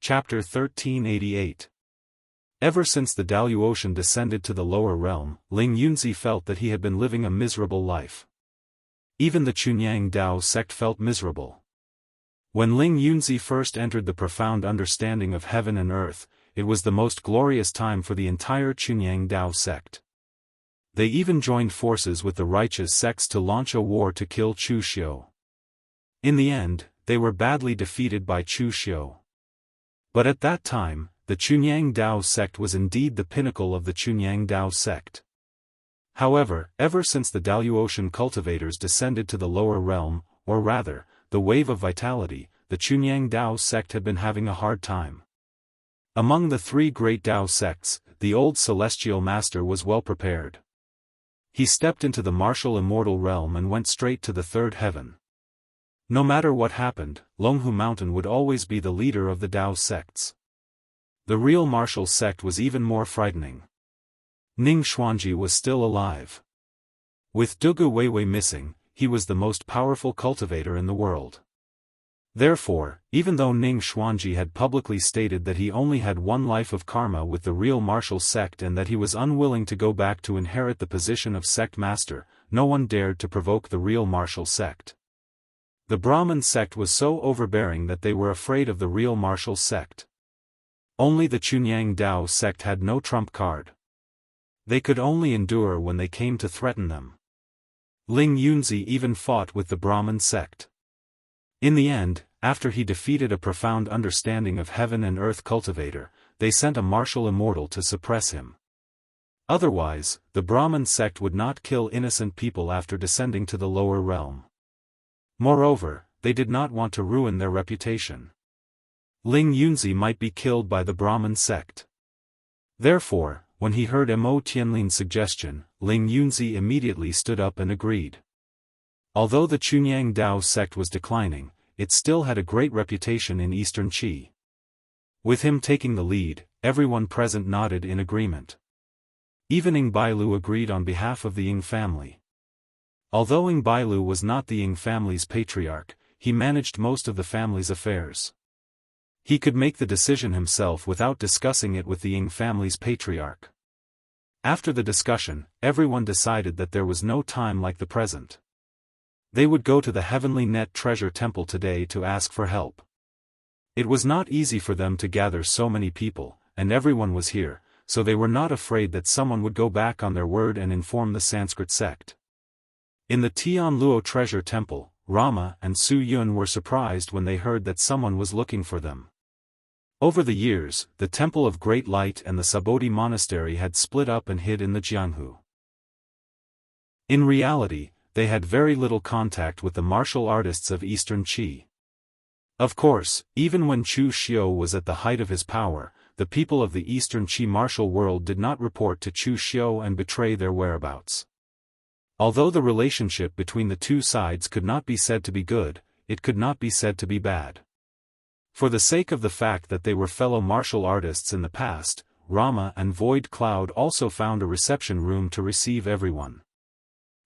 Chapter 1388. Ever since the Daoist descended to the lower realm, Ling Yunzi felt that he had been living a miserable life. Even the Chunyang Dao sect felt miserable. When Ling Yunzi first entered the profound understanding of heaven and earth, it was the most glorious time for the entire Chunyang Dao sect. They even joined forces with the righteous sects to launch a war to kill Chu Xiu. In the end, they were badly defeated by Chu Xiu. But at that time, the Chunyang Dao sect was indeed the pinnacle of the Chunyang Dao sect. However, ever since the Daoist cultivators descended to the lower realm, or rather, the wave of vitality, the Chunyang Dao sect had been having a hard time. Among the three great Dao sects, the old celestial master was well prepared. He stepped into the martial immortal realm and went straight to the third heaven. No matter what happened, Longhu Mountain would always be the leader of the Dao sects. The real martial sect was even more frightening. Ning Xuanji was still alive. With Dugu Weiwei missing, he was the most powerful cultivator in the world. Therefore, even though Ning Xuanji had publicly stated that he only had one life of karma with the real martial sect and that he was unwilling to go back to inherit the position of sect master, no one dared to provoke the real martial sect. The Brahmin sect was so overbearing that they were afraid of the real martial sect. Only the Chunyang Dao sect had no trump card. They could only endure when they came to threaten them. Ling Yunzi even fought with the Brahmin sect. In the end, after he defeated a profound understanding of heaven and earth cultivator, they sent a martial immortal to suppress him. Otherwise, the Brahmin sect would not kill innocent people after descending to the lower realm. Moreover, they did not want to ruin their reputation. Ling Yunzi might be killed by the Brahmin sect. Therefore, when he heard Mo Tianlin's suggestion, Ling Yunzi immediately stood up and agreed. Although the Chunyang Dao sect was declining, it still had a great reputation in Eastern Qi. With him taking the lead, everyone present nodded in agreement. Even Ying Bailu agreed on behalf of the Ying family. Although Ying Bailu was not the Ying family's patriarch, he managed most of the family's affairs. He could make the decision himself without discussing it with the Ying family's patriarch. After the discussion, everyone decided that there was no time like the present. They would go to the Heavenly Net Treasure Temple today to ask for help. It was not easy for them to gather so many people, and everyone was here, so they were not afraid that someone would go back on their word and inform the Sanskrit sect. In the Tianluo Treasure Temple, Rama and Su Yun were surprised when they heard that someone was looking for them. Over the years, the Temple of Great Light and the Sabodhi Monastery had split up and hid in the Jianghu. In reality, they had very little contact with the martial artists of Eastern Qi. Of course, even when Chu Xiu was at the height of his power, the people of the Eastern Qi martial world did not report to Chu Xiu and betray their whereabouts. Although the relationship between the two sides could not be said to be good, it could not be said to be bad. For the sake of the fact that they were fellow martial artists in the past, Rama and Void Cloud also found a reception room to receive everyone.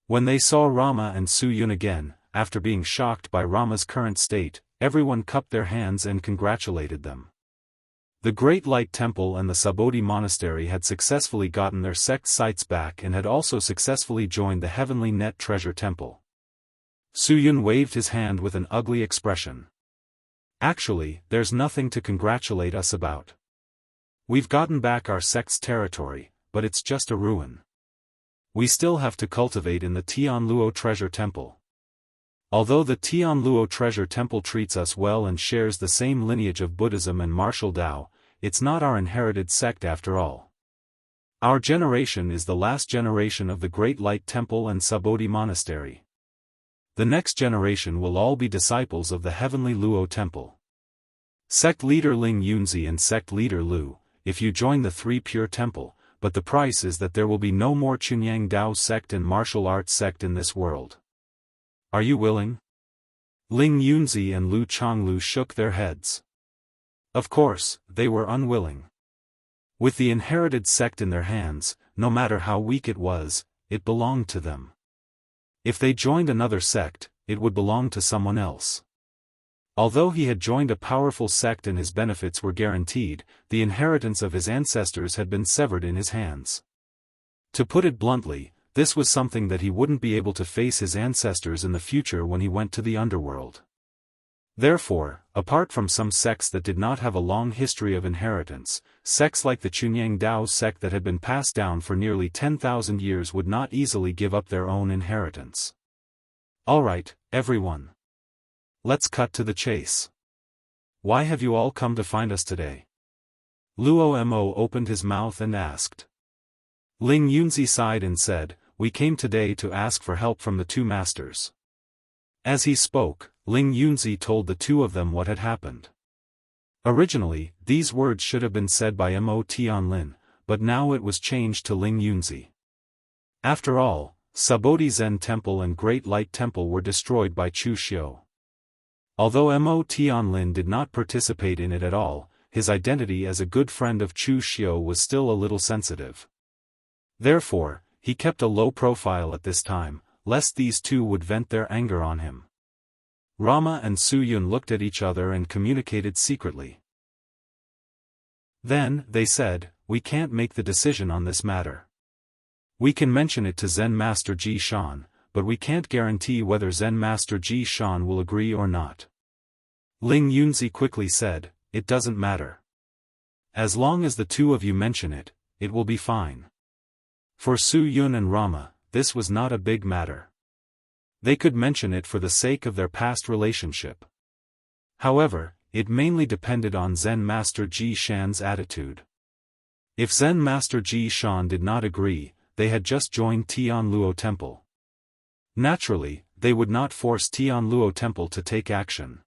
When they saw Rama and Su Yun again, after being shocked by Rama's current state, everyone cupped their hands and congratulated them. The Great Light Temple and the Sabodhi Monastery had successfully gotten their sect sites back and had also successfully joined the Heavenly Net Treasure Temple. Su Yun waved his hand with an ugly expression. Actually, there's nothing to congratulate us about. We've gotten back our sect's territory, but it's just a ruin. We still have to cultivate in the Tianluo Treasure Temple. Although the Tianluo Treasure Temple treats us well and shares the same lineage of Buddhism and martial Tao, it's not our inherited sect after all. Our generation is the last generation of the Great Light Temple and Sabodhi Monastery. The next generation will all be disciples of the Heavenly Luo Temple. Sect leader Ling Yunzi and sect leader Lu, if you join the Three Pure Temple, but the price is that there will be no more Chunyang Dao sect and martial arts sect in this world. Are you willing? Ling Yunzi and Lu Chonglu shook their heads. Of course, they were unwilling. With the inherited sect in their hands, no matter how weak it was, it belonged to them. If they joined another sect, it would belong to someone else. Although he had joined a powerful sect and his benefits were guaranteed, the inheritance of his ancestors had been severed in his hands. To put it bluntly, this was something that he wouldn't be able to face his ancestors in the future when he went to the underworld. Therefore, apart from some sects that did not have a long history of inheritance, sects like the Chunyang Dao sect that had been passed down for nearly 10,000 years would not easily give up their own inheritance. Alright, everyone. Let's cut to the chase. Why have you all come to find us today? Luo Mo opened his mouth and asked. Ling Yunzi sighed and said, "We came today to ask for help from the two masters." As he spoke, Ling Yunzi told the two of them what had happened. Originally, these words should have been said by Mo Tianlin, but now it was changed to Ling Yunzi. After all, Sabodi Zen Temple and Great Light Temple were destroyed by Chu Xiu. Although Mo Tianlin did not participate in it at all, his identity as a good friend of Chu Xiu was still a little sensitive. Therefore, he kept a low profile at this time, lest these two would vent their anger on him. Rama and Su Yun looked at each other and communicated secretly. Then, they said, "We can't make the decision on this matter. We can mention it to Zen Master Ji Shan, but we can't guarantee whether Zen Master Ji Shan will agree or not." Ling Yunzi quickly said, "It doesn't matter. As long as the two of you mention it, it will be fine." For Su Yun and Rama, this was not a big matter. They could mention it for the sake of their past relationship. However, it mainly depended on Zen Master Ji Shan's attitude. If Zen Master Ji Shan did not agree, they had just joined Tianluo Temple. Naturally, they would not force Tianluo Temple to take action.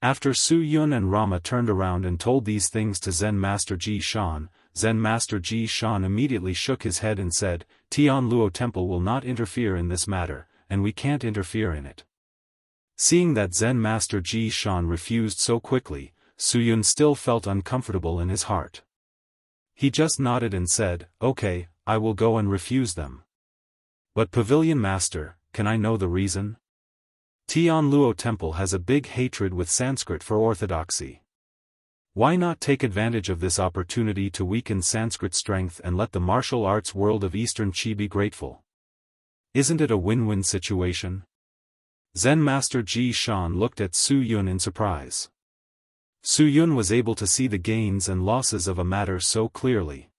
After Su Yun and Rama turned around and told these things to Zen Master Ji Shan, Zen Master Ji Shan immediately shook his head and said, "Tianluo Temple will not interfere in this matter, and we can't interfere in it." Seeing that Zen Master Ji Shan refused so quickly, Su Yun still felt uncomfortable in his heart. He just nodded and said, "Okay, I will go and refuse them. But Pavilion Master, can I know the reason? Tianluo Temple has a big hatred with Sanskrit for orthodoxy. Why not take advantage of this opportunity to weaken Sanskrit strength and let the martial arts world of Eastern Qi be grateful? Isn't it a win-win situation?" Zen Master Ji Shan looked at Su Yun in surprise. Su Yun was able to see the gains and losses of a matter so clearly.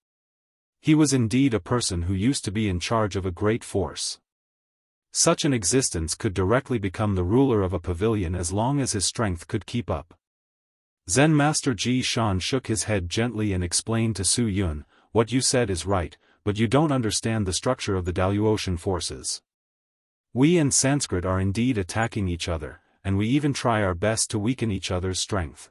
He was indeed a person who used to be in charge of a great force. Such an existence could directly become the ruler of a pavilion as long as his strength could keep up. Zen Master Ji Shan shook his head gently and explained to Su Yun, "What you said is right, but you don't understand the structure of the Daoist forces. We and Sanskrit are indeed attacking each other, and we even try our best to weaken each other's strength.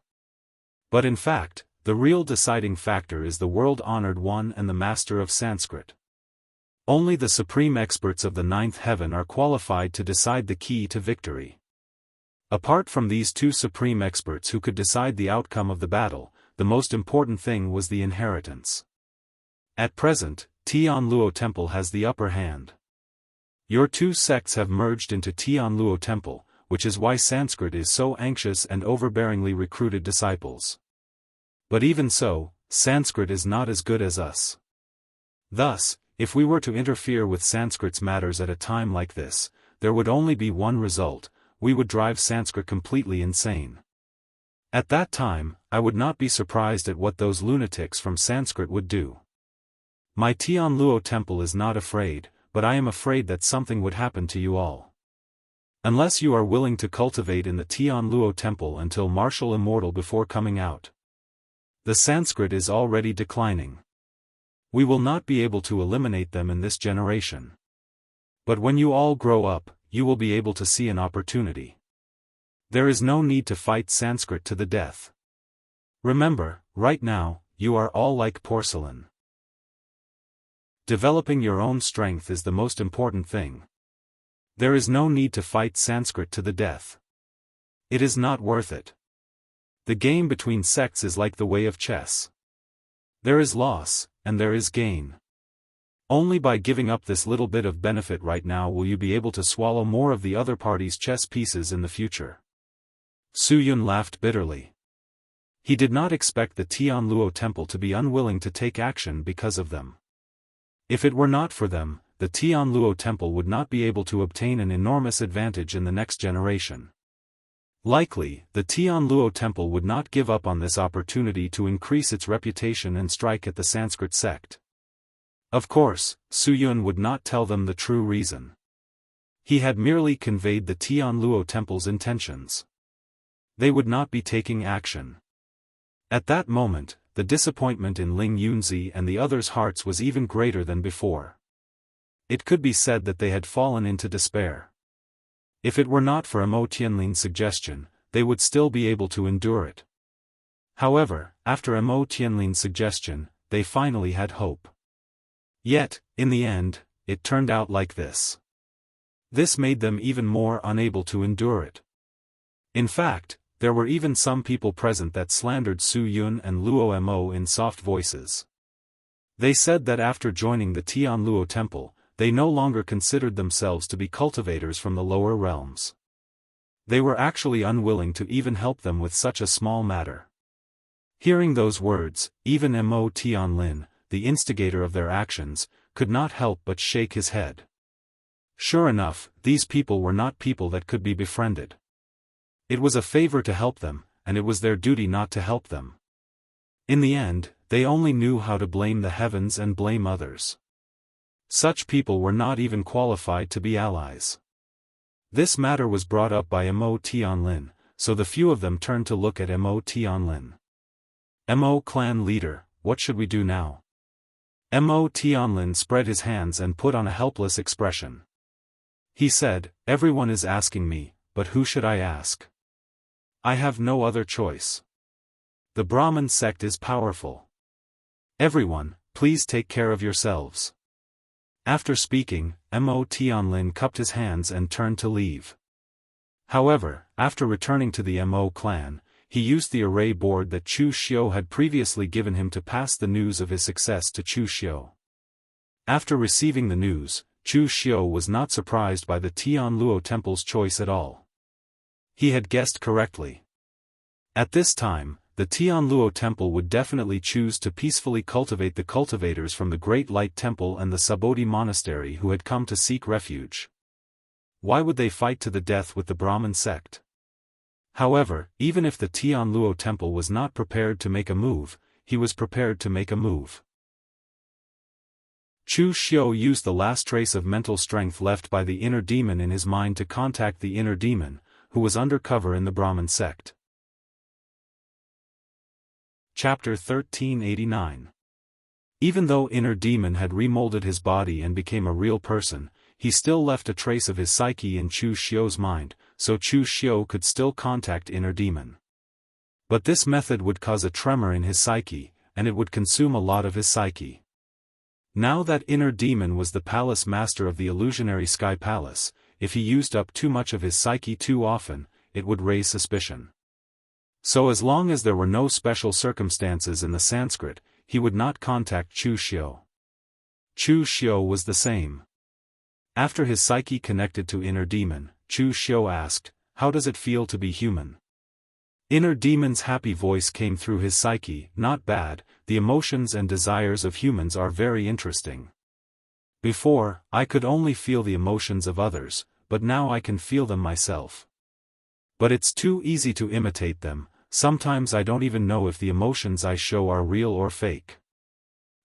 But in fact, the real deciding factor is the world-honored one and the master of Sanskrit. Only the supreme experts of the ninth heaven are qualified to decide the key to victory. Apart from these two supreme experts who could decide the outcome of the battle, the most important thing was the inheritance. At present, Tianluo Temple has the upper hand. Your two sects have merged into Tianluo Temple, which is why Sanskrit is so anxious and overbearingly recruited disciples. But even so, Sanskrit is not as good as us. Thus, if we were to interfere with Sanskrit's matters at a time like this, there would only be one result: we would drive Sanskrit completely insane. At that time, I would not be surprised at what those lunatics from Sanskrit would do. My Tianluo Temple is not afraid, but I am afraid that something would happen to you all. Unless you are willing to cultivate in the Tianluo Temple until martial immortal before coming out. The Sanskrit is already declining. We will not be able to eliminate them in this generation. But when you all grow up, you will be able to see an opportunity. There is no need to fight Sanskrit to the death. Remember, right now, you are all like porcelain. Developing your own strength is the most important thing. There is no need to fight Sanskrit to the death. It is not worth it. The game between sects is like the way of chess. There is loss, and there is gain. Only by giving up this little bit of benefit right now will you be able to swallow more of the other party's chess pieces in the future. Su Yun laughed bitterly. He did not expect the Tianluo temple to be unwilling to take action because of them. If it were not for them, the Tianluo temple would not be able to obtain an enormous advantage in the next generation. Likely, the Tianluo temple would not give up on this opportunity to increase its reputation and strike at the Sanskrit sect. Of course, Su Yun would not tell them the true reason. He had merely conveyed the Tianluo temple's intentions. They would not be taking action. At that moment, the disappointment in Ling Yunzi and the others' hearts was even greater than before. It could be said that they had fallen into despair. If it were not for Mo Tianlin's suggestion, they would still be able to endure it. However, after Mo Tianlin's suggestion, they finally had hope. Yet, in the end, it turned out like this. This made them even more unable to endure it. In fact, there were even some people present that slandered Su Yun and Luo Mo in soft voices. They said that after joining the Tianluo temple, they no longer considered themselves to be cultivators from the lower realms. They were actually unwilling to even help them with such a small matter. Hearing those words, even Mo Tianlin, the instigator of their actions, could not help but shake his head. Sure enough, these people were not people that could be befriended. It was a favor to help them, and it was their duty not to help them. In the end, they only knew how to blame the heavens and blame others. Such people were not even qualified to be allies. This matter was brought up by Mo Tianlin, so the few of them turned to look at Mo Tianlin. Mo clan leader, what should we do now? Mo Tianlin spread his hands and put on a helpless expression. He said, everyone is asking me, but who should I ask? I have no other choice. The Brahmin sect is powerful. Everyone, please take care of yourselves. After speaking, Mo Tianlin cupped his hands and turned to leave. However, after returning to the Mo clan, he used the array board that Chu Xiu had previously given him to pass the news of his success to Chu Xiu. After receiving the news, Chu Xiu was not surprised by the Tianluo temple's choice at all. He had guessed correctly. At this time, the Tianluo temple would definitely choose to peacefully cultivate the cultivators from the Great Light Temple and the Subodhi Monastery who had come to seek refuge. Why would they fight to the death with the Brahmin sect? However, even if the Tianluo temple was not prepared to make a move, he was prepared to make a move. Chu Xiu used the last trace of mental strength left by the inner demon in his mind to contact the inner demon, who was undercover in the Brahmin sect. Chapter 1389. Even though inner demon had remolded his body and became a real person, he still left a trace of his psyche in Chu Xiu's mind, so Chu Xiu could still contact inner demon. But this method would cause a tremor in his psyche, and it would consume a lot of his psyche. Now that inner demon was the palace master of the illusionary sky palace, if he used up too much of his psyche too often, it would raise suspicion. So as long as there were no special circumstances in the Sanskrit, he would not contact Chu Xiu. Chu Xiu was the same. After his psyche connected to inner demon, Chu Xiu asked, "How does it feel to be human?" Inner demon's happy voice came through his psyche, "Not bad, the emotions and desires of humans are very interesting. Before, I could only feel the emotions of others, but now I can feel them myself. But it's too easy to imitate them, sometimes I don't even know if the emotions I show are real or fake."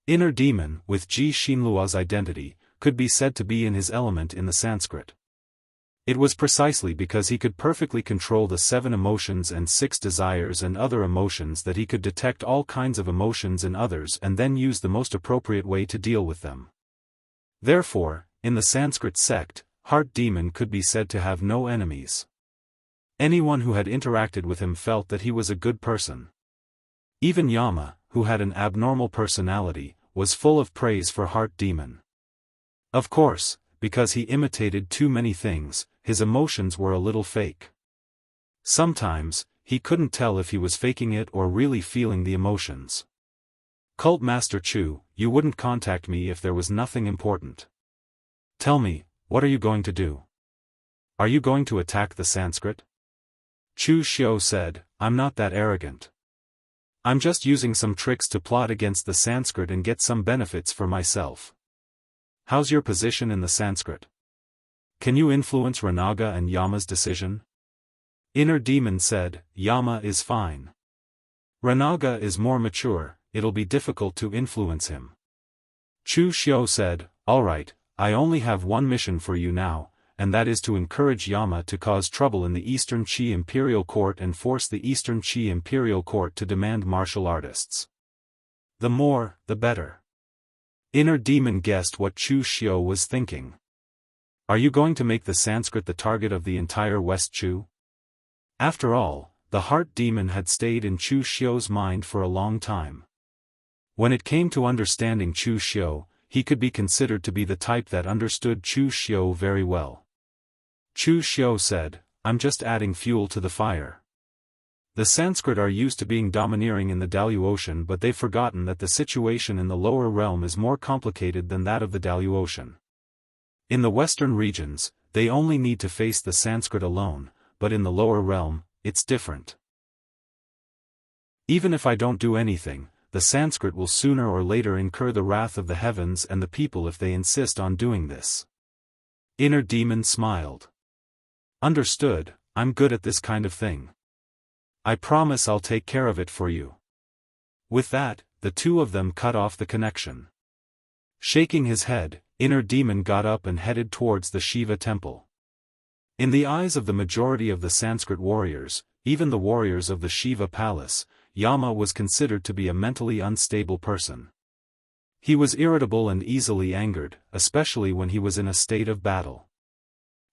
Inner demon, with Ji Xinlua's identity, could be said to be in his element in the Sanskrit. It was precisely because he could perfectly control the 7 emotions and 6 desires and other emotions that he could detect all kinds of emotions in others and then use the most appropriate way to deal with them. Therefore, in the Sanskrit sect, heart demon could be said to have no enemies. Anyone who had interacted with him felt that he was a good person. Even Yama, who had an abnormal personality, was full of praise for heart demon. Of course, because he imitated too many things, his emotions were a little fake. Sometimes, he couldn't tell if he was faking it or really feeling the emotions. "Cult Master Chu, you wouldn't contact me if there was nothing important. Tell me, what are you going to do? Are you going to attack the Sanskrit?" Chu Xiu said, I'm not that arrogant. I'm just using some tricks to plot against the Sanskrit and get some benefits for myself. How's your position in the Sanskrit? Can you influence Ranaga and Yama's decision? Inner Demon said, Yama is fine. Ranaga is more mature, it'll be difficult to influence him. Chu Xiu said, alright, I only have one mission for you now, and that is to encourage Yama to cause trouble in the Eastern Qi Imperial Court and force the Eastern Qi Imperial Court to demand martial artists. The more, the better. Inner Demon guessed what Chu Xiu was thinking. Are you going to make the Sanskrit the target of the entire West Chu? After all, the Heart Demon had stayed in Chu Xiu's mind for a long time. When it came to understanding Chu Xiu, he could be considered to be the type that understood Chu Xiu very well. Chu Xiu said, I'm just adding fuel to the fire. The Sanskrit are used to being domineering in the Daoist, but they've forgotten that the situation in the lower realm is more complicated than that of the Daoist. In the western regions, they only need to face the Sanskrit alone, but in the lower realm, it's different. Even if I don't do anything, the Sanskrit will sooner or later incur the wrath of the heavens and the people if they insist on doing this. Inner Demon smiled. Understood, I'm good at this kind of thing. I promise I'll take care of it for you. With that, the two of them cut off the connection. Shaking his head, Inner Demon got up and headed towards the Shiva temple. In the eyes of the majority of the Sanskrit warriors, even the warriors of the Shiva palace, Yama was considered to be a mentally unstable person. He was irritable and easily angered, especially when he was in a state of battle.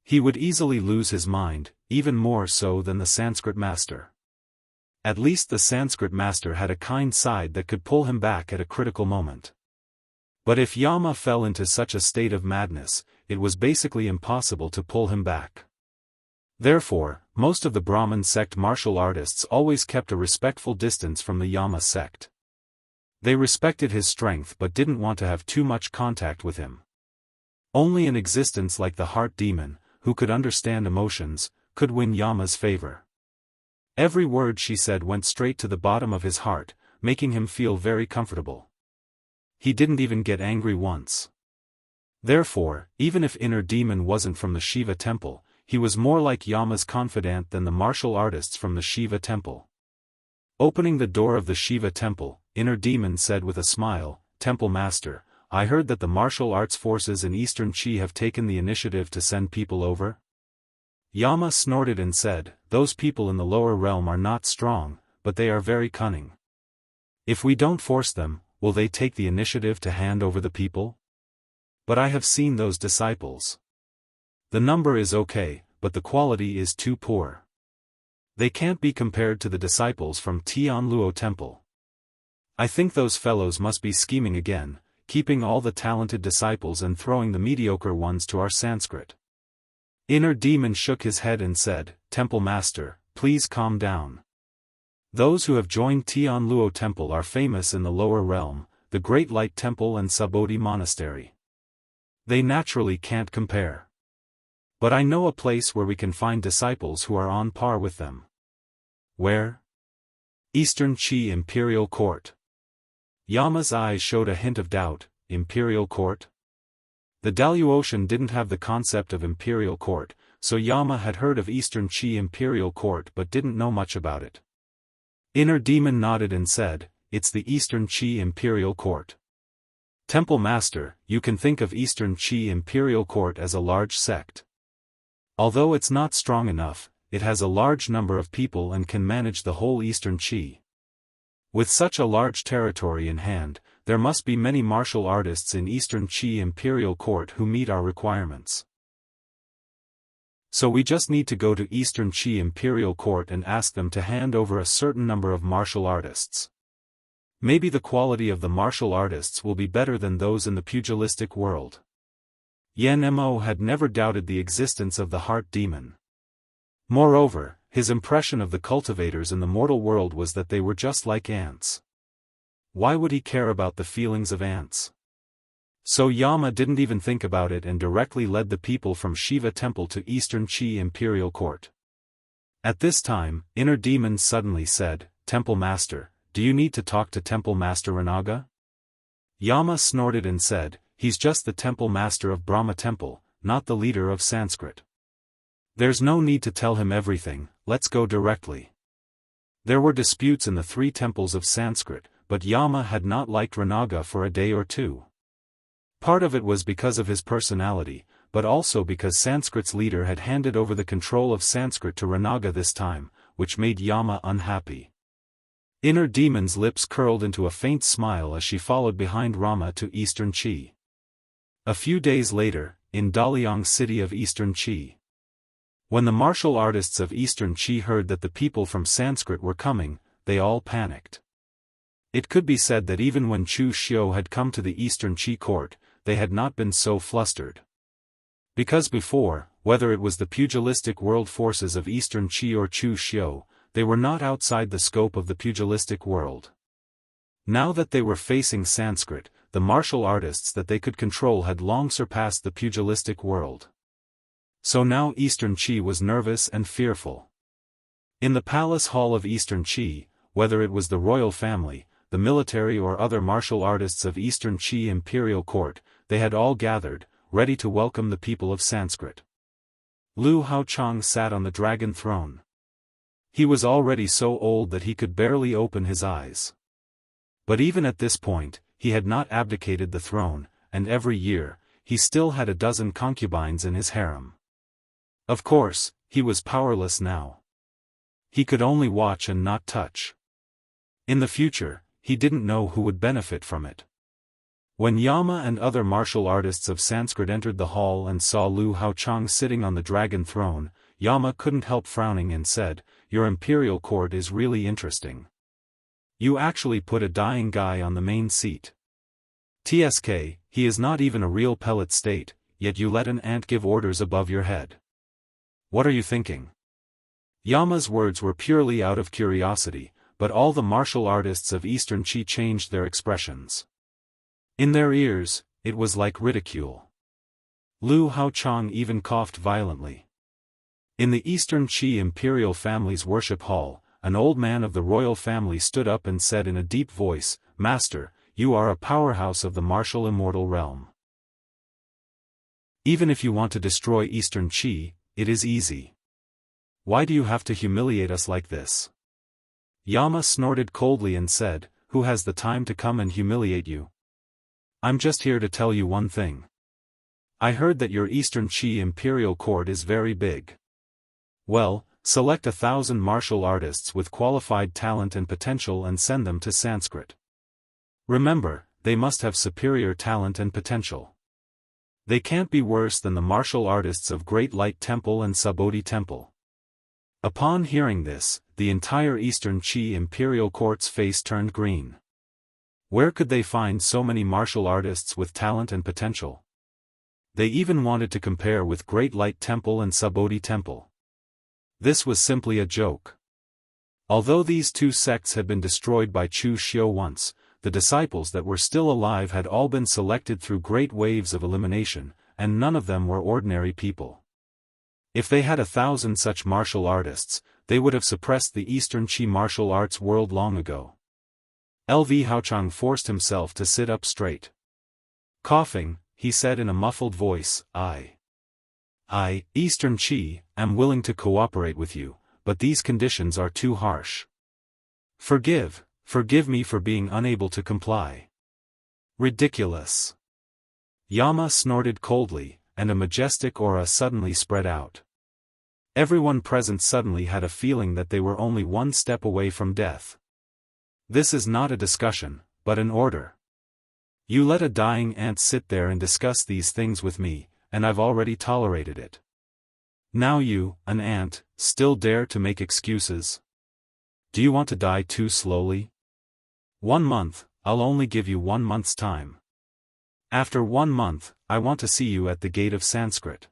He would easily lose his mind, even more so than the Sanskrit master. At least the Sanskrit master had a kind side that could pull him back at a critical moment. But if Yama fell into such a state of madness, it was basically impossible to pull him back. Therefore, most of the Brahmin sect martial artists always kept a respectful distance from the Yama sect. They respected his strength but didn't want to have too much contact with him. Only an existence like the Heart Demon, who could understand emotions, could win Yama's favor. Every word she said went straight to the bottom of his heart, making him feel very comfortable. He didn't even get angry once. Therefore, even if Inner Demon wasn't from the Shiva temple, he was more like Yama's confidant than the martial artists from the Shiva temple. Opening the door of the Shiva temple, Inner Demon said with a smile, Temple Master, I heard that the martial arts forces in Eastern Qi have taken the initiative to send people over. Yama snorted and said, those people in the lower realm are not strong, but they are very cunning. If we don't force them, will they take the initiative to hand over the people? But I have seen those disciples. The number is okay, but the quality is too poor. They can't be compared to the disciples from Tianluo Temple. I think those fellows must be scheming again, keeping all the talented disciples and throwing the mediocre ones to our Sanskrit. Inner Demon shook his head and said, Temple Master, please calm down. Those who have joined Tianluo Temple are famous in the lower realm, the Great Light Temple and Subodhi Monastery. They naturally can't compare. But I know a place where we can find disciples who are on par with them. Where? Eastern Qi Imperial Court. Yama's eyes showed a hint of doubt. Imperial Court? The Daoist didn't have the concept of Imperial Court, so Yama had heard of Eastern Qi Imperial Court but didn't know much about it. Inner Demon nodded and said, it's the Eastern Qi Imperial Court. Temple Master, you can think of Eastern Qi Imperial Court as a large sect. Although it's not strong enough, it has a large number of people and can manage the whole Eastern Qi. With such a large territory in hand, there must be many martial artists in Eastern Qi Imperial Court who meet our requirements. So we just need to go to Eastern Qi Imperial Court and ask them to hand over a certain number of martial artists. Maybe the quality of the martial artists will be better than those in the pugilistic world. Yan Mo had never doubted the existence of the Heart Demon. Moreover, his impression of the cultivators in the mortal world was that they were just like ants. Why would he care about the feelings of ants? So Yama didn't even think about it and directly led the people from Shiva Temple to Eastern Qi Imperial Court. At this time, Inner Demon suddenly said, "Temple Master, do you need to talk to Temple Master Renaga?" Yama snorted and said, "He's just the Temple Master of Brahma Temple, not the leader of Sanskrit. There's no need to tell him everything, let's go directly." There were disputes in the 3 temples of Sanskrit, but Yama had not liked Renaga for a day or two. Part of it was because of his personality, but also because Sanskrit's leader had handed over the control of Sanskrit to Renaga this time, which made Yama unhappy. Inner Demon's lips curled into a faint smile as she followed behind Rama to Eastern Qi. A few days later, in Daliang city of Eastern Qi. When the martial artists of Eastern Qi heard that the people from Sanskrit were coming, they all panicked. It could be said that even when Chu Xiu had come to the Eastern Qi court, they had not been so flustered. Because before, whether it was the pugilistic world forces of Eastern Qi or Chu Xiu, they were not outside the scope of the pugilistic world. Now that they were facing Sanskrit, the martial artists that they could control had long surpassed the pugilistic world. So now Eastern Qi was nervous and fearful. In the palace hall of Eastern Qi, whether it was the royal family, the military or other martial artists of Eastern Qi imperial court, they had all gathered, ready to welcome the people of Sanskrit. Lu Haochang sat on the dragon throne. He was already so old that he could barely open his eyes. But even at this point, he had not abdicated the throne, and every year, he still had a dozen concubines in his harem. Of course, he was powerless now. He could only watch and not touch. In the future, he didn't know who would benefit from it. When Yama and other martial artists of Sanskrit entered the hall and saw Lu Haochang sitting on the dragon throne, Yama couldn't help frowning and said, "Your imperial court is really interesting. You actually put a dying guy on the main seat. TSK, he is not even a real pellet state, yet you let an ant give orders above your head. What are you thinking?" Yama's words were purely out of curiosity, but all the martial artists of Eastern Qi changed their expressions. In their ears, it was like ridicule. Lu Haochang even coughed violently. In the Eastern Qi imperial family's worship hall, an old man of the royal family stood up and said in a deep voice, "Master, you are a powerhouse of the martial immortal realm. Even if you want to destroy Eastern Qi, it is easy. Why do you have to humiliate us like this?" Yama snorted coldly and said, "Who has the time to come and humiliate you? I'm just here to tell you one thing. I heard that your Eastern Qi imperial court is very big. Well, select 1,000 martial artists with qualified talent and potential and send them to Sanskrit. Remember, they must have superior talent and potential. They can't be worse than the martial artists of Great Light Temple and Subodhi Temple." Upon hearing this, the entire Eastern Qi imperial court's face turned green. Where could they find so many martial artists with talent and potential? They even wanted to compare with Great Light Temple and Subodhi Temple. This was simply a joke. Although these 2 sects had been destroyed by Chu Xiu once, the disciples that were still alive had all been selected through great waves of elimination, and none of them were ordinary people. If they had 1,000 such martial artists, they would have suppressed the Eastern Qi martial arts world long ago. Lv Haochang forced himself to sit up straight. Coughing, he said in a muffled voice, I, Eastern Qi, am willing to cooperate with you, but these conditions are too harsh. Forgive me for being unable to comply." Ridiculous. Yama snorted coldly, and a majestic aura suddenly spread out. Everyone present suddenly had a feeling that they were only one step away from death. This is not a discussion, but an order. You let a dying ant sit there and discuss these things with me, and I've already tolerated it. Now you, an ant, still dare to make excuses? Do you want to die too slowly? 1 month, I'll only give you 1 month's time. After 1 month, I want to see you at the gate of Sanskrit.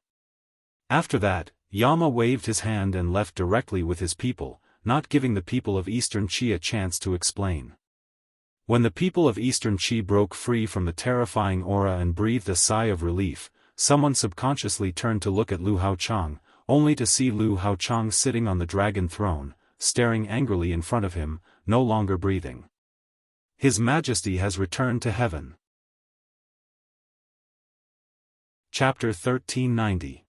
After that, Yama waved his hand and left directly with his people, not giving the people of Eastern Qi a chance to explain. When the people of Eastern Qi broke free from the terrifying aura and breathed a sigh of relief, someone subconsciously turned to look at Lu Haochang, only to see Lu Haochang sitting on the dragon throne, staring angrily in front of him, no longer breathing. His Majesty has returned to heaven. Chapter 1390.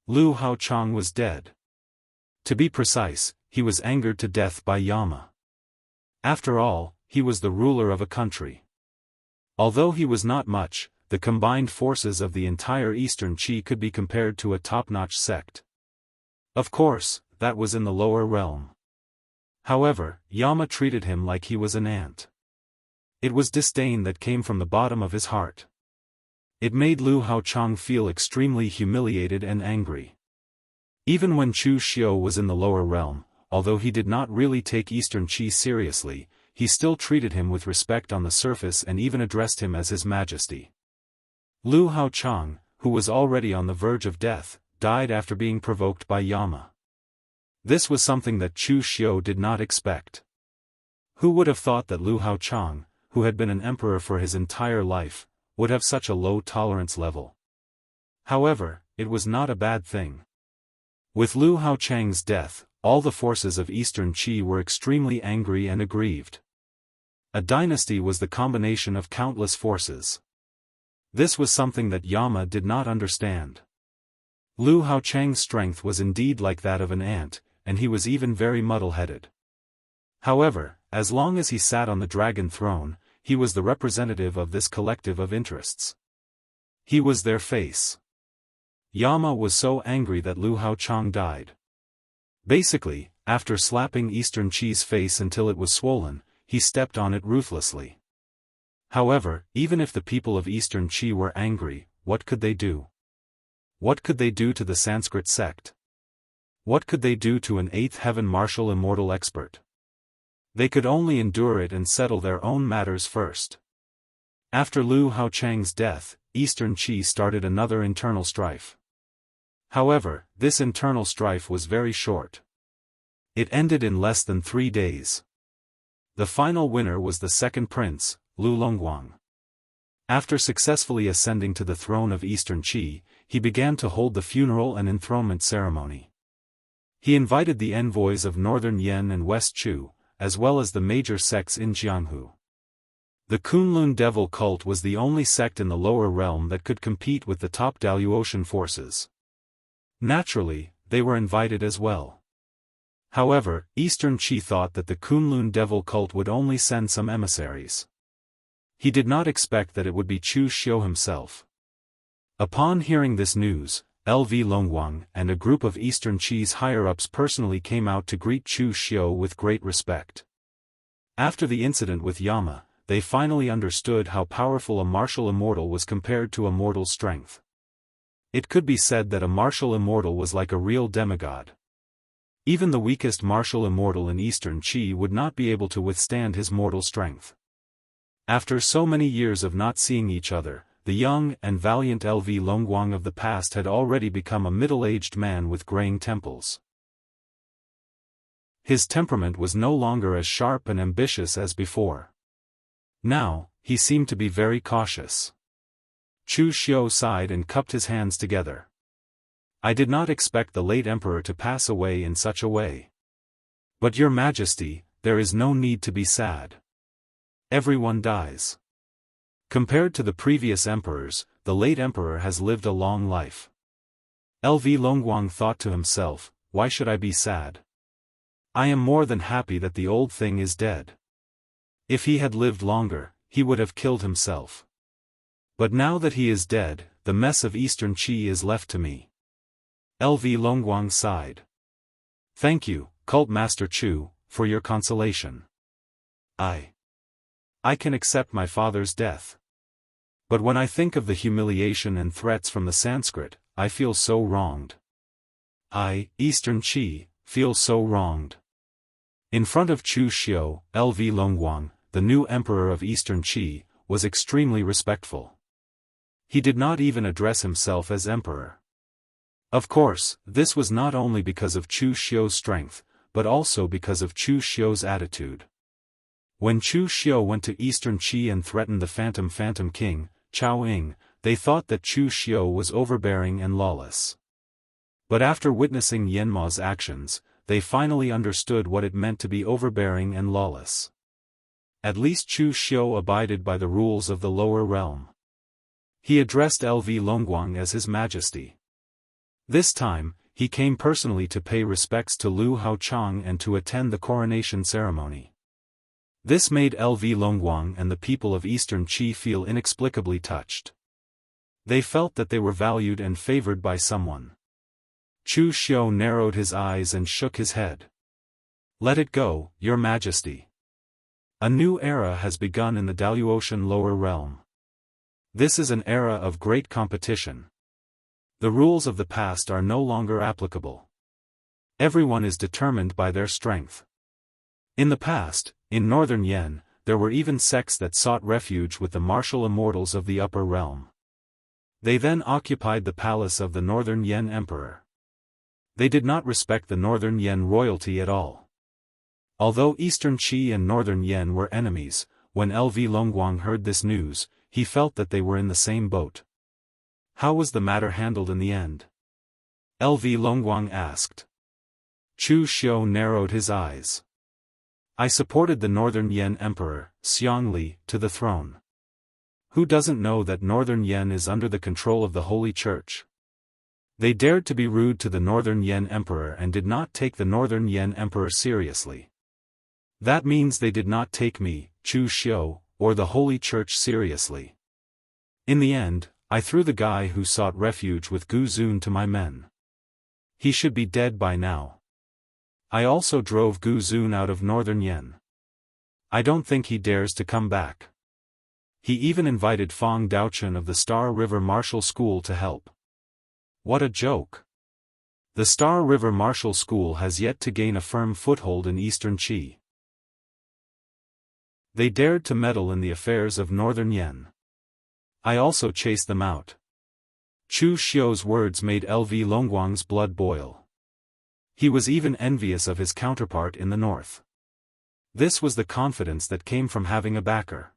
Lu Haochang was dead. To be precise, he was angered to death by Yama. After all, he was the ruler of a country. Although he was not much, the combined forces of the entire Eastern Qi could be compared to a top-notch sect. Of course, that was in the lower realm. However, Yama treated him like he was an ant. It was disdain that came from the bottom of his heart. It made Lu Haochang feel extremely humiliated and angry. Even when Chu Xiu was in the lower realm, although he did not really take Eastern Qi seriously, he still treated him with respect on the surface and even addressed him as His Majesty. Lu Haochang, who was already on the verge of death, died after being provoked by Yama. This was something that Chu Xiu did not expect. Who would have thought that Lu Haochang, who had been an emperor for his entire life, would have such a low tolerance level? However, it was not a bad thing. With Lu Haochang's death, all the forces of Eastern Qi were extremely angry and aggrieved. A dynasty was the combination of countless forces. This was something that Yama did not understand. Lu Haochang's strength was indeed like that of an ant, and he was even very muddle-headed. However, as long as he sat on the dragon throne, he was the representative of this collective of interests. He was their face. Yama was so angry that Lu Haochang died. Basically, after slapping Eastern Qi's face until it was swollen, he stepped on it ruthlessly. However, even if the people of Eastern Qi were angry, what could they do? What could they do to the Sanskrit sect? What could they do to an eighth heaven martial immortal expert? They could only endure it and settle their own matters first. After Lu Haochang's death, Eastern Qi started another internal strife. However, this internal strife was very short. It ended in less than 3 days. The final winner was the second prince, Lu Longguang. After successfully ascending to the throne of Eastern Qi, he began to hold the funeral and enthronement ceremony. He invited the envoys of Northern Yan and West Chu, as well as the major sects in Jianghu. The Kunlun Devil cult was the only sect in the lower realm that could compete with the top Daoist forces. Naturally, they were invited as well. However, Eastern Qi thought that the Kunlun Devil cult would only send some emissaries. He did not expect that it would be Chu Xiu himself. Upon hearing this news, LV Longguang and a group of Eastern Qi's higher-ups personally came out to greet Chu Xiu with great respect. After the incident with Yama, they finally understood how powerful a martial immortal was compared to a mortal strength. It could be said that a martial immortal was like a real demigod. Even the weakest martial immortal in Eastern Qi would not be able to withstand his mortal strength. After so many years of not seeing each other, the young and valiant LV Longguang of the past had already become a middle-aged man with graying temples. His temperament was no longer as sharp and ambitious as before. Now, he seemed to be very cautious. Chu Xiu sighed and cupped his hands together. I did not expect the late emperor to pass away in such a way. But Your Majesty, there is no need to be sad. Everyone dies. Compared to the previous emperors, the late emperor has lived a long life. LV Longguang thought to himself, why should I be sad? I am more than happy that the old thing is dead. If he had lived longer, he would have killed himself. But now that he is dead, the mess of Eastern Qi is left to me. LV Longguang sighed. Thank you, Cult Master Chu, for your consolation. I can accept my father's death. But when I think of the humiliation and threats from the Sanskrit, I feel so wronged. I, Eastern Qi, feel so wronged. In front of Chu Xiu, LV Longguang, the new emperor of Eastern Qi, was extremely respectful. He did not even address himself as emperor. Of course, this was not only because of Chu Xiu's strength, but also because of Chu Xiu's attitude. When Chu Xiu went to Eastern Qi and threatened the Phantom King, Chao Ying, they thought that Chu Xiu was overbearing and lawless. But after witnessing Yanma's actions, they finally understood what it meant to be overbearing and lawless. At least Chu Xiu abided by the rules of the lower realm. He addressed LV Longguang as His Majesty. This time, he came personally to pay respects to Lu Haochang and to attend the coronation ceremony. This made LV Longguang and the people of Eastern Qi feel inexplicably touched. They felt that they were valued and favored by someone. Chu Xiu narrowed his eyes and shook his head. Let it go, Your Majesty. A new era has begun in the Daoist lower realm. This is an era of great competition. The rules of the past are no longer applicable. Everyone is determined by their strength. In the past, in northern Yen, there were even sects that sought refuge with the martial immortals of the upper realm. They then occupied the palace of the northern Yen emperor. They did not respect the northern Yen royalty at all. Although Eastern Qi and northern Yen were enemies, when LV Longguang heard this news, he felt that they were in the same boat. How was the matter handled in the end? LV Longguang asked. Chu Xiu narrowed his eyes. I supported the northern Yen emperor, Xiangli, to the throne. Who doesn't know that northern Yen is under the control of the Holy Church? They dared to be rude to the northern Yen emperor and did not take the northern Yen emperor seriously. That means they did not take me, Chu Xiu, or the Holy Church seriously. In the end, I threw the guy who sought refuge with Gu Zun to my men. He should be dead by now. I also drove Gu Zun out of northern Yen. I don't think he dares to come back. He even invited Fang Daochun of the Star River Martial School to help. What a joke! The Star River Martial School has yet to gain a firm foothold in Eastern Qi. They dared to meddle in the affairs of northern Yen. I also chased them out. Chu Xiu's words made LV Longguang's blood boil. He was even envious of his counterpart in the north. This was the confidence that came from having a backer.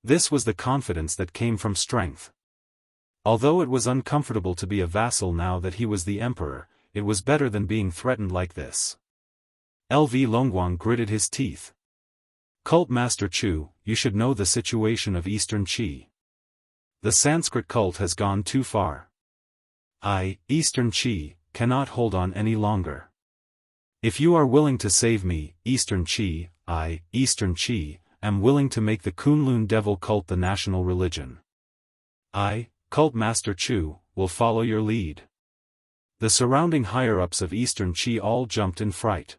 This was the confidence that came from strength. Although it was uncomfortable to be a vassal now that he was the emperor, it was better than being threatened like this. LV Longguang gritted his teeth. Cult Master Chu, you should know the situation of Eastern Qi. The Sanskrit cult has gone too far. Eastern Qi, cannot hold on any longer. If you are willing to save me, Eastern Qi, Eastern Qi, am willing to make the Kunlun devil cult the national religion. Cult Master Chu, will follow your lead. The surrounding higher-ups of Eastern Qi all jumped in fright.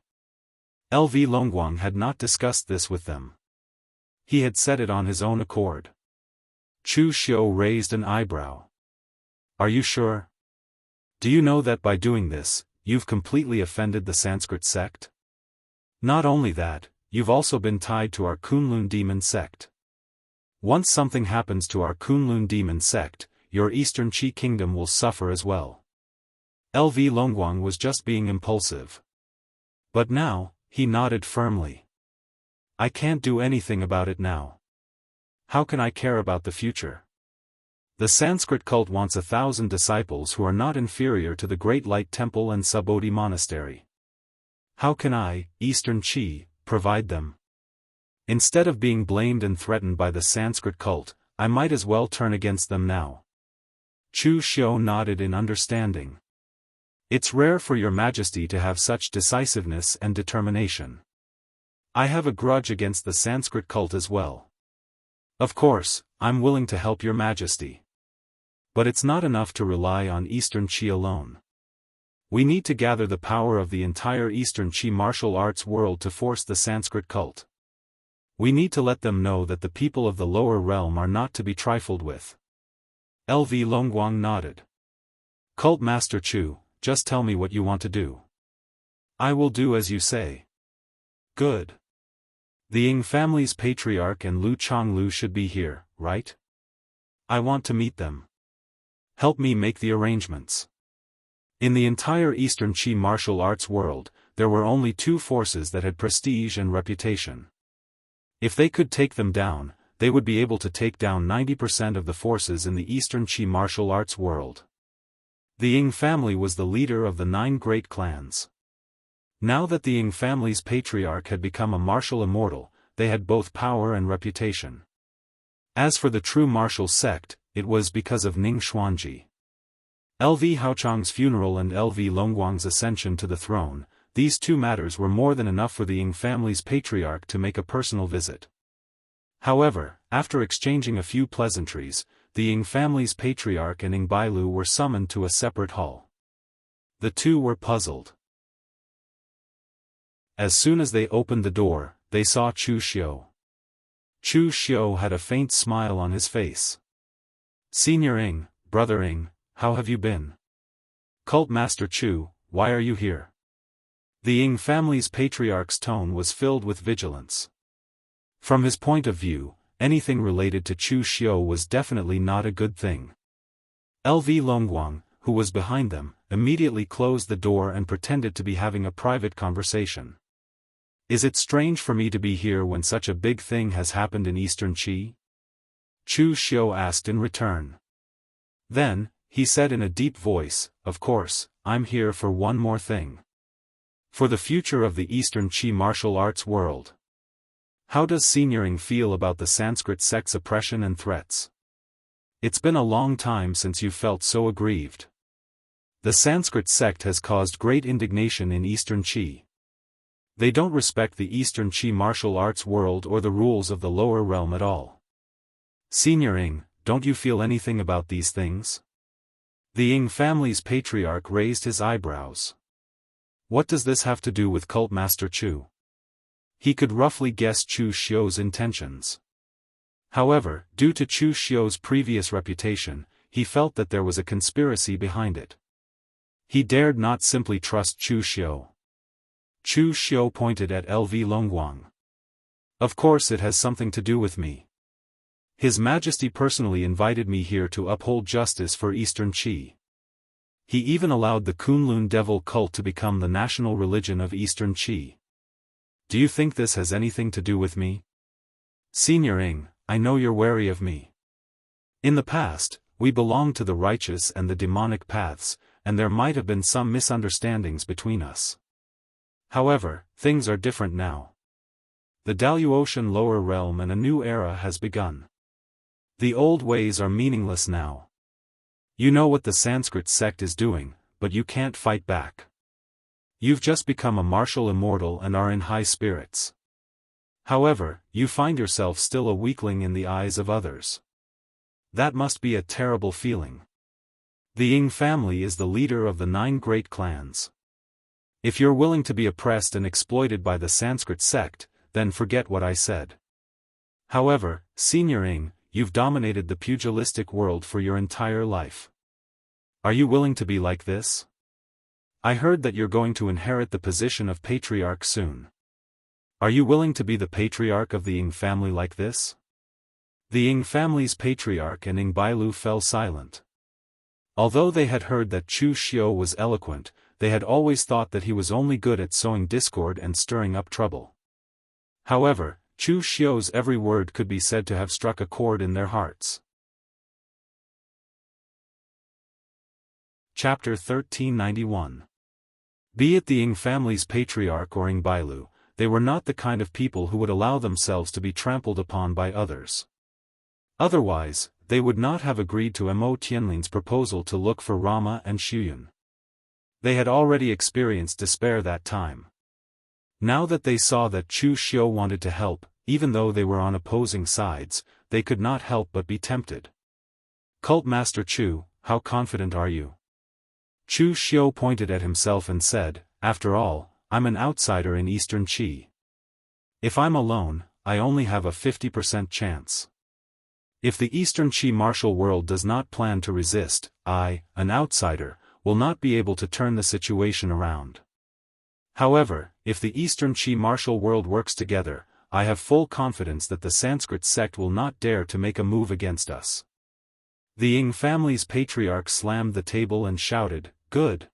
LV Longguang had not discussed this with them. He had said it on his own accord. Chu Xiu raised an eyebrow. Are you sure? Do you know that by doing this, you've completely offended the Sanskrit sect? Not only that, you've also been tied to our Kunlun demon sect. Once something happens to our Kunlun demon sect, your Eastern Qi kingdom will suffer as well. LV Longguang was just being impulsive. But now, he nodded firmly. I can't do anything about it now. How can I care about the future? The Sanskrit cult wants 1,000 disciples who are not inferior to the Great Light Temple and Subodhi Monastery. How can I, Eastern Qi, provide them? Instead of being blamed and threatened by the Sanskrit cult, I might as well turn against them now. Chu Xiu nodded in understanding. It's rare for your majesty to have such decisiveness and determination. I have a grudge against the Sanskrit cult as well. Of course, I'm willing to help your majesty. But it's not enough to rely on Eastern Qi alone. We need to gather the power of the entire Eastern Qi martial arts world to force the Sanskrit cult. We need to let them know that the people of the lower realm are not to be trifled with. LV Longguang nodded. Cult Master Chu, just tell me what you want to do. I will do as you say. Good. The Ying family's patriarch and Lu Chonglu should be here, right? I want to meet them. Help me make the arrangements. In the entire Eastern Qi martial arts world, there were only two forces that had prestige and reputation. If they could take them down, they would be able to take down 90% of the forces in the Eastern Qi martial arts world. The Ying family was the leader of the 9 great clans. Now that the Ying family's patriarch had become a martial immortal, they had both power and reputation. As for the true martial sect, it was because of Ning Xuanji. LV Haochang's funeral and LV Longguang's ascension to the throne, these 2 matters were more than enough for the Ying family's patriarch to make a personal visit. However, after exchanging a few pleasantries, the Ying family's patriarch and Ying Bailu were summoned to a separate hall. The 2 were puzzled. As soon as they opened the door, they saw Chu Xiu. Chu Xiu had a faint smile on his face. "Senior Ying, Brother Ying, how have you been? Cult Master Chu, why are you here?" The Ying family's patriarch's tone was filled with vigilance. From his point of view, anything related to Chu Xiu was definitely not a good thing. LV Longguang, who was behind them, immediately closed the door and pretended to be having a private conversation. "Is it strange for me to be here when such a big thing has happened in Eastern Qi?" Chu Xiu asked in return. Then, he said in a deep voice, "Of course, I'm here for one more thing. For the future of the Eastern Qi martial arts world. How does Senior Ying feel about the Sanskrit sect's oppression and threats? It's been a long time since you felt so aggrieved. The Sanskrit sect has caused great indignation in Eastern Qi. They don't respect the Eastern Qi martial arts world or the rules of the lower realm at all. Senior Ying, don't you feel anything about these things?" The Ying family's patriarch raised his eyebrows. What does this have to do with Cult Master Chu? He could roughly guess Chu Xiu's intentions. However, due to Chu Xiu's previous reputation, he felt that there was a conspiracy behind it. He dared not simply trust Chu Xiu. Chu Xiu pointed at LV Longguang. "Of course it has something to do with me. His Majesty personally invited me here to uphold justice for Eastern Qi. He even allowed the Kunlun devil cult to become the national religion of Eastern Qi. Do you think this has anything to do with me? Senior Ying, I know you're wary of me. In the past, we belonged to the righteous and the demonic paths, and there might have been some misunderstandings between us. However, things are different now. The Daoist lower realm and a new era has begun. The old ways are meaningless now. You know what the Sanskrit sect is doing, but you can't fight back. You've just become a martial immortal and are in high spirits. However, you find yourself still a weakling in the eyes of others. That must be a terrible feeling. The Ying family is the leader of the 9 great clans. If you're willing to be oppressed and exploited by the Sanskrit sect, then forget what I said. However, Senior Ying, you've dominated the pugilistic world for your entire life. Are you willing to be like this? I heard that you're going to inherit the position of patriarch soon. Are you willing to be the patriarch of the Ying family like this?" The Ying family's patriarch and Ying Bailu fell silent. Although they had heard that Chu Xiu was eloquent, they had always thought that he was only good at sowing discord and stirring up trouble. However, Chu Xiu's every word could be said to have struck a chord in their hearts. Chapter 1391. Be it the Ying family's patriarch or Ying Bailu, they were not the kind of people who would allow themselves to be trampled upon by others. Otherwise, they would not have agreed to Mo Tianlin's proposal to look for Rama and Xuyun. They had already experienced despair that time. Now that they saw that Chu Xiu wanted to help, even though they were on opposing sides, they could not help but be tempted. "Cult Master Chu, how confident are you?" Chu Xiu pointed at himself and said, "After all, I'm an outsider in Eastern Qi. If I'm alone, I only have a 50% chance. If the Eastern Qi martial world does not plan to resist, I, an outsider, will not be able to turn the situation around. However, if the Eastern Qi martial world works together, I have full confidence that the Sanskrit sect will not dare to make a move against us." The Ying family's patriarch slammed the table and shouted, "Good.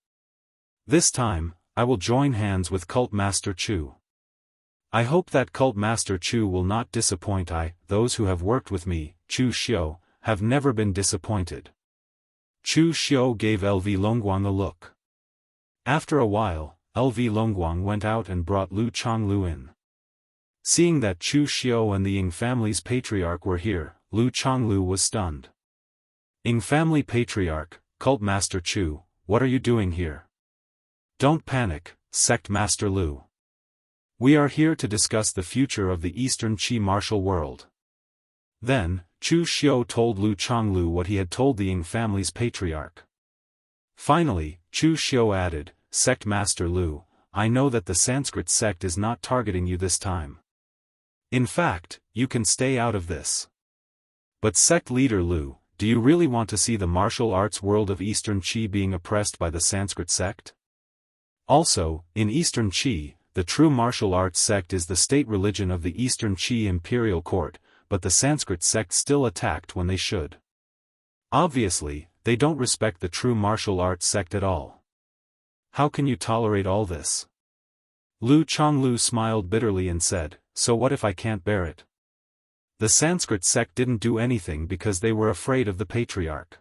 This time, I will join hands with Cult Master Chu. I hope that Cult Master Chu will not disappoint. Those who have worked with me, Chu Xiu, have never been disappointed." Chu Xiu gave LV Longguang a look. After a while, LV Longguang went out and brought Lu Chonglu in. Seeing that Chu Xiu and the Ying family's patriarch were here, Lu Chonglu was stunned. Ying family patriarch, Cult Master Chu, what are you doing here? Don't panic, Sect Master Lu. We are here to discuss the future of the Eastern Qi martial world. Then, Chu Xiu told Lu Chonglu what he had told the Ying family's patriarch. Finally, Chu Xiu added, Sect Master Lu, I know that the Sanskrit sect is not targeting you this time. In fact, you can stay out of this. But Sect Leader Lu, do you really want to see the martial arts world of Eastern Qi being oppressed by the Sanskrit sect? Also, in Eastern Qi, the true martial arts sect is the state religion of the Eastern Qi imperial court, but the Sanskrit sect still attacked when they should. Obviously, they don't respect the true martial arts sect at all. How can you tolerate all this? Lu Chonglu smiled bitterly and said, so what if I can't bear it? The Sanskrit sect didn't do anything because they were afraid of the patriarch.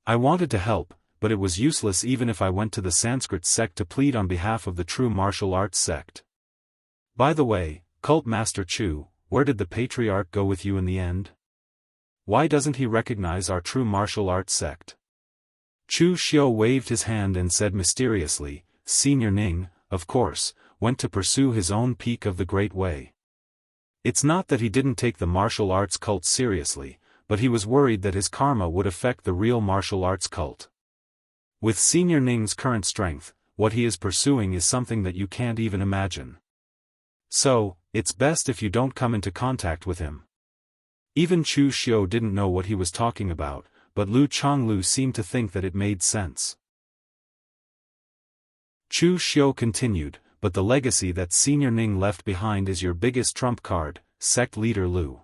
I wanted to help, but it was useless even if I went to the Sanskrit sect to plead on behalf of the true martial arts sect. By the way, Cult Master Chu, where did the patriarch go with you in the end? Why doesn't he recognize our true martial arts sect? Chu Xiu waved his hand and said mysteriously, Senior Ning, of course, went to pursue his own peak of the Great Way. It's not that he didn't take the martial arts cult seriously, but he was worried that his karma would affect the real martial arts cult. With Senior Ning's current strength, what he is pursuing is something that you can't even imagine. So, it's best if you don't come into contact with him. Even Chu Xiu didn't know what he was talking about, but Lu Chonglu seemed to think that it made sense. Chu Xiu continued, but the legacy that Senior Ning left behind is your biggest trump card, Sect Leader Lu.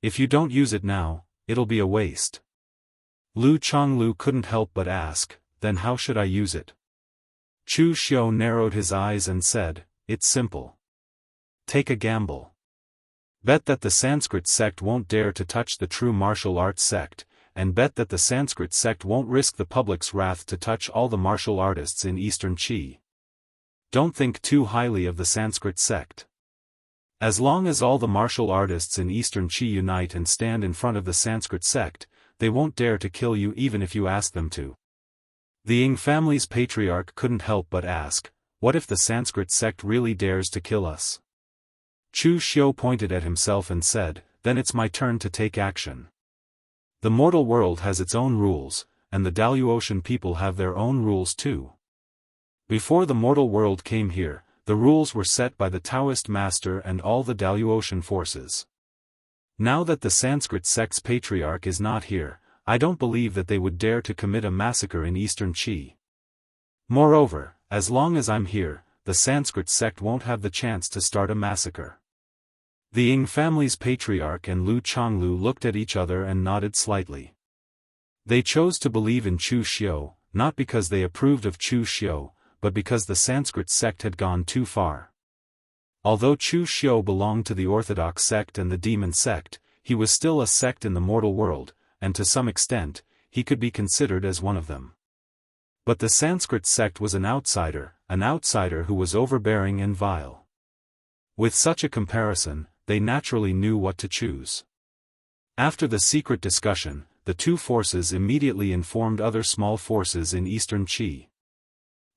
If you don't use it now, it'll be a waste. Lu Chonglu couldn't help but ask, then how should I use it? Chu Xiu narrowed his eyes and said, it's simple. Take a gamble. Bet that the Sanskrit sect won't dare to touch the true martial arts sect, and bet that the Sanskrit sect won't risk the public's wrath to touch all the martial artists in Eastern Qi. Don't think too highly of the Sanskrit sect. As long as all the martial artists in Eastern Qi unite and stand in front of the Sanskrit sect, they won't dare to kill you even if you ask them to. The Ying family's patriarch couldn't help but ask, what if the Sanskrit sect really dares to kill us? Chu Xiu pointed at himself and said, then it's my turn to take action. The mortal world has its own rules, and the Daoist people have their own rules too. Before the mortal world came here, the rules were set by the Taoist master and all the Daoist forces. Now that the Sanskrit sect's patriarch is not here, I don't believe that they would dare to commit a massacre in Eastern Qi. Moreover, as long as I'm here, the Sanskrit sect won't have the chance to start a massacre. The Ying family's patriarch and Lu Chonglu looked at each other and nodded slightly. They chose to believe in Chu Xiu, not because they approved of Chu Xiu, but because the Sanskrit sect had gone too far. Although Chu Xiu belonged to the Orthodox sect and the Demon sect, he was still a sect in the mortal world, and to some extent, he could be considered as one of them. But the Sanskrit sect was an outsider who was overbearing and vile. With such a comparison, they naturally knew what to choose. After the secret discussion, the two forces immediately informed other small forces in Eastern Qi.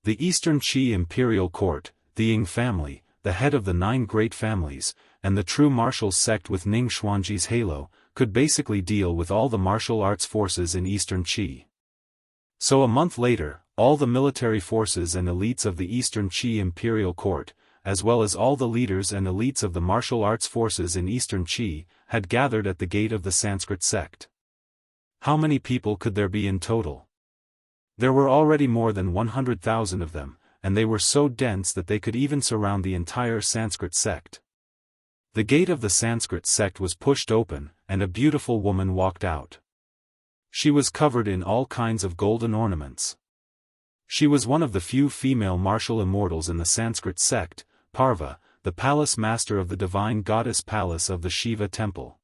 The Eastern Qi imperial court, the Ying family, the head of the 9 great families, and the true martial sect with Ning Xuanji's halo, could basically deal with all the martial arts forces in Eastern Qi. So a month later, all the military forces and elites of the Eastern Qi imperial court, as well as all the leaders and elites of the martial arts forces in Eastern Qi, had gathered at the gate of the Sanskrit sect. How many people could there be in total? There were already more than 100,000 of them, and they were so dense that they could even surround the entire Sanskrit sect. The gate of the Sanskrit sect was pushed open, and a beautiful woman walked out. She was covered in all kinds of golden ornaments. She was one of the few female martial immortals in the Sanskrit sect, Parva, the palace master of the divine goddess palace of the Shiva temple.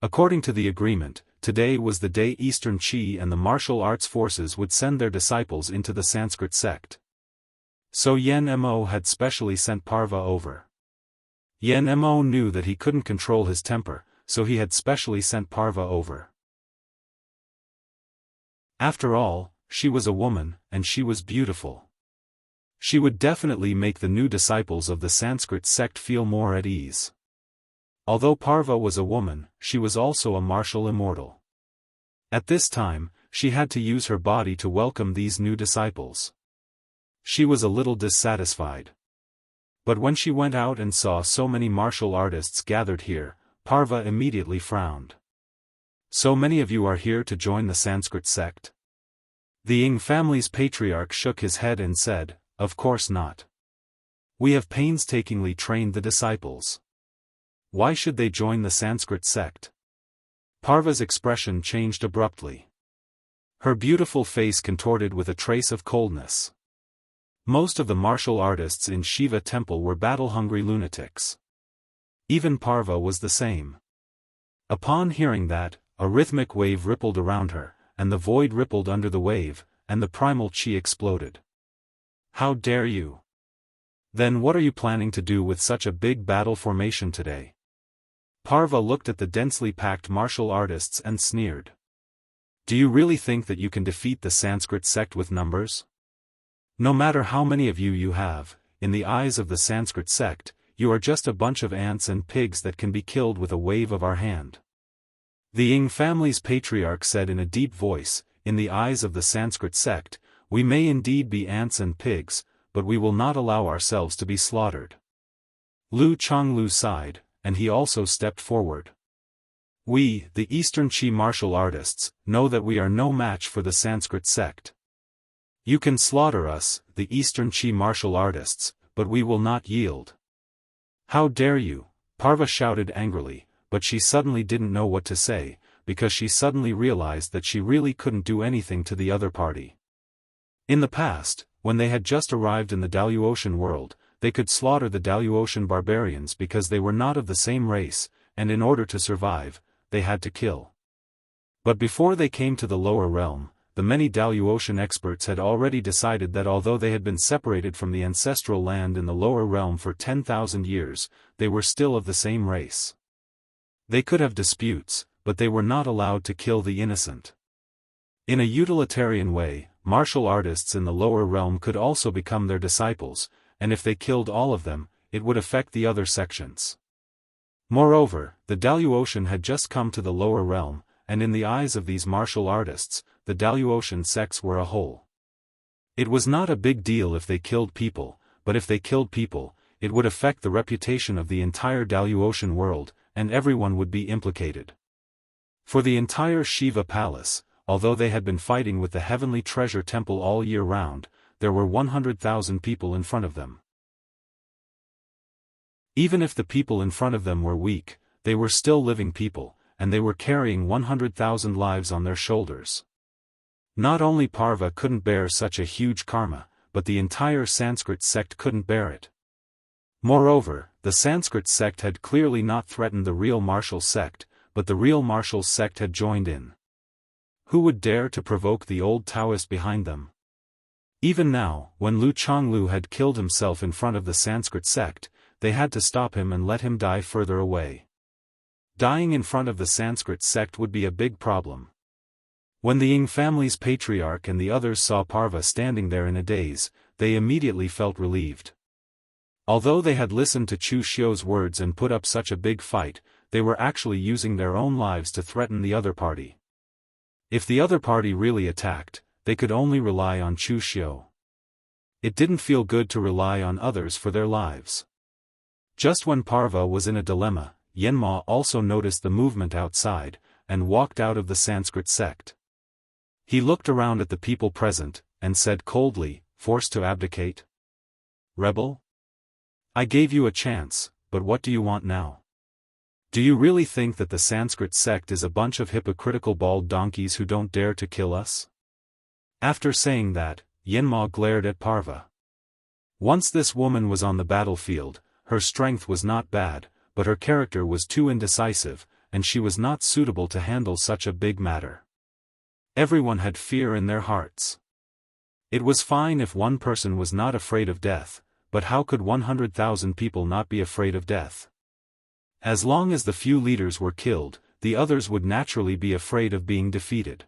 According to the agreement, today was the day Eastern Qi and the martial arts forces would send their disciples into the Sanskrit sect. So Yen Mo had specially sent Parva over. Yen Mo knew that he couldn't control his temper, so he had specially sent Parva over. After all, she was a woman, and she was beautiful. She would definitely make the new disciples of the Sanskrit sect feel more at ease. Although Parva was a woman, she was also a martial immortal. At this time, she had to use her body to welcome these new disciples. She was a little dissatisfied. But when she went out and saw so many martial artists gathered here, Parva immediately frowned. So many of you are here to join the Sanskrit sect? The Ying family's patriarch shook his head and said, "Of course not. We have painstakingly trained the disciples. Why should they join the Sanskrit sect?" Parva's expression changed abruptly. Her beautiful face contorted with a trace of coldness. Most of the martial artists in Shiva temple were battle-hungry lunatics. Even Parva was the same. Upon hearing that, a rhythmic wave rippled around her, and the void rippled under the wave, and the primal Qi exploded. "How dare you? Then what are you planning to do with such a big battle formation today?" Parva looked at the densely packed martial artists and sneered. "Do you really think that you can defeat the Sanskrit sect with numbers? No matter how many of you have, in the eyes of the Sanskrit sect, you are just a bunch of ants and pigs that can be killed with a wave of our hand." The Ying family's patriarch said in a deep voice, "In the eyes of the Sanskrit sect, we may indeed be ants and pigs, but we will not allow ourselves to be slaughtered." Lu Chonglu sighed, and he also stepped forward. "We, the Eastern Qi martial artists, know that we are no match for the Sanskrit sect. You can slaughter us, the Eastern Qi martial artists, but we will not yield." "How dare you?" Parva shouted angrily, but she suddenly didn't know what to say, because she suddenly realized that she really couldn't do anything to the other party. In the past, when they had just arrived in the Daoist world, they could slaughter the Daoist barbarians because they were not of the same race, and in order to survive, they had to kill. But before they came to the lower realm, the many Daoist experts had already decided that although they had been separated from the ancestral land in the lower realm for 10,000 years, they were still of the same race. They could have disputes, but they were not allowed to kill the innocent. In a utilitarian way, martial artists in the lower realm could also become their disciples, and if they killed all of them, it would affect the other sections. Moreover, the Daoist had just come to the lower realm, and in the eyes of these martial artists, the Daoist sects were a whole. It was not a big deal if they killed people, but if they killed people, it would affect the reputation of the entire Daoist world, and everyone would be implicated. For the entire Shiva palace, although they had been fighting with the heavenly treasure temple all year round, there were 100,000 people in front of them. Even if the people in front of them were weak, they were still living people, and they were carrying 100,000 lives on their shoulders. Not only Parva couldn't bear such a huge karma, but the entire Sanskrit sect couldn't bear it. Moreover, the Sanskrit sect had clearly not threatened the real martial sect, but the real martial sect had joined in. Who would dare to provoke the old Taoist behind them? Even now, when Lu Chonglu had killed himself in front of the Sanskrit sect, they had to stop him and let him die further away. Dying in front of the Sanskrit sect would be a big problem. When the Ying family's patriarch and the others saw Parva standing there in a daze, they immediately felt relieved. Although they had listened to Chu Xiu's words and put up such a big fight, they were actually using their own lives to threaten the other party. If the other party really attacked, they could only rely on Chu Xiu. It didn't feel good to rely on others for their lives. Just when Parva was in a dilemma, Yanma also noticed the movement outside, and walked out of the Sanskrit sect. He looked around at the people present, and said coldly, "Forced to abdicate? Rebel? I gave you a chance, but what do you want now? Do you really think that the Sanskrit sect is a bunch of hypocritical bald donkeys who don't dare to kill us?" After saying that, Yanma glared at Parva. Once this woman was on the battlefield, her strength was not bad, but her character was too indecisive, and she was not suitable to handle such a big matter. Everyone had fear in their hearts. It was fine if one person was not afraid of death, but how could 100,000 people not be afraid of death? As long as the few leaders were killed, the others would naturally be afraid of being defeated.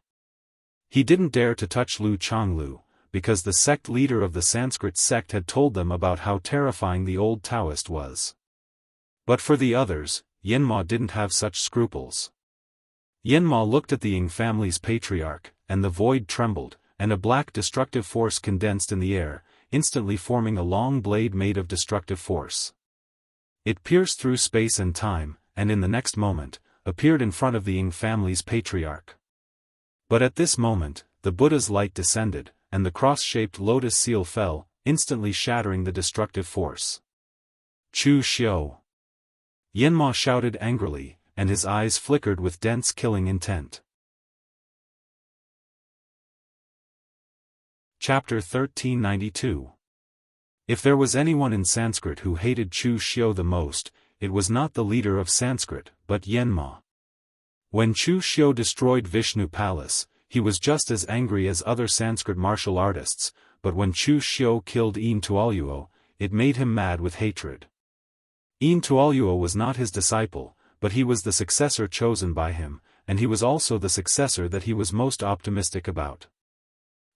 He didn't dare to touch Lu Changlu, because the sect leader of the Sanskrit sect had told them about how terrifying the old Daoist was. But for the others, Yanma didn't have such scruples. Yanma looked at the Ying family's patriarch, and the void trembled, and a black destructive force condensed in the air, instantly forming a long blade made of destructive force. It pierced through space and time, and in the next moment, appeared in front of the Ying family's patriarch. But at this moment, the Buddha's light descended, and the cross-shaped lotus seal fell, instantly shattering the destructive force. Chu Xiu! Yanma shouted angrily, and his eyes flickered with dense killing intent. Chapter 1392. If there was anyone in Sanskrit who hated Chu Xiu the most, it was not the leader of Sanskrit, but Yanma. When Chu Xiu destroyed Vishnu Palace, he was just as angry as other Sanskrit martial artists, but when Chu Xiu killed Tuoluo, it made him mad with hatred. Tuoluo was not his disciple, but he was the successor chosen by him, and he was also the successor that he was most optimistic about.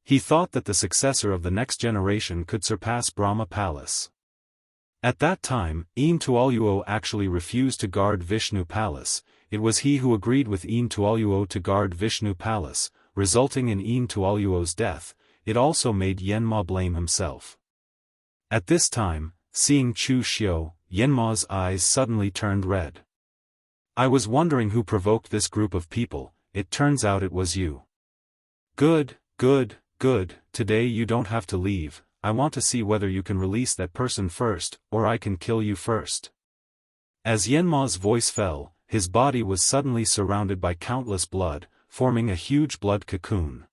He thought that the successor of the next generation could surpass Brahma Palace. At that time, Tuoluo actually refused to guard Vishnu Palace. It was he who agreed with Tuoluo to guard Vishnu Palace, resulting in Tuoluo's death. It also made Yanma blame himself. At this time, seeing Chu Xiu, Yanma's eyes suddenly turned red. I was wondering who provoked this group of people. It turns out it was you. Good, good, good, today you don't have to leave. I want to see whether you can release that person first, or I can kill you first. As Yanma's voice fell, his body was suddenly surrounded by countless blood, forming a huge blood cocoon.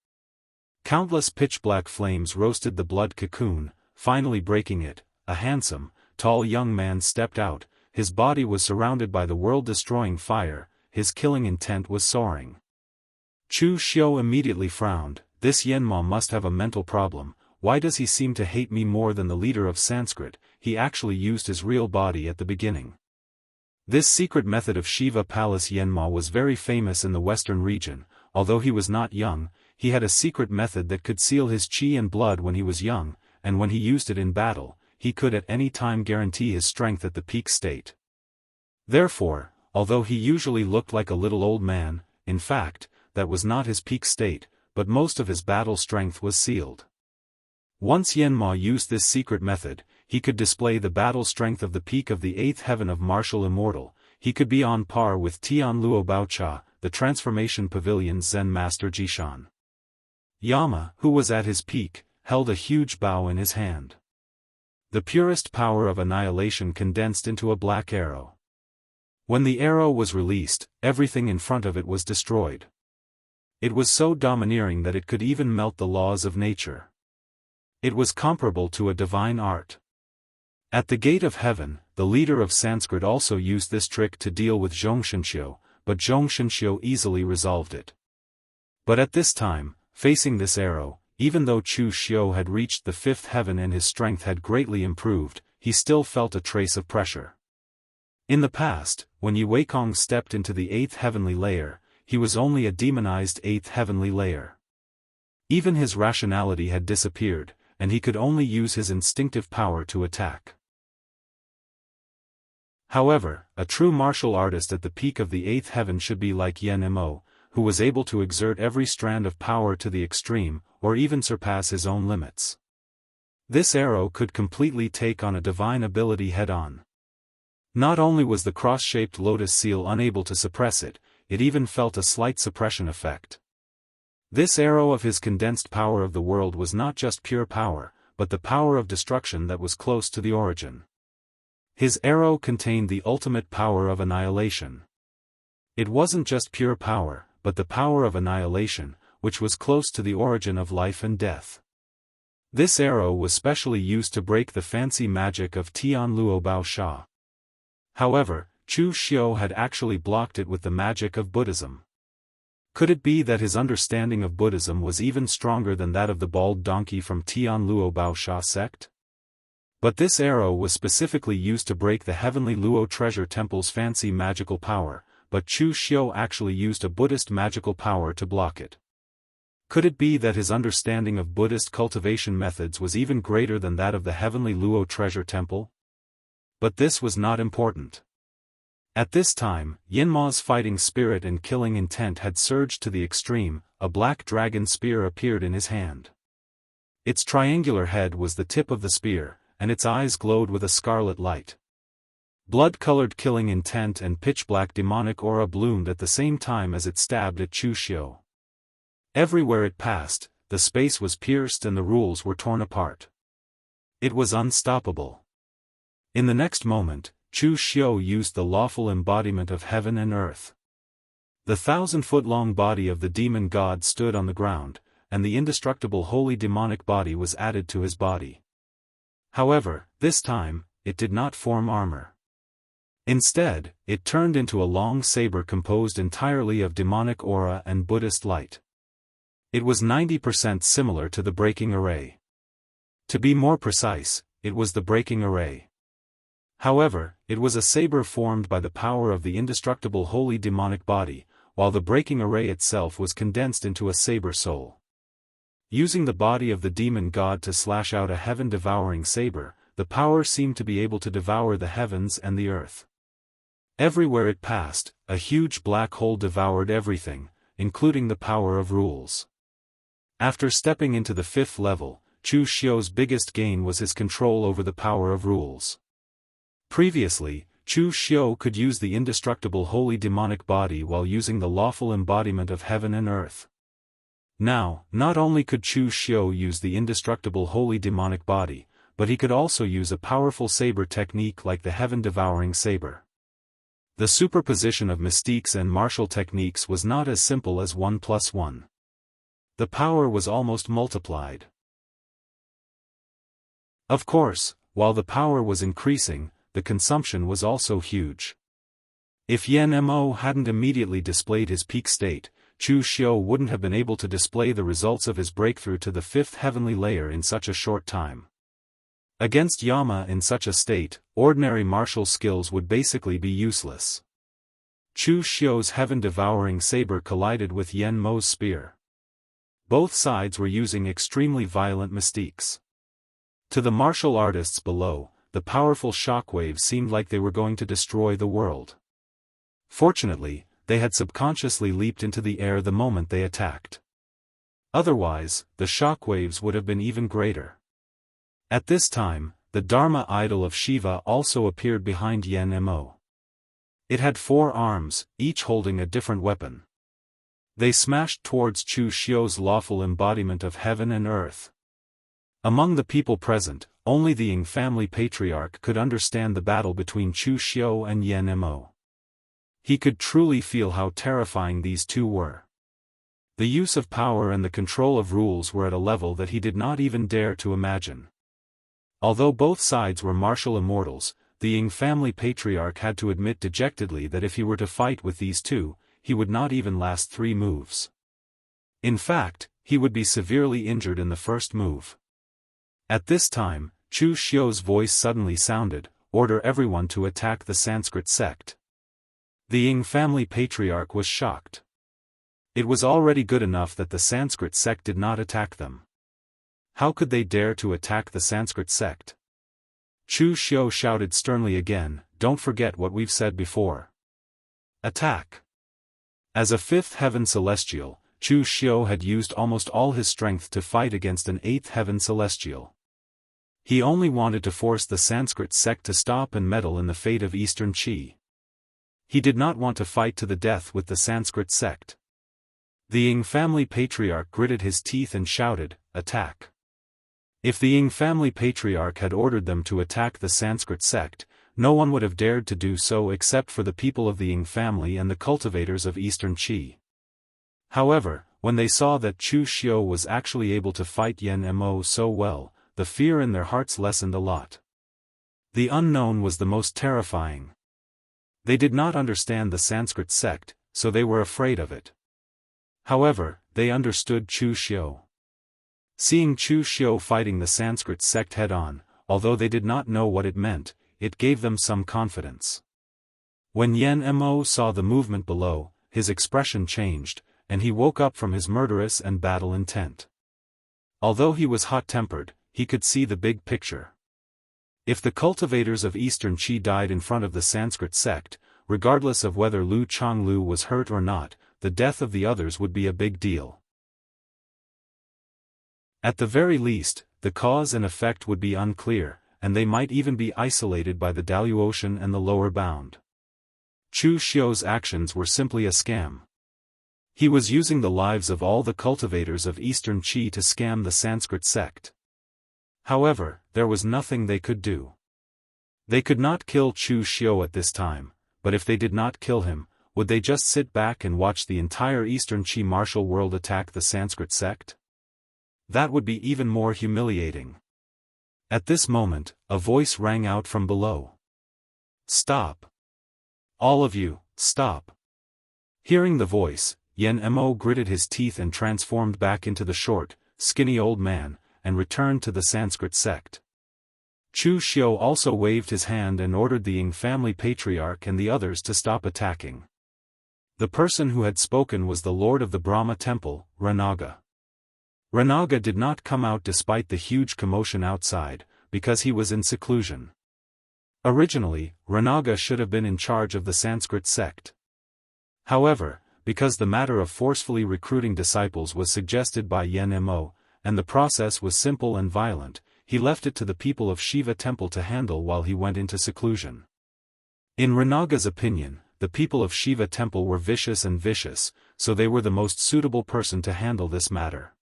Countless pitch-black flames roasted the blood cocoon, finally breaking it. A handsome, tall young man stepped out. His body was surrounded by the world-destroying fire. His killing intent was soaring. Chu Xiu immediately frowned. This Yanma must have a mental problem. Why does he seem to hate me more than the leader of Sanskrit? He actually used his real body at the beginning. This secret method of Shiva Palace Yanma was very famous in the western region. Although he was not young, he had a secret method that could seal his chi and blood when he was young, and when he used it in battle, he could at any time guarantee his strength at the peak state. Therefore, although he usually looked like a little old man, in fact, that was not his peak state, but most of his battle strength was sealed. Once Yanma used this secret method, he could display the battle strength of the peak of the 8th heaven of martial immortal. He could be on par with Tianluo Baocha, the transformation pavilion's Zen master Jishan. Yama, who was at his peak, held a huge bow in his hand. The purest power of annihilation condensed into a black arrow. When the arrow was released, everything in front of it was destroyed. It was so domineering that it could even melt the laws of nature. It was comparable to a divine art. At the gate of heaven, the leader of Sanskrit also used this trick to deal with Zhongshanxiu, but Zhongshanxiu easily resolved it. But at this time, facing this arrow, even though Chu Xiu had reached the 5th heaven and his strength had greatly improved, he still felt a trace of pressure. In the past, when Yi Weikong stepped into the 8th heavenly layer, he was only a demonized 8th heavenly layer. Even his rationality had disappeared, and he could only use his instinctive power to attack. However, a true martial artist at the peak of the 8th heaven should be like Yan Mo, who was able to exert every strand of power to the extreme, or even surpass his own limits. This arrow could completely take on a divine ability head-on. Not only was the cross-shaped lotus seal unable to suppress it, it even felt a slight suppression effect. This arrow of his condensed power of the world was not just pure power, but the power of destruction that was close to the origin. His arrow contained the ultimate power of annihilation. It wasn't just pure power, but the power of annihilation, which was close to the origin of life and death. This arrow was specially used to break the fancy magic of Tianluo Baocha. However, Chu Xiu had actually blocked it with the magic of Buddhism. Could it be that his understanding of Buddhism was even stronger than that of the bald donkey from Tianluo Baosha sect? But this arrow was specifically used to break the heavenly Luo treasure temple's fancy magical power, but Chu Xiu actually used a Buddhist magical power to block it. Could it be that his understanding of Buddhist cultivation methods was even greater than that of the heavenly Luo treasure temple? But this was not important. At this time, Yinma's fighting spirit and killing intent had surged to the extreme. A black dragon spear appeared in his hand. Its triangular head was the tip of the spear, and its eyes glowed with a scarlet light. Blood-colored killing intent and pitch-black demonic aura bloomed at the same time as it stabbed at Chu Xiu. Everywhere it passed, the space was pierced and the rules were torn apart. It was unstoppable. In the next moment, Chu Xiu used the lawful embodiment of heaven and earth. The 1,000-foot-long body of the demon god stood on the ground, and the indestructible holy demonic body was added to his body. However, this time, it did not form armor. Instead, it turned into a long saber composed entirely of demonic aura and Buddhist light. It was 90% similar to the breaking array. To be more precise, it was the breaking array. However, it was a saber formed by the power of the indestructible holy demonic body, while the breaking array itself was condensed into a saber soul. Using the body of the demon god to slash out a heaven-devouring saber, the power seemed to be able to devour the heavens and the earth. Everywhere it passed, a huge black hole devoured everything, including the power of rules. After stepping into the 5th level, Chu Xiu's biggest gain was his control over the power of rules. Previously, Chu Xiu could use the indestructible holy demonic body while using the lawful embodiment of heaven and earth. Now, not only could Chu Xiu use the indestructible holy demonic body, but he could also use a powerful saber technique like the heaven-devouring saber. The superposition of mystiques and martial techniques was not as simple as 1 + 1. The power was almost multiplied. Of course, while the power was increasing, the consumption was also huge. If Yan Mo hadn't immediately displayed his peak state, Chu Xiu wouldn't have been able to display the results of his breakthrough to the 5th heavenly layer in such a short time. Against Yama in such a state, ordinary martial skills would basically be useless. Chu Xiu's heaven-devouring saber collided with Yan Mo's spear. Both sides were using extremely violent mystiques. To the martial artists below, the powerful shockwaves seemed like they were going to destroy the world. Fortunately, they had subconsciously leaped into the air the moment they attacked. Otherwise, the shockwaves would have been even greater. At this time, the Dharma idol of Shiva also appeared behind Yan Mo. It had 4 arms, each holding a different weapon. They smashed towards Chu Xiu's lawful embodiment of heaven and earth. Among the people present, only the Ying family patriarch could understand the battle between Chu Xiu and Yan Mo. He could truly feel how terrifying these two were. The use of power and the control of rules were at a level that he did not even dare to imagine. Although both sides were martial immortals, the Ying family patriarch had to admit dejectedly that if he were to fight with these two, he would not even last 3 moves. In fact, he would be severely injured in the first move. At this time, Chu Xiu's voice suddenly sounded, "Order everyone to attack the Sanskrit sect." The Ying family patriarch was shocked. It was already good enough that the Sanskrit sect did not attack them. How could they dare to attack the Sanskrit sect? Chu Xiu shouted sternly again, "Don't forget what we've said before. Attack!" As a 5th heaven celestial, Chu Xiu had used almost all his strength to fight against an 8th heaven celestial. He only wanted to force the Sanskrit sect to stop and meddle in the fate of Eastern Qi. He did not want to fight to the death with the Sanskrit sect. The Ying family patriarch gritted his teeth and shouted, "Attack!" If the Ying family patriarch had ordered them to attack the Sanskrit sect, no one would have dared to do so except for the people of the Ying family and the cultivators of Eastern Qi. However, when they saw that Chu Xiu was actually able to fight Yan Mo so well, the fear in their hearts lessened a lot. The unknown was the most terrifying. They did not understand the Sanskrit sect, so they were afraid of it. However, they understood Chu Xiu. Seeing Chu Xiu fighting the Sanskrit sect head-on, although they did not know what it meant, it gave them some confidence. When Yan Mo saw the movement below, his expression changed, and he woke up from his murderous and battle intent. Although he was hot-tempered, he could see the big picture. If the cultivators of Eastern Qi died in front of the Sanskrit sect, regardless of whether Lu Chonglu was hurt or not, the death of the others would be a big deal. At the very least, the cause and effect would be unclear, and they might even be isolated by the Daoist and the lower bound. Chu Xiu's actions were simply a scam. He was using the lives of all the cultivators of Eastern Qi to scam the Sanskrit sect. However, there was nothing they could do. They could not kill Chu Xiu at this time, but if they did not kill him, would they just sit back and watch the entire Eastern Qi martial world attack the Sanskrit sect? That would be even more humiliating. At this moment, a voice rang out from below. "Stop! All of you, stop!" Hearing the voice, Yan Mo gritted his teeth and transformed back into the short, skinny old man, and returned to the Sanskrit sect. Chu Xiu also waved his hand and ordered the Ying family patriarch and the others to stop attacking. The person who had spoken was the lord of the Brahma temple, Ranaga. Ranaga did not come out despite the huge commotion outside, because he was in seclusion. Originally, Ranaga should have been in charge of the Sanskrit sect. However, because the matter of forcefully recruiting disciples was suggested by Yan Mo, and the process was simple and violent, he left it to the people of Shiva temple to handle while he went into seclusion. In Ranaga's opinion, the people of Shiva temple were vicious, so they were the most suitable person to handle this matter.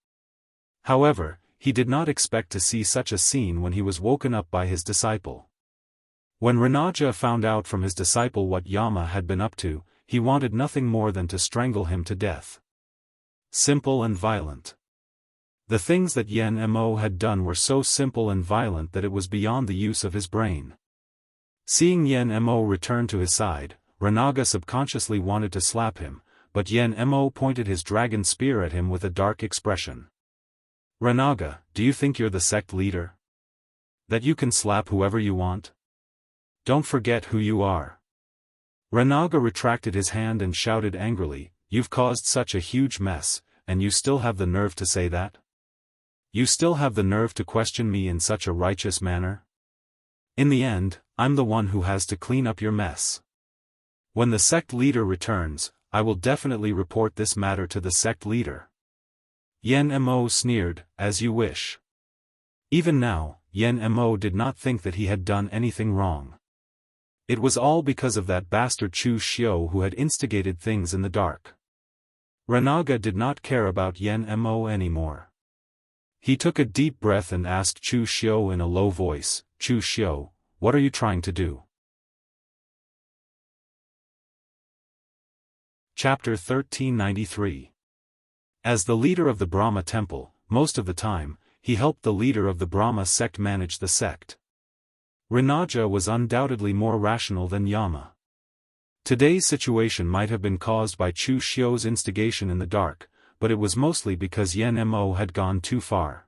However, he did not expect to see such a scene when he was woken up by his disciple. When Ranaga found out from his disciple what Yama had been up to, he wanted nothing more than to strangle him to death. Simple and violent. The things that Yan Mo had done were so simple and violent that it was beyond the use of his brain. Seeing Yan Mo return to his side, Ranaga subconsciously wanted to slap him, but Yan Mo pointed his dragon spear at him with a dark expression. "Ranaga, do you think you're the sect leader? That you can slap whoever you want? Don't forget who you are." Ranaga retracted his hand and shouted angrily, "You've caused such a huge mess, and you still have the nerve to say that? You still have the nerve to question me in such a righteous manner? In the end, I'm the one who has to clean up your mess. When the sect leader returns, I will definitely report this matter to the sect leader." Yan Mo sneered, "As you wish." Even now, Yan Mo did not think that he had done anything wrong. It was all because of that bastard Chu Xiu who had instigated things in the dark. Ranaga did not care about Yan Mo anymore. He took a deep breath and asked Chu Xiu in a low voice, "Chu Xiu, what are you trying to do?" Chapter 1393. As the leader of the Brahma temple, most of the time, he helped the leader of the Brahma sect manage the sect. Ranaga was undoubtedly more rational than Yama. Today's situation might have been caused by Chu Xiu's instigation in the dark, but it was mostly because Yan Mo had gone too far.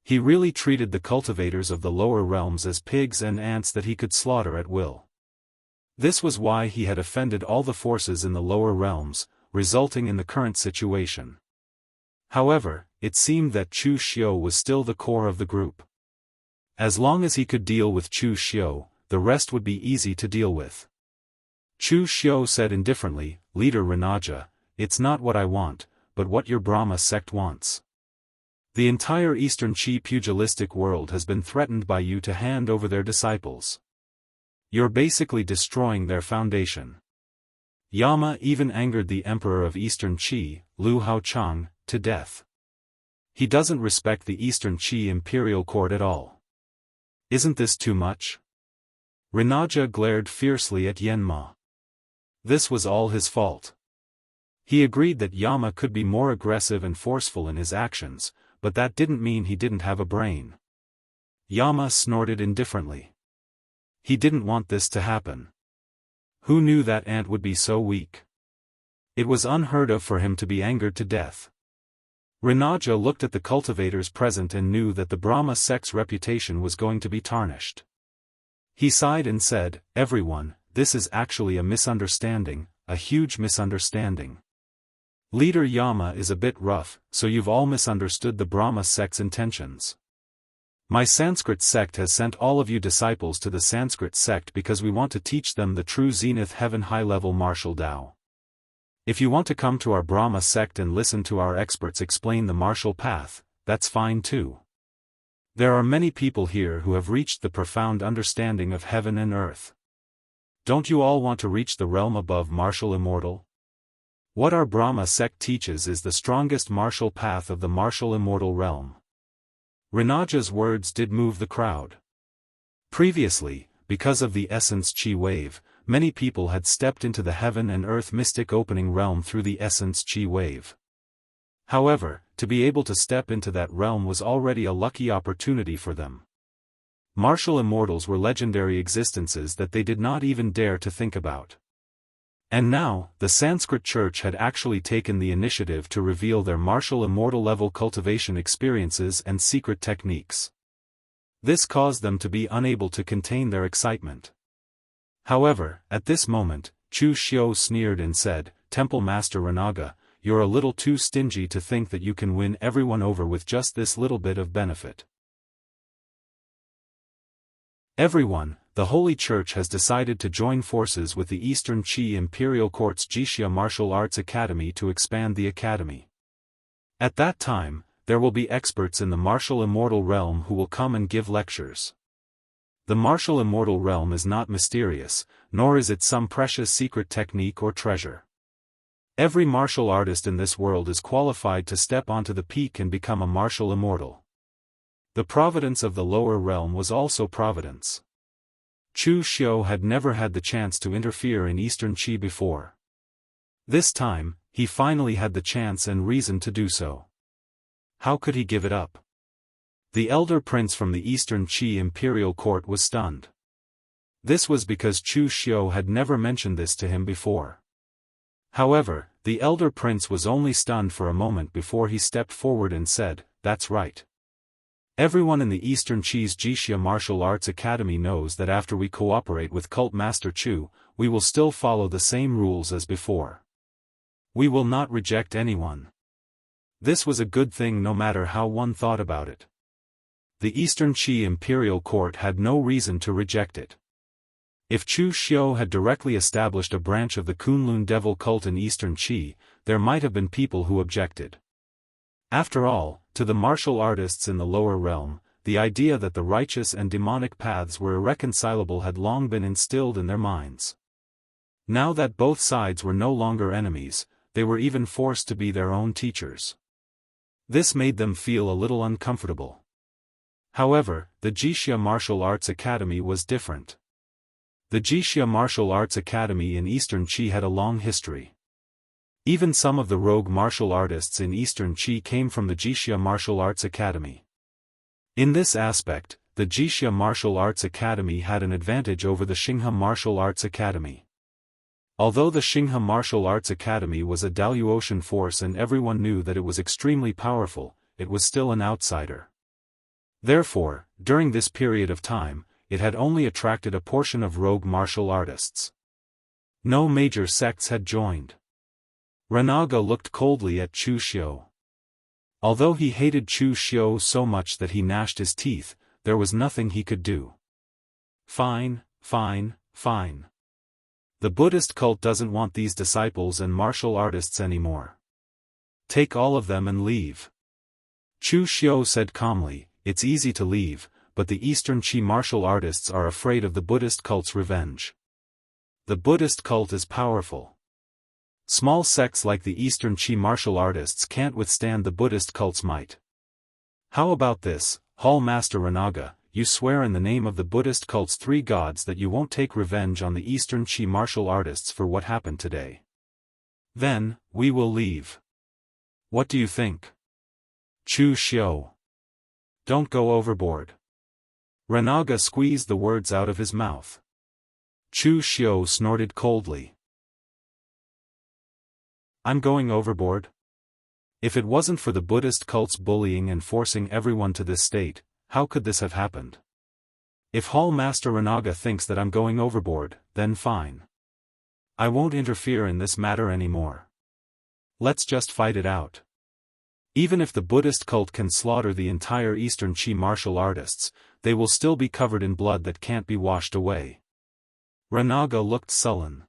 He really treated the cultivators of the lower realms as pigs and ants that he could slaughter at will. This was why he had offended all the forces in the lower realms, resulting in the current situation. However, it seemed that Chu Xiu was still the core of the group. As long as he could deal with Chu Xiu, the rest would be easy to deal with. Chu Xiu said indifferently, "Leader Ranaga, it's not what I want, but what your Brahma sect wants. The entire Eastern Qi pugilistic world has been threatened by you to hand over their disciples. You're basically destroying their foundation." Yama even angered the emperor of Eastern Qi, Lu Haochang, to death. He doesn't respect the Eastern Qi imperial court at all. Isn't this too much? Ranaga glared fiercely at Yanma. This was all his fault. He agreed that Yama could be more aggressive and forceful in his actions, but that didn't mean he didn't have a brain. Yama snorted indifferently. He didn't want this to happen. Who knew that ant would be so weak? It was unheard of for him to be angered to death. Ranaja looked at the cultivators present and knew that the Brahma sect's reputation was going to be tarnished. He sighed and said, "Everyone, this is actually a misunderstanding, a huge misunderstanding. Leader Yama is a bit rough, so you've all misunderstood the Brahma sect's intentions. My Sanskrit sect has sent all of you disciples to the Sanskrit sect because we want to teach them the true Zenith Heaven high-level martial Tao. If you want to come to our Brahma sect and listen to our experts explain the martial path, that's fine too. There are many people here who have reached the profound understanding of heaven and earth. Don't you all want to reach the realm above martial immortal? What our Brahma sect teaches is the strongest martial path of the martial immortal realm." Ranaja's words did move the crowd. Previously, because of the essence chi wave, many people had stepped into the heaven and earth mystic opening realm through the essence chi wave. However, to be able to step into that realm was already a lucky opportunity for them. Martial immortals were legendary existences that they did not even dare to think about. And now, the Sanskrit Church had actually taken the initiative to reveal their martial immortal level cultivation experiences and secret techniques. This caused them to be unable to contain their excitement. However, at this moment, Chu Xiu sneered and said, "Temple Master Ranaga, you're a little too stingy to think that you can win everyone over with just this little bit of benefit. Everyone, the Holy Church has decided to join forces with the Eastern Qi Imperial Court's Wuxia Martial Arts Academy to expand the academy. At that time, there will be experts in the martial immortal realm who will come and give lectures. The martial immortal realm is not mysterious, nor is it some precious secret technique or treasure. Every martial artist in this world is qualified to step onto the peak and become a martial immortal. The providence of the lower realm was also providence. Chu Xiu had never had the chance to interfere in Eastern Qi before. This time, he finally had the chance and reason to do so. How could he give it up? The elder prince from the Eastern Qi Imperial Court was stunned. This was because Chu Xiu had never mentioned this to him before. However, the elder prince was only stunned for a moment before he stepped forward and said, "That's right. Everyone in the Eastern Qi's Wuxia Martial Arts Academy knows that after we cooperate with Cult Master Chu, we will still follow the same rules as before. We will not reject anyone." This was a good thing no matter how one thought about it. The Eastern Qi Imperial Court had no reason to reject it. If Chu Xiu had directly established a branch of the Kunlun Devil cult in Eastern Qi, there might have been people who objected. After all, to the martial artists in the lower realm, the idea that the righteous and demonic paths were irreconcilable had long been instilled in their minds. Now that both sides were no longer enemies, they were even forced to be their own teachers. This made them feel a little uncomfortable. However, the Wuxia Martial Arts Academy was different. The Wuxia Martial Arts Academy in Eastern Qi had a long history. Even some of the rogue martial artists in Eastern Qi came from the Wuxia Martial Arts Academy. In this aspect, the Wuxia Martial Arts Academy had an advantage over the Xinghe Martial Arts Academy. Although the Xinghe Martial Arts Academy was a Daoist force and everyone knew that it was extremely powerful, it was still an outsider. Therefore, during this period of time, it had only attracted a portion of rogue martial artists. No major sects had joined. Ranaga looked coldly at Chu Xiu. Although he hated Chu Xiu so much that he gnashed his teeth, there was nothing he could do. Fine, fine, fine. The Buddhist cult doesn't want these disciples and martial artists anymore. Take all of them and leave. Chu Xiu said calmly, "It's easy to leave, but the Eastern Qi martial artists are afraid of the Buddhist cult's revenge. The Buddhist cult is powerful. Small sects like the Eastern Qi martial artists can't withstand the Buddhist cult's might. How about this, Hall Master Ranaga, you swear in the name of the Buddhist cult's three gods that you won't take revenge on the Eastern Qi martial artists for what happened today. Then, we will leave. What do you think? Chu Xiu. Don't go overboard." Ranaga squeezed the words out of his mouth. Chu Xiu snorted coldly. I'm going overboard? If it wasn't for the Buddhist cult's bullying and forcing everyone to this state, how could this have happened? If Hall Master Renaga thinks that I'm going overboard, then fine. I won't interfere in this matter anymore. Let's just fight it out. Even if the Buddhist cult can slaughter the entire Eastern Qi martial artists, they will still be covered in blood that can't be washed away. Renaga looked sullen.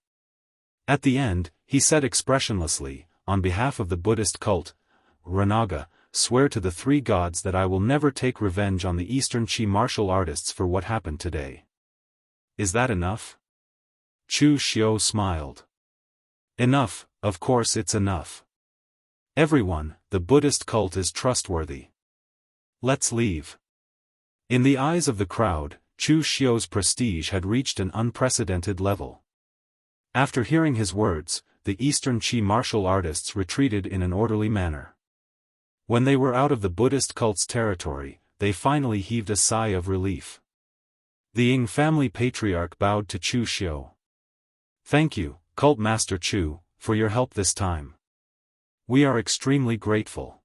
At the end, he said expressionlessly, on behalf of the Buddhist cult, Renaga, swear to the three gods that I will never take revenge on the Eastern Qi martial artists for what happened today. Is that enough? Chu Xiu smiled. Enough, of course it's enough. Everyone, the Buddhist cult is trustworthy. Let's leave. In the eyes of the crowd, Chu Xiu's prestige had reached an unprecedented level. After hearing his words, the Eastern Qi martial artists retreated in an orderly manner. When they were out of the Buddhist cult's territory, they finally heaved a sigh of relief. The Ying family patriarch bowed to Chu Xiu. Thank you, Cult Master Chu, for your help this time. We are extremely grateful.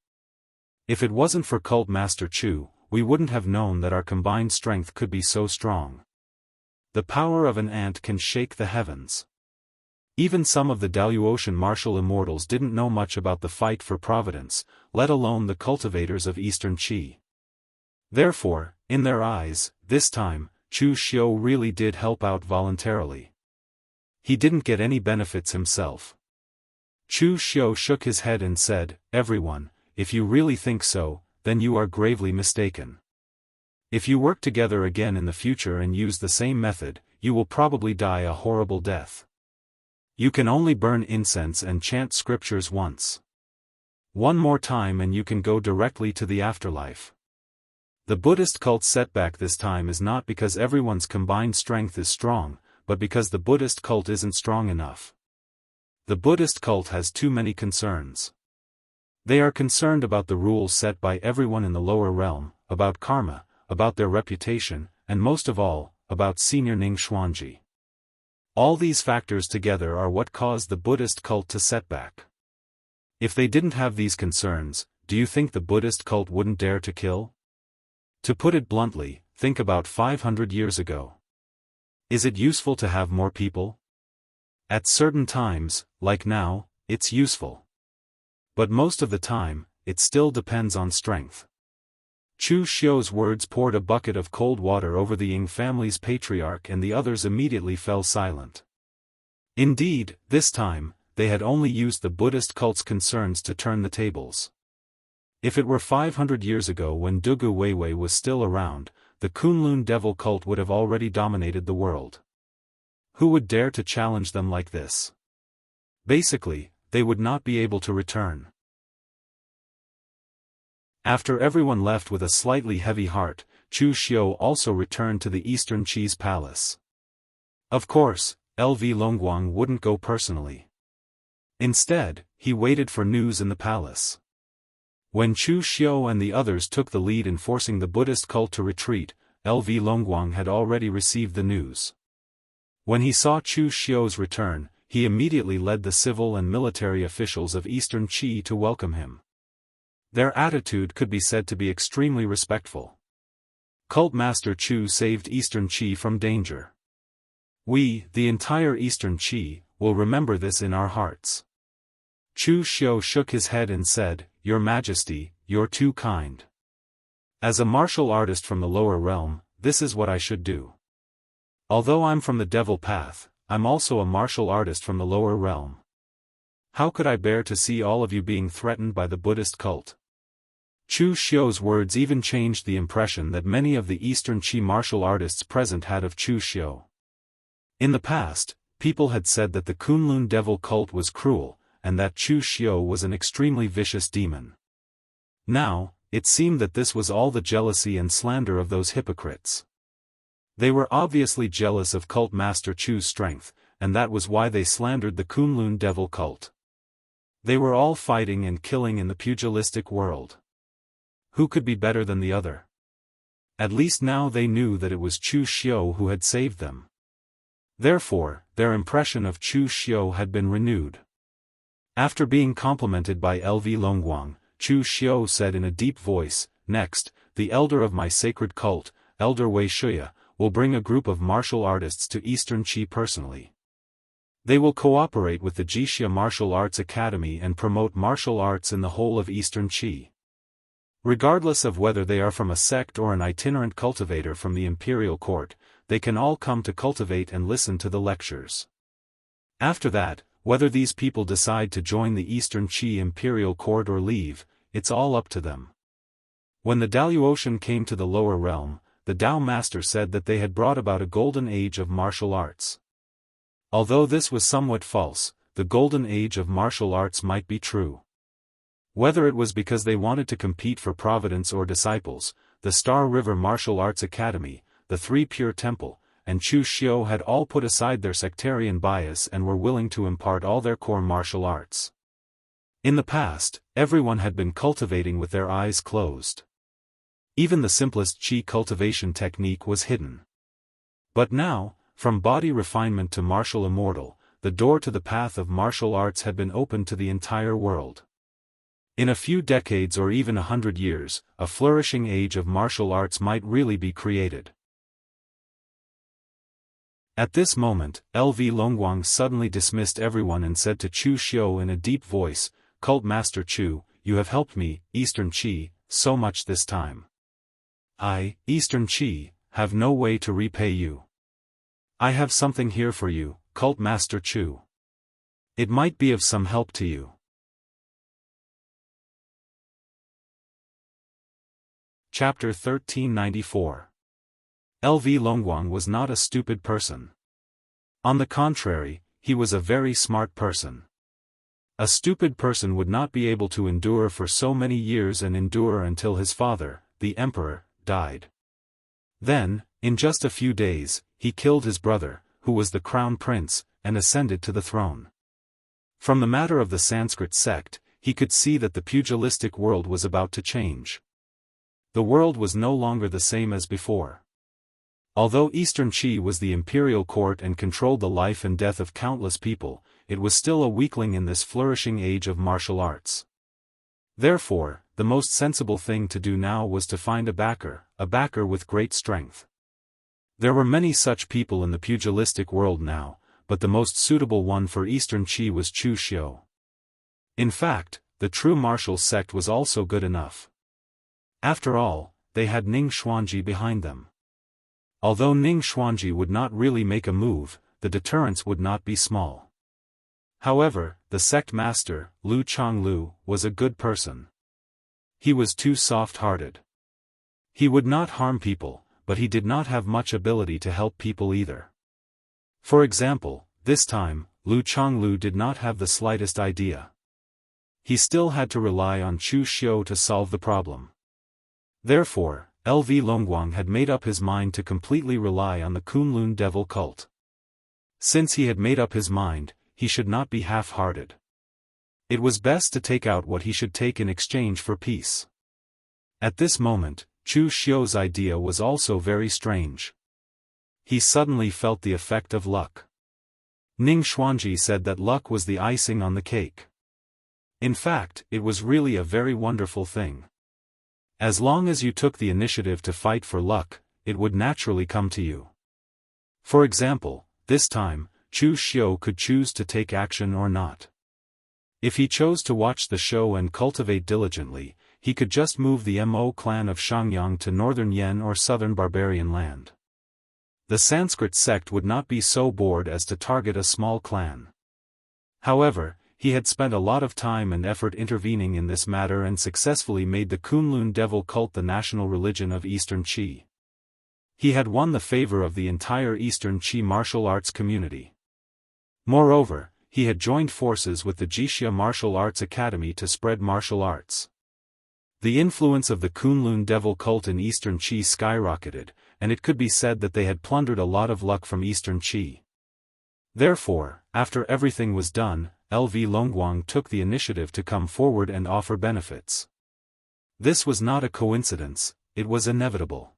If it wasn't for Cult Master Chu, we wouldn't have known that our combined strength could be so strong. The power of an ant can shake the heavens. Even some of the Daoist martial immortals didn't know much about the fight for providence, let alone the cultivators of Eastern Qi. Therefore, in their eyes, this time, Chu Xiu really did help out voluntarily. He didn't get any benefits himself. Chu Xiu shook his head and said, "Everyone, if you really think so, then you are gravely mistaken. If you work together again in the future and use the same method, you will probably die a horrible death. You can only burn incense and chant scriptures once. One more time and you can go directly to the afterlife." The Buddhist cult's setback this time is not because everyone's combined strength is strong, but because the Buddhist cult isn't strong enough. The Buddhist cult has too many concerns. They are concerned about the rules set by everyone in the lower realm, about karma, about their reputation, and most of all, about Senior Ning Xuanji. All these factors together are what caused the Buddhist cult to set back. If they didn't have these concerns, do you think the Buddhist cult wouldn't dare to kill? To put it bluntly, think about 500 years ago. Is it useful to have more people? At certain times, like now, it's useful. But most of the time, it still depends on strength. Chu Xiu's words poured a bucket of cold water over the Ying family's patriarch and the others immediately fell silent. Indeed, this time, they had only used the Buddhist cult's concerns to turn the tables. If it were 500 years ago when Dugu Weiwei was still around, the Kunlun devil cult would have already dominated the world. Who would dare to challenge them like this? Basically, they would not be able to return. After everyone left with a slightly heavy heart, Chu Xiu also returned to the Eastern Qi's palace. Of course, LV Longguang wouldn't go personally. Instead, he waited for news in the palace. When Chu Xiu and the others took the lead in forcing the Buddhist cult to retreat, LV Longguang had already received the news. When he saw Chu Xiu's return, he immediately led the civil and military officials of Eastern Qi to welcome him. Their attitude could be said to be extremely respectful. Cult Master Chu saved Eastern Qi from danger. We, the entire Eastern Qi, will remember this in our hearts. Chu Xiu shook his head and said, "Your Majesty, you're too kind. As a martial artist from the lower realm, this is what I should do. Although I'm from the devil path, I'm also a martial artist from the lower realm. How could I bear to see all of you being threatened by the Buddhist cult?" Chu Xiu's words even changed the impression that many of the Eastern Qi martial artists present had of Chu Xiu. In the past, people had said that the Kunlun devil cult was cruel, and that Chu Xiu was an extremely vicious demon. Now, it seemed that this was all the jealousy and slander of those hypocrites. They were obviously jealous of Cult Master Chu's strength, and that was why they slandered the Kunlun devil cult. They were all fighting and killing in the pugilistic world. Who could be better than the other? At least now they knew that it was Chu Xiu who had saved them. Therefore, their impression of Chu Xiu had been renewed. After being complimented by LV Longguang, Chu Xiu said in a deep voice, "Next, the elder of my sacred cult, Elder Wei Shuya, will bring a group of martial artists to Eastern Qi personally. They will cooperate with the Jixia Martial Arts Academy and promote martial arts in the whole of Eastern Qi. Regardless of whether they are from a sect or an itinerant cultivator from the imperial court, they can all come to cultivate and listen to the lectures. After that, whether these people decide to join the Eastern Qi imperial court or leave, it's all up to them." When the Daoist came to the lower realm, the Dao master said that they had brought about a golden age of martial arts. Although this was somewhat false, the golden age of martial arts might be true. Whether it was because they wanted to compete for providence or disciples, the Star River Martial Arts Academy, the Three Pure Temple, and Chu Xiu had all put aside their sectarian bias and were willing to impart all their core martial arts. In the past, everyone had been cultivating with their eyes closed. Even the simplest Qi cultivation technique was hidden. But now, from body refinement to martial immortal, the door to the path of martial arts had been opened to the entire world. In a few decades or even 100 years, a flourishing age of martial arts might really be created. At this moment, LV Longguang suddenly dismissed everyone and said to Chu Xiu in a deep voice, "Cult Master Chu, you have helped me, Eastern Qi, so much this time. I, Eastern Qi, have no way to repay you. I have something here for you, Cult Master Chu. It might be of some help to you." Chapter 1394. LV Longguang was not a stupid person. On the contrary, he was a very smart person. A stupid person would not be able to endure for so many years and endure until his father, the emperor, died. Then, in just a few days, he killed his brother, who was the crown prince, and ascended to the throne. From the matter of the Sanskrit sect, he could see that the pugilistic world was about to change. The world was no longer the same as before. Although Eastern Qi was the imperial court and controlled the life and death of countless people, it was still a weakling in this flourishing age of martial arts. Therefore, the most sensible thing to do now was to find a backer with great strength. There were many such people in the pugilistic world now, but the most suitable one for Eastern Qi was Chu Xiu. In fact, the true martial sect was also good enough. After all, they had Ning Xuanji behind them. Although Ning Xuanji would not really make a move, the deterrence would not be small. However, the sect master, Lu Changlu, was a good person. He was too soft-hearted. He would not harm people, but he did not have much ability to help people either. For example, this time, Lu Changlu did not have the slightest idea. He still had to rely on Chu Xiu to solve the problem. Therefore, LV Longguang had made up his mind to completely rely on the Kunlun devil cult. Since he had made up his mind, he should not be half-hearted. It was best to take out what he should take in exchange for peace. At this moment, Chu Xiu's idea was also very strange. He suddenly felt the effect of luck. Ning Xuanji said that luck was the icing on the cake. In fact, it was really a very wonderful thing. As long as you took the initiative to fight for luck, it would naturally come to you. For example, this time, Chu Xiu could choose to take action or not. If he chose to watch the show and cultivate diligently, he could just move the Mo clan of Shangyang to northern Yan or southern barbarian land. The Sanskrit sect would not be so bored as to target a small clan. However, he had spent a lot of time and effort intervening in this matter and successfully made the Kunlun devil cult the national religion of Eastern Qi. He had won the favor of the entire Eastern Qi martial arts community. Moreover, he had joined forces with the Jixia Martial Arts Academy to spread martial arts. The influence of the Kunlun devil cult in Eastern Qi skyrocketed, and it could be said that they had plundered a lot of luck from Eastern Qi. Therefore, after everything was done, LV Longguang took the initiative to come forward and offer benefits. This was not a coincidence, it was inevitable.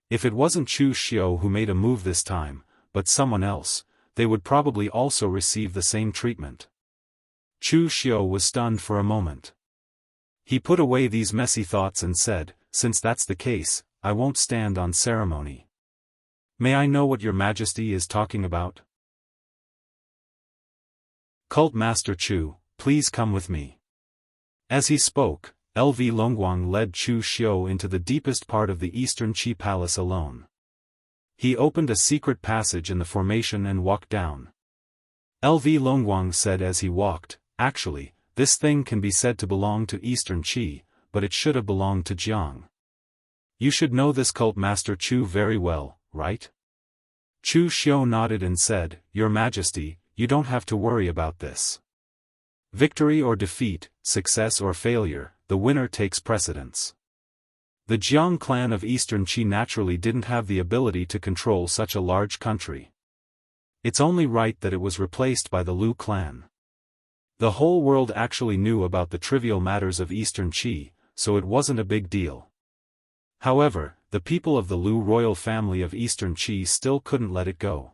If it wasn't Chu Xiu who made a move this time, but someone else, they would probably also receive the same treatment. Chu Xiu was stunned for a moment. He put away these messy thoughts and said, "Since that's the case, I won't stand on ceremony. May I know what your majesty is talking about?" "Cult Master Chu, please come with me." As he spoke, LV Longguang led Chu Xiu into the deepest part of the Eastern Qi Palace alone. He opened a secret passage in the formation and walked down. LV Longguang said as he walked, "Actually, this thing can be said to belong to Eastern Qi, but it should have belonged to Jiang. You should know this Cult Master Chu very well, right?" Chu Xiu nodded and said, "Your Majesty, you don't have to worry about this. Victory or defeat, success or failure, the winner takes precedence." The Jiang clan of Eastern Qi naturally didn't have the ability to control such a large country. It's only right that it was replaced by the Lu clan. The whole world actually knew about the trivial matters of Eastern Qi, so it wasn't a big deal. However, the people of the Lu royal family of Eastern Qi still couldn't let it go.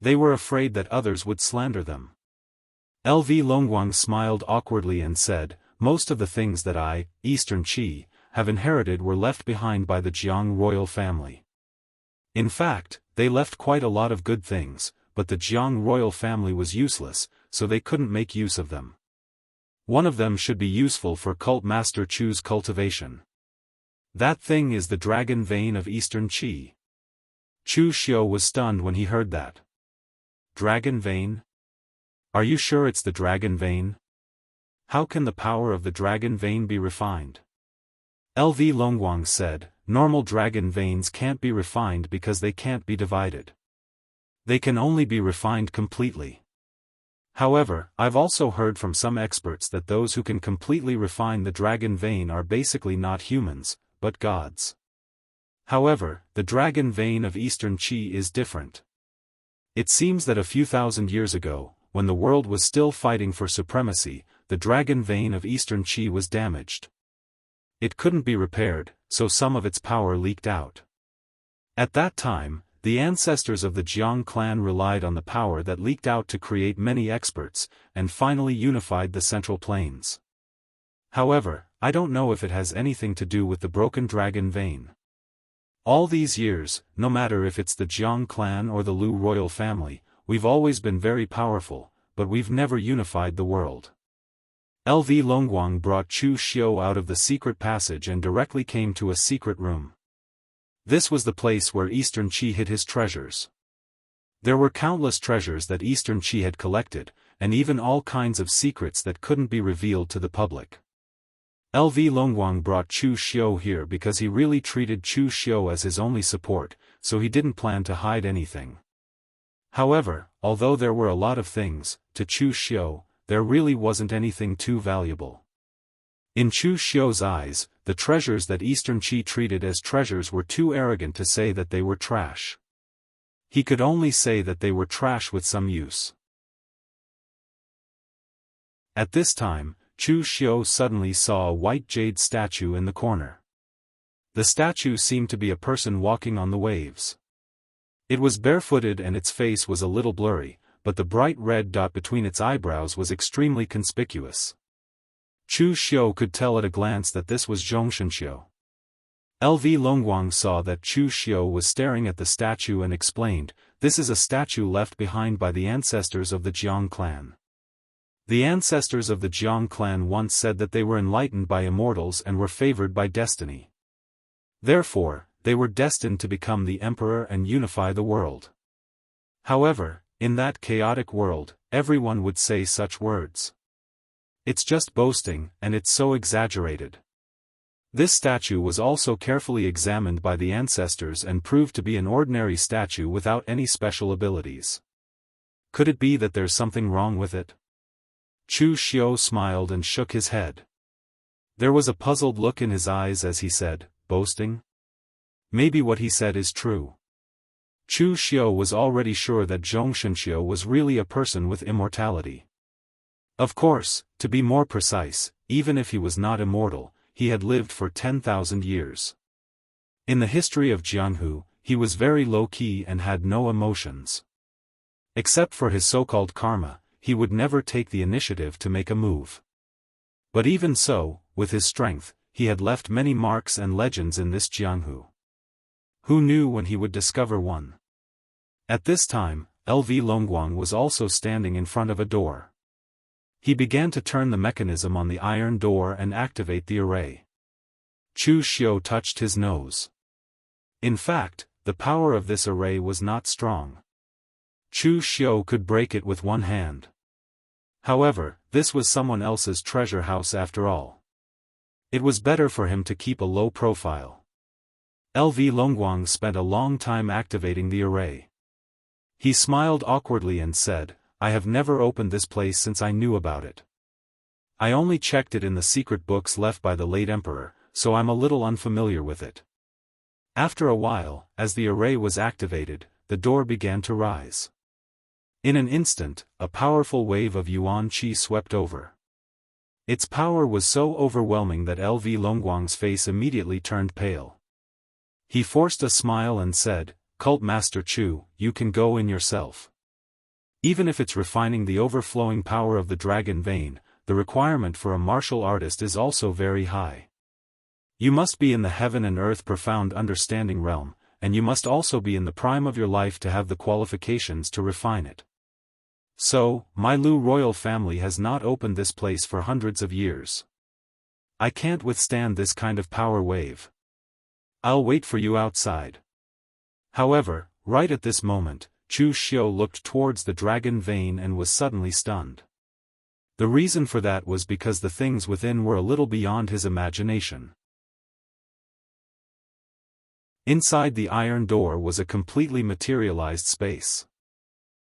They were afraid that others would slander them. LV Longguang smiled awkwardly and said, "Most of the things that I, Eastern Qi, have inherited were left behind by the Jiang royal family. In fact, they left quite a lot of good things, but the Jiang royal family was useless, so they couldn't make use of them. One of them should be useful for Cult Master Chu's cultivation. That thing is the dragon vein of Eastern Qi." Chu Xiu was stunned when he heard that. "Dragon vein? Are you sure it's the dragon vein? How can the power of the dragon vein be refined?" LV Longguang said, "Normal dragon veins can't be refined because they can't be divided. They can only be refined completely. However, I've also heard from some experts that those who can completely refine the dragon vein are basically not humans, but gods. However, the dragon vein of Eastern Qi is different. It seems that a few thousand years ago, when the world was still fighting for supremacy, the dragon vein of Eastern Qi was damaged. It couldn't be repaired, so some of its power leaked out. At that time, the ancestors of the Jiang clan relied on the power that leaked out to create many experts, and finally unified the Central Plains. However, I don't know if it has anything to do with the broken dragon vein. All these years, no matter if it's the Jiang clan or the Lu royal family, we've always been very powerful, but we've never unified the world." LV Longguang brought Chu Xiu out of the secret passage and directly came to a secret room. This was the place where Eastern Qi hid his treasures. There were countless treasures that Eastern Qi had collected, and even all kinds of secrets that couldn't be revealed to the public. LV Longguang brought Chu Xiu here because he really treated Chu Xiu as his only support, so he didn't plan to hide anything. However, although there were a lot of things, to Chu Xiu, there really wasn't anything too valuable. In Chu Xiu's eyes, the treasures that Eastern Qi treated as treasures were too arrogant to say that they were trash. He could only say that they were trash with some use. At this time, Chu Xiu suddenly saw a white jade statue in the corner. The statue seemed to be a person walking on the waves. It was barefooted and its face was a little blurry, but the bright red dot between its eyebrows was extremely conspicuous. Chu Xiu could tell at a glance that this was Xianxia. LV Longguang saw that Chu Xiu was staring at the statue and explained, "This is a statue left behind by the ancestors of the Jiang clan. The ancestors of the Jiang clan once said that they were enlightened by immortals and were favored by destiny. Therefore, they were destined to become the emperor and unify the world. However, in that chaotic world, everyone would say such words. It's just boasting, and it's so exaggerated." This statue was also carefully examined by the ancestors and proved to be an ordinary statue without any special abilities. Could it be that there's something wrong with it? Chu Xiu smiled and shook his head. There was a puzzled look in his eyes as he said, "Boasting? Maybe what he said is true." Chu Xiu was already sure that Xianxia was really a person with immortality. Of course, to be more precise, even if he was not immortal, he had lived for 10,000 years. In the history of Jianghu, he was very low-key and had no emotions. Except for his so-called karma, he would never take the initiative to make a move. But even so, with his strength, he had left many marks and legends in this Jianghu. Who knew when he would discover one? At this time, LV Longguang was also standing in front of a door. He began to turn the mechanism on the iron door and activate the array. Chu Xiu touched his nose. In fact, the power of this array was not strong. Chu Xiu could break it with one hand. However, this was someone else's treasure house after all. It was better for him to keep a low profile. LV Longguang spent a long time activating the array. He smiled awkwardly and said, "I have never opened this place since I knew about it. I only checked it in the secret books left by the late emperor, so I'm a little unfamiliar with it." After a while, as the array was activated, the door began to rise. In an instant, a powerful wave of yuan qi swept over. Its power was so overwhelming that LV Longguang's face immediately turned pale. He forced a smile and said, "Cult Master Chu, you can go in yourself. Even if it's refining the overflowing power of the dragon vein, the requirement for a martial artist is also very high. You must be in the heaven and earth profound understanding realm, and you must also be in the prime of your life to have the qualifications to refine it. So, my Lu royal family has not opened this place for hundreds of years. I can't withstand this kind of power wave. I'll wait for you outside." However, right at this moment, Chu Xiu looked towards the dragon vein and was suddenly stunned. The reason for that was because the things within were a little beyond his imagination. Inside the iron door was a completely materialized space.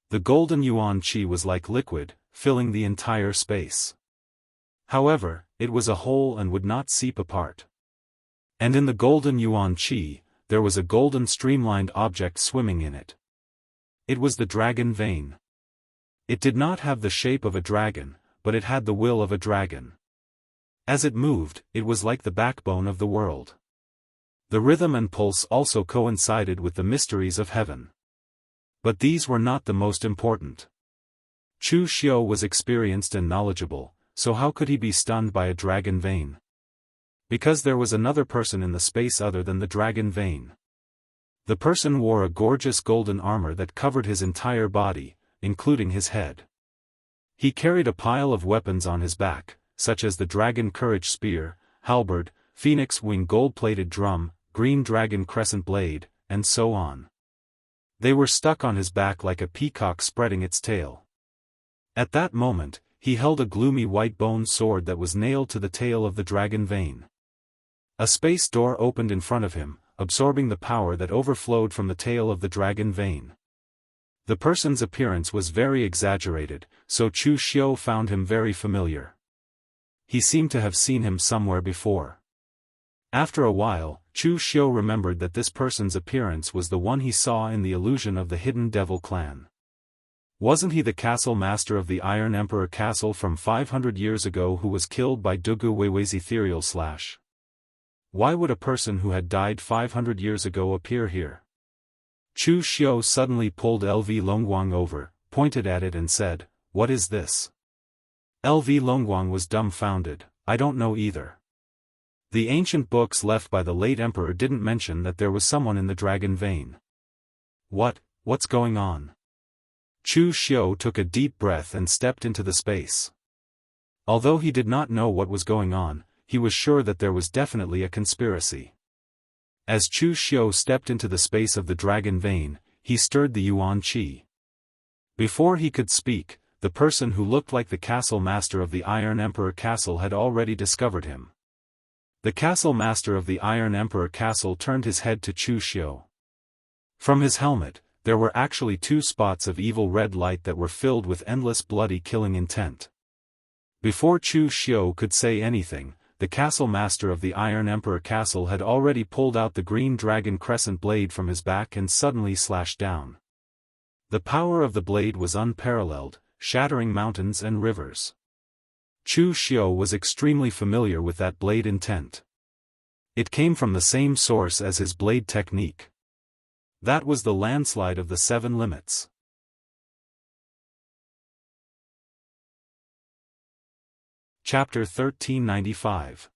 The golden yuan qi was like liquid, filling the entire space. However, it was a whole and would not seep apart. And in the golden yuan qi, there was a golden streamlined object swimming in it. It was the dragon vein. It did not have the shape of a dragon, but it had the will of a dragon. As it moved, it was like the backbone of the world. The rhythm and pulse also coincided with the mysteries of heaven. But these were not the most important. Chu Xiu was experienced and knowledgeable, so how could he be stunned by a dragon vein? Because there was another person in the space other than the dragon vein. The person wore a gorgeous golden armor that covered his entire body, including his head. He carried a pile of weapons on his back, such as the dragon courage spear, halberd, phoenix wing gold-plated drum, green dragon crescent blade, and so on. They were stuck on his back like a peacock spreading its tail. At that moment, he held a gloomy white bone sword that was nailed to the tail of the dragon vein. A space door opened in front of him, absorbing the power that overflowed from the tail of the dragon vein. The person's appearance was very exaggerated, so Chu Xiu found him very familiar. He seemed to have seen him somewhere before. After a while, Chu Xiu remembered that this person's appearance was the one he saw in the illusion of the Hidden Devil clan. Wasn't he the castle master of the Iron Emperor Castle from 500 years ago who was killed by Dugu Weiwei's ethereal slash? Why would a person who had died 500 years ago appear here? Chu Xiu suddenly pulled LV Longguang over, pointed at it and said, "What is this?" LV Longguang was dumbfounded, "I don't know either. The ancient books left by the late emperor didn't mention that there was someone in the dragon vein. What's going on?" Chu Xiu took a deep breath and stepped into the space. Although he did not know what was going on, he was sure that there was definitely a conspiracy. As Chu Xiu stepped into the space of the dragon vein, he stirred the yuan qi. Before he could speak, the person who looked like the castle master of the Iron Emperor Castle had already discovered him. The castle master of the Iron Emperor Castle turned his head to Chu Xiu. From his helmet, there were actually 2 spots of evil red light that were filled with endless bloody killing intent. Before Chu Xiu could say anything, the castle master of the Iron Emperor Castle had already pulled out the green dragon crescent blade from his back and suddenly slashed down. The power of the blade was unparalleled, shattering mountains and rivers. Chu Xiu was extremely familiar with that blade intent. It came from the same source as his blade technique. That was the landslide of the 7 limits. Chapter 1395.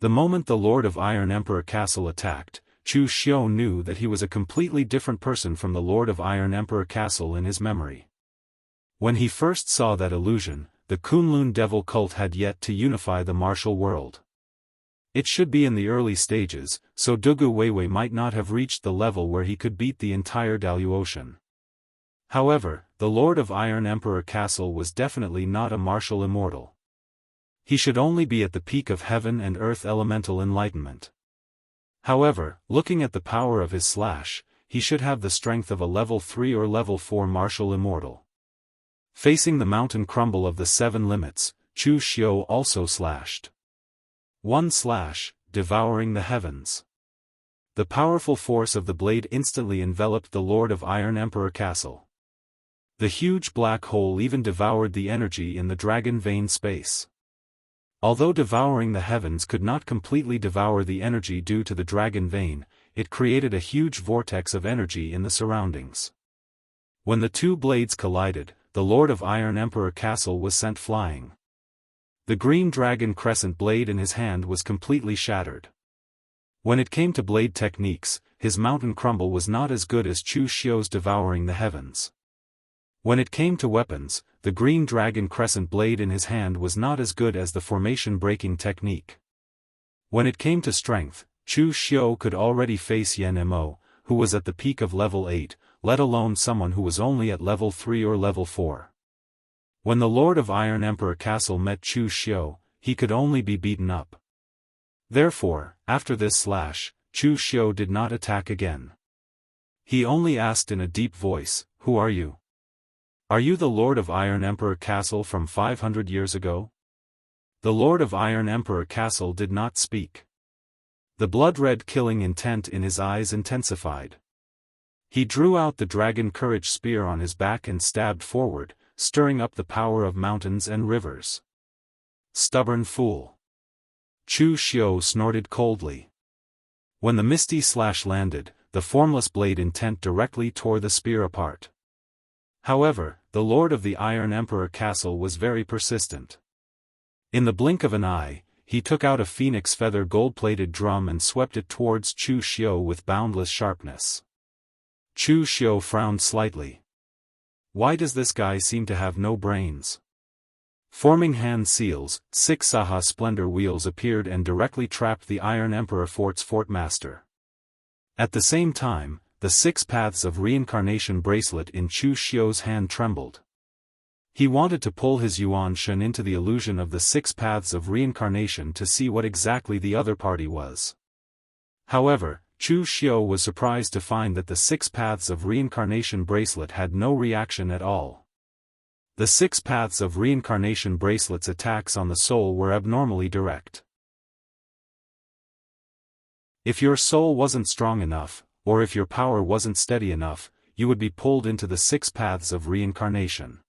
The moment the Lord of Iron Emperor Castle attacked, Chu Xiu knew that he was a completely different person from the Lord of Iron Emperor Castle in his memory. When he first saw that illusion, the Kunlun devil cult had yet to unify the martial world. It should be in the early stages, so Dugu Weiwei might not have reached the level where he could beat the entire Daoist. However, the Lord of Iron Emperor Castle was definitely not a martial immortal. He should only be at the peak of heaven and earth elemental enlightenment. However, looking at the power of his slash, he should have the strength of a level 3 or level 4 martial immortal. Facing the mountain crumble of the 7 limits, Chu Xiu also slashed. One slash, devouring the heavens. The powerful force of the blade instantly enveloped the Lord of Iron Emperor Castle. The huge black hole even devoured the energy in the dragon vein space. Although devouring the heavens could not completely devour the energy due to the dragon vein, it created a huge vortex of energy in the surroundings. When the two blades collided, the Lord of Iron Emperor Castle was sent flying. The green dragon crescent blade in his hand was completely shattered. When it came to blade techniques, his mountain crumble was not as good as Chu Xiu's devouring the heavens. When it came to weapons, the green dragon crescent blade in his hand was not as good as the formation breaking technique. When it came to strength, Chu Xiu could already face Yan Mo, who was at the peak of level 8, let alone someone who was only at level 3 or level 4. When the Lord of Iron Emperor Castle met Chu Xiu, he could only be beaten up. Therefore, after this slash, Chu Xiu did not attack again. He only asked in a deep voice, "Who are you? Are you the Lord of Iron Emperor Castle from 500 years ago?" The Lord of Iron Emperor Castle did not speak. The blood-red killing intent in his eyes intensified. He drew out the dragon courage spear on his back and stabbed forward, stirring up the power of mountains and rivers. Stubborn fool. Chu Xiu snorted coldly. When the misty slash landed, the formless blade intent directly tore the spear apart. However, the Lord of the Iron Emperor Castle was very persistent. In the blink of an eye, he took out a phoenix feather gold-plated drum and swept it towards Chu Xiu with boundless sharpness. Chu Xiu frowned slightly. Why does this guy seem to have no brains? Forming hand seals, 6 Saha splendor wheels appeared and directly trapped the Iron Emperor Fort's Fort Master. At the same time, the 6 paths of reincarnation bracelet in Chu Xiu's hand trembled. He wanted to pull his Yuan Shen into the illusion of the 6 paths of reincarnation to see what exactly the other party was. However, Chu Xiu was surprised to find that the 6 paths of reincarnation bracelet had no reaction at all. The 6 paths of reincarnation bracelet's attacks on the soul were abnormally direct. If your soul wasn't strong enough, or if your power wasn't steady enough, you would be pulled into the 6 paths of reincarnation.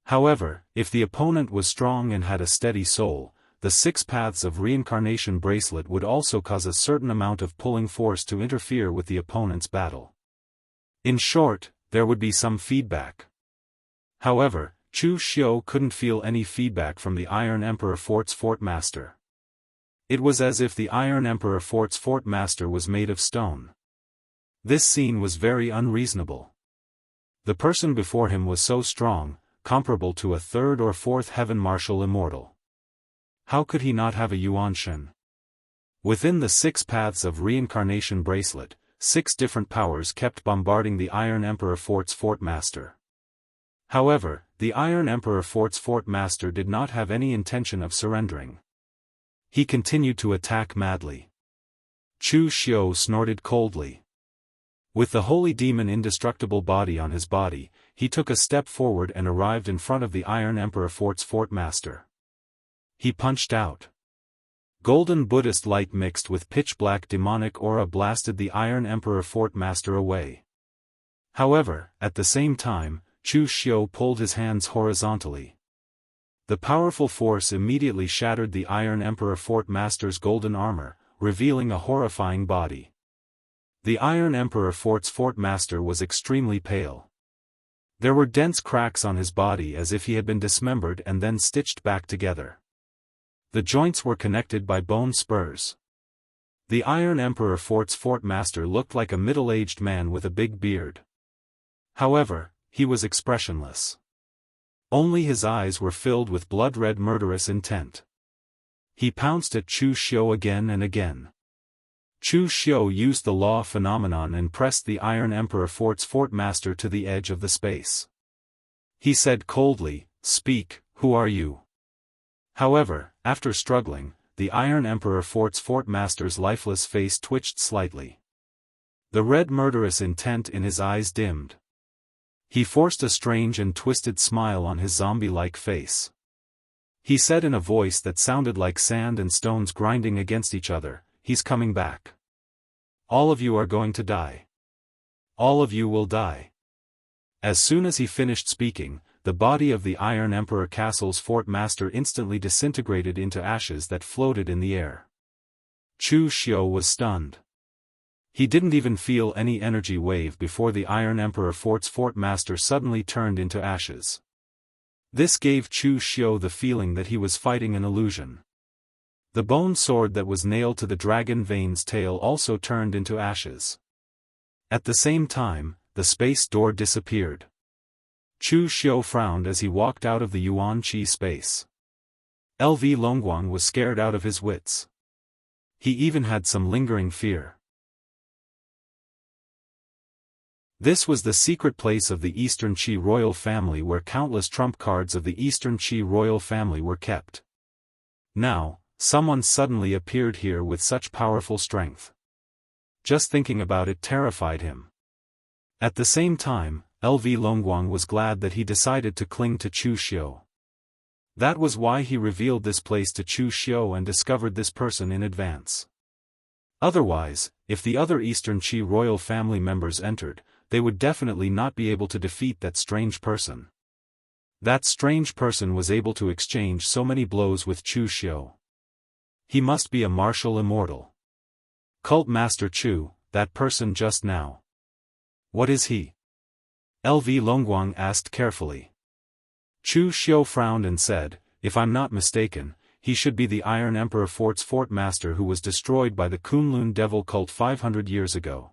However, if the opponent was strong and had a steady soul, the 6 paths of reincarnation bracelet would also cause a certain amount of pulling force to interfere with the opponent's battle. In short, there would be some feedback. However, Chu Xiu couldn't feel any feedback from the Iron Emperor Fort's Fort Master. It was as if the Iron Emperor Fort's Fort Master was made of stone. This scene was very unreasonable. The person before him was so strong, comparable to a 3rd or 4th heaven martial immortal. How could he not have a Yuan Shen? Within the 6 paths of reincarnation bracelet, 6 different powers kept bombarding the Iron Emperor Fort's Fort Master. However, the Iron Emperor Fort's Fort Master did not have any intention of surrendering. He continued to attack madly. Chu Xiu snorted coldly. With the holy demon indestructible body on his body, he took a step forward and arrived in front of the Iron Emperor Fort's Fort Master. He punched out. Golden Buddhist light mixed with pitch-black demonic aura blasted the Iron Emperor Fort Master away. However, at the same time, Chu Xiu pulled his hands horizontally. The powerful force immediately shattered the Iron Emperor Fort Master's golden armor, revealing a horrifying body. The Iron Emperor Fort Master was extremely pale. There were dense cracks on his body as if he had been dismembered and then stitched back together. The joints were connected by bone spurs. The Iron Emperor Fort Master looked like a middle-aged man with a big beard. However, he was expressionless. Only his eyes were filled with blood-red murderous intent. He pounced at Chu Xiu again and again. Chu Xiu used the law phenomenon and pressed the Iron Emperor Fort Master to the edge of the space. He said coldly, "Speak, who are you?" However, after struggling, the Iron Emperor Fort Master's lifeless face twitched slightly. The red murderous intent in his eyes dimmed. He forced a strange and twisted smile on his zombie-like face. He said in a voice that sounded like sand and stones grinding against each other, "He's coming back. All of you are going to die. All of you will die." As soon as he finished speaking, the body of the Iron Emperor Castle's Fort Master instantly disintegrated into ashes that floated in the air. Chu Xiu was stunned. He didn't even feel any energy wave before the Iron Emperor Fort Master suddenly turned into ashes. This gave Chu Xiu the feeling that he was fighting an illusion. The bone sword that was nailed to the dragon vein's tail also turned into ashes. At the same time, the space door disappeared. Chu Xiu frowned as he walked out of the Yuan Qi space. LV Longguang was scared out of his wits. He even had some lingering fear. This was the secret place of the Eastern Qi royal family where countless trump cards of the Eastern Qi royal family were kept. Now, someone suddenly appeared here with such powerful strength. Just thinking about it terrified him. At the same time, LV Longguang was glad that he decided to cling to Chu Xiu. That was why he revealed this place to Chu Xiu and discovered this person in advance. Otherwise, if the other Eastern Qi royal family members entered, they would definitely not be able to defeat that strange person. That strange person was able to exchange so many blows with Chu Xiu. He must be a martial immortal. Cult Master Chu, that person just now. What is he? LV Longguang asked carefully. Chu Xiu frowned and said, "If I'm not mistaken, he should be the Iron Emperor Fort Master who was destroyed by the Kunlun Devil cult 500 years ago."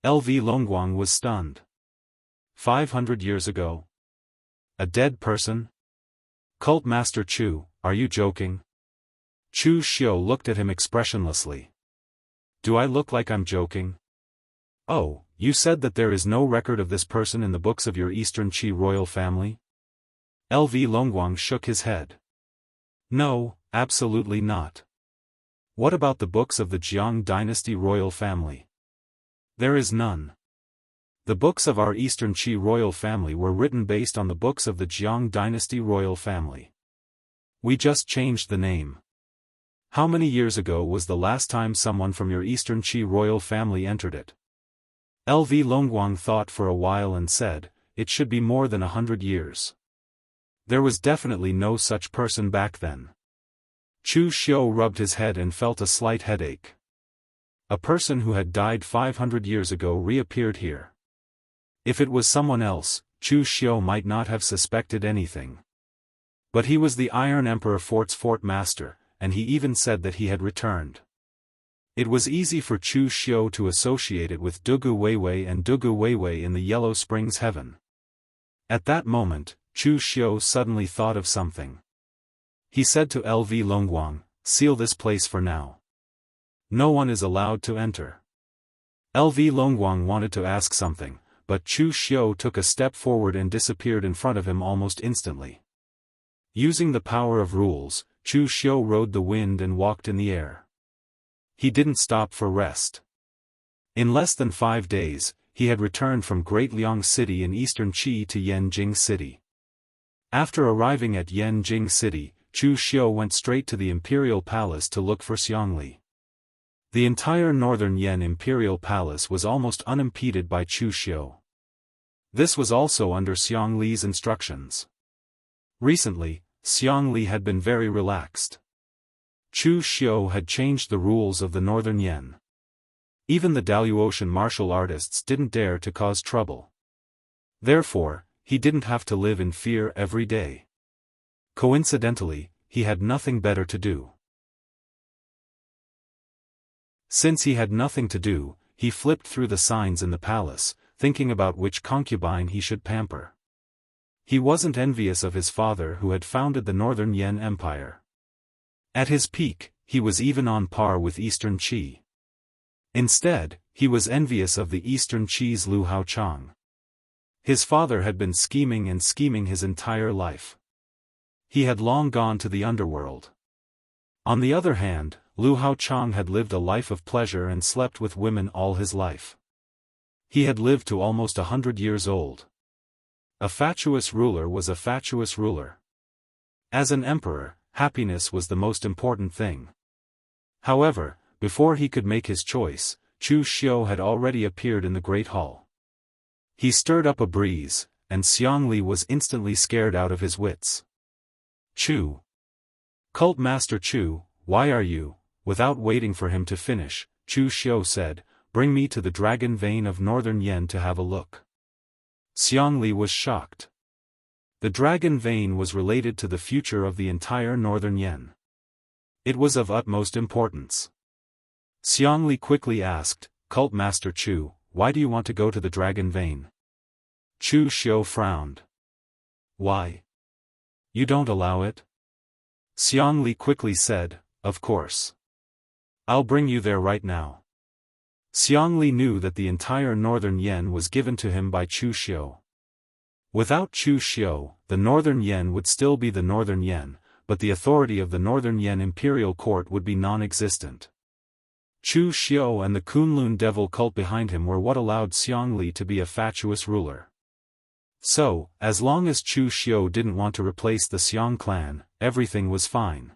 LV Longguang was stunned. 500 years ago? A dead person? Cult Master Chu, are you joking? Chu Xiu looked at him expressionlessly. Do I look like I'm joking? Oh, you said that there is no record of this person in the books of your Eastern Qi royal family? LV Longguang shook his head. No, absolutely not. What about the books of the Jiang dynasty royal family? There is none. The books of our Eastern Qi royal family were written based on the books of the Jiang dynasty royal family. We just changed the name. How many years ago was the last time someone from your Eastern Qi royal family entered it? LV Longguang thought for a while and said, it should be more than 100 years. There was definitely no such person back then. Chu Xiu rubbed his head and felt a slight headache. A person who had died 500 years ago reappeared here. If it was someone else, Chu Xiu might not have suspected anything. But he was the Iron Emperor Fort Master, and he even said that he had returned. It was easy for Chu Xiu to associate it with Dugu Weiwei and Dugu Weiwei in the Yellow Springs heaven. At that moment, Chu Xiu suddenly thought of something. He said to LV Longguang, "Seal this place for now. No one is allowed to enter." LV Longguang wanted to ask something, but Chu Xiu took a step forward and disappeared in front of him almost instantly. Using the power of rules, Chu Xiu rode the wind and walked in the air. He didn't stop for rest. In less than 5 days, he had returned from Great Liang City in Eastern Qi to Yanjing City. After arriving at Yanjing City, Chu Xiu went straight to the Imperial Palace to look for Xiangli. The entire northern Yan Imperial Palace was almost unimpeded by Chu Xiu. This was also under Xiangli's instructions. Recently, Xiangli had been very relaxed. Chu Xiu had changed the rules of the northern Yan. Even the Daoist martial artists didn't dare to cause trouble. Therefore, he didn't have to live in fear every day. Coincidentally, he had nothing better to do. Since he had nothing to do, he flipped through the signs in the palace, thinking about which concubine he should pamper. He wasn't envious of his father who had founded the Northern Yan Empire. At his peak, he was even on par with Eastern Qi. Instead, he was envious of the Eastern Qi's Lu Haochang. His father had been scheming his entire life. He had long gone to the underworld. On the other hand, Lu Haochang had lived a life of pleasure and slept with women all his life. He had lived to almost 100 years old. A fatuous ruler was a fatuous ruler. As an emperor, happiness was the most important thing. However, before he could make his choice, Chu Xiu had already appeared in the Great Hall. He stirred up a breeze, and Xiangli was instantly scared out of his wits. Chu. Cult Master Chu, why are you? Without waiting for him to finish, Chu Xiu said, bring me to the dragon vein of Northern Yen to have a look. Xiangli was shocked. The dragon vein was related to the future of the entire Northern Yen. It was of utmost importance. Xiangli quickly asked, Cult Master Chu, why do you want to go to the dragon vein? Chu Xiu frowned. Why? You don't allow it? Xiangli quickly said, of course. I'll bring you there right now. Xiangli knew that the entire Northern Yen was given to him by Chu Xiu. Without Chu Xiu, the Northern Yen would still be the Northern Yen, but the authority of the Northern Yen imperial court would be non-existent. Chu Xiu and the Kunlun devil cult behind him were what allowed Xiangli to be a fatuous ruler. So, as long as Chu Xiu didn't want to replace the Xiang clan, everything was fine.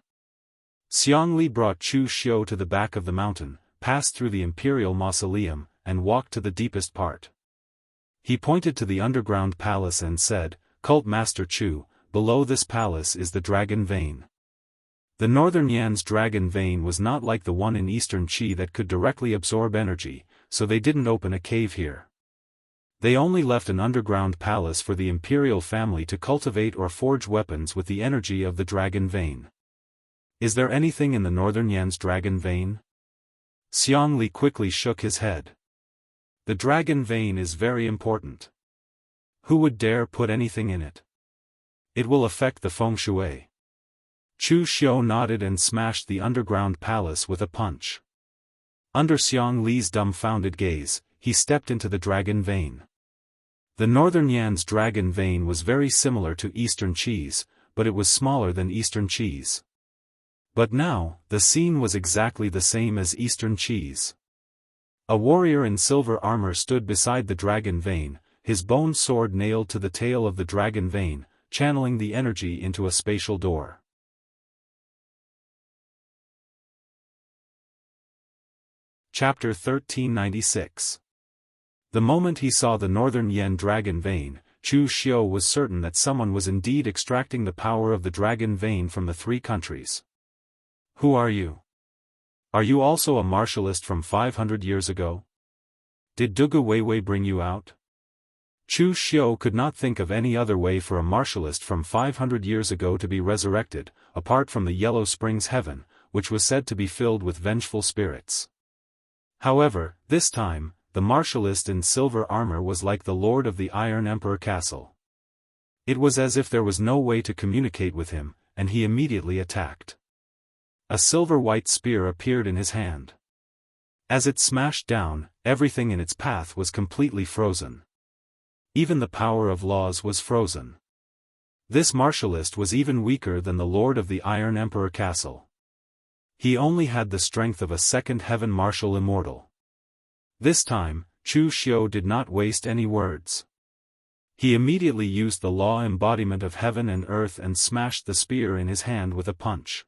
Xiangli brought Chu Xiu to the back of the mountain, passed through the imperial mausoleum, and walked to the deepest part. He pointed to the underground palace and said, Cult Master Chu, below this palace is the dragon vein. The Northern Yan's dragon vein was not like the one in Eastern Qi that could directly absorb energy, so they didn't open a cave here. They only left an underground palace for the imperial family to cultivate or forge weapons with the energy of the dragon vein. Is there anything in the Northern Yan's dragon vein? Xiangli quickly shook his head. The dragon vein is very important. Who would dare put anything in it? It will affect the feng shui. Chu Xiu nodded and smashed the underground palace with a punch. Under Xiangli's dumbfounded gaze, he stepped into the dragon vein. The Northern Yan's dragon vein was very similar to Eastern Qi's, but it was smaller than Eastern Qi's. But now, the scene was exactly the same as Eastern Qi's. A warrior in silver armor stood beside the dragon vein, his bone sword nailed to the tail of the dragon vein, channeling the energy into a spatial door. Chapter 1396. The moment he saw the Northern Yen dragon vein, Chu Xiu was certain that someone was indeed extracting the power of the dragon vein from the three countries. Who are you? Are you also a martialist from 500 years ago? Did Dugu Weiwei bring you out? Chu Xiu could not think of any other way for a martialist from 500 years ago to be resurrected, apart from the Yellow Springs heaven, which was said to be filled with vengeful spirits. However, this time, the martialist in silver armor was like the Lord of the Iron Emperor Castle. It was as if there was no way to communicate with him, and he immediately attacked. A silver-white spear appeared in his hand. As it smashed down, everything in its path was completely frozen. Even the power of laws was frozen. This martialist was even weaker than the Lord of the Iron Emperor Castle. He only had the strength of a second heaven martial immortal. This time, Chu Xiu did not waste any words. He immediately used the law embodiment of heaven and earth and smashed the spear in his hand with a punch.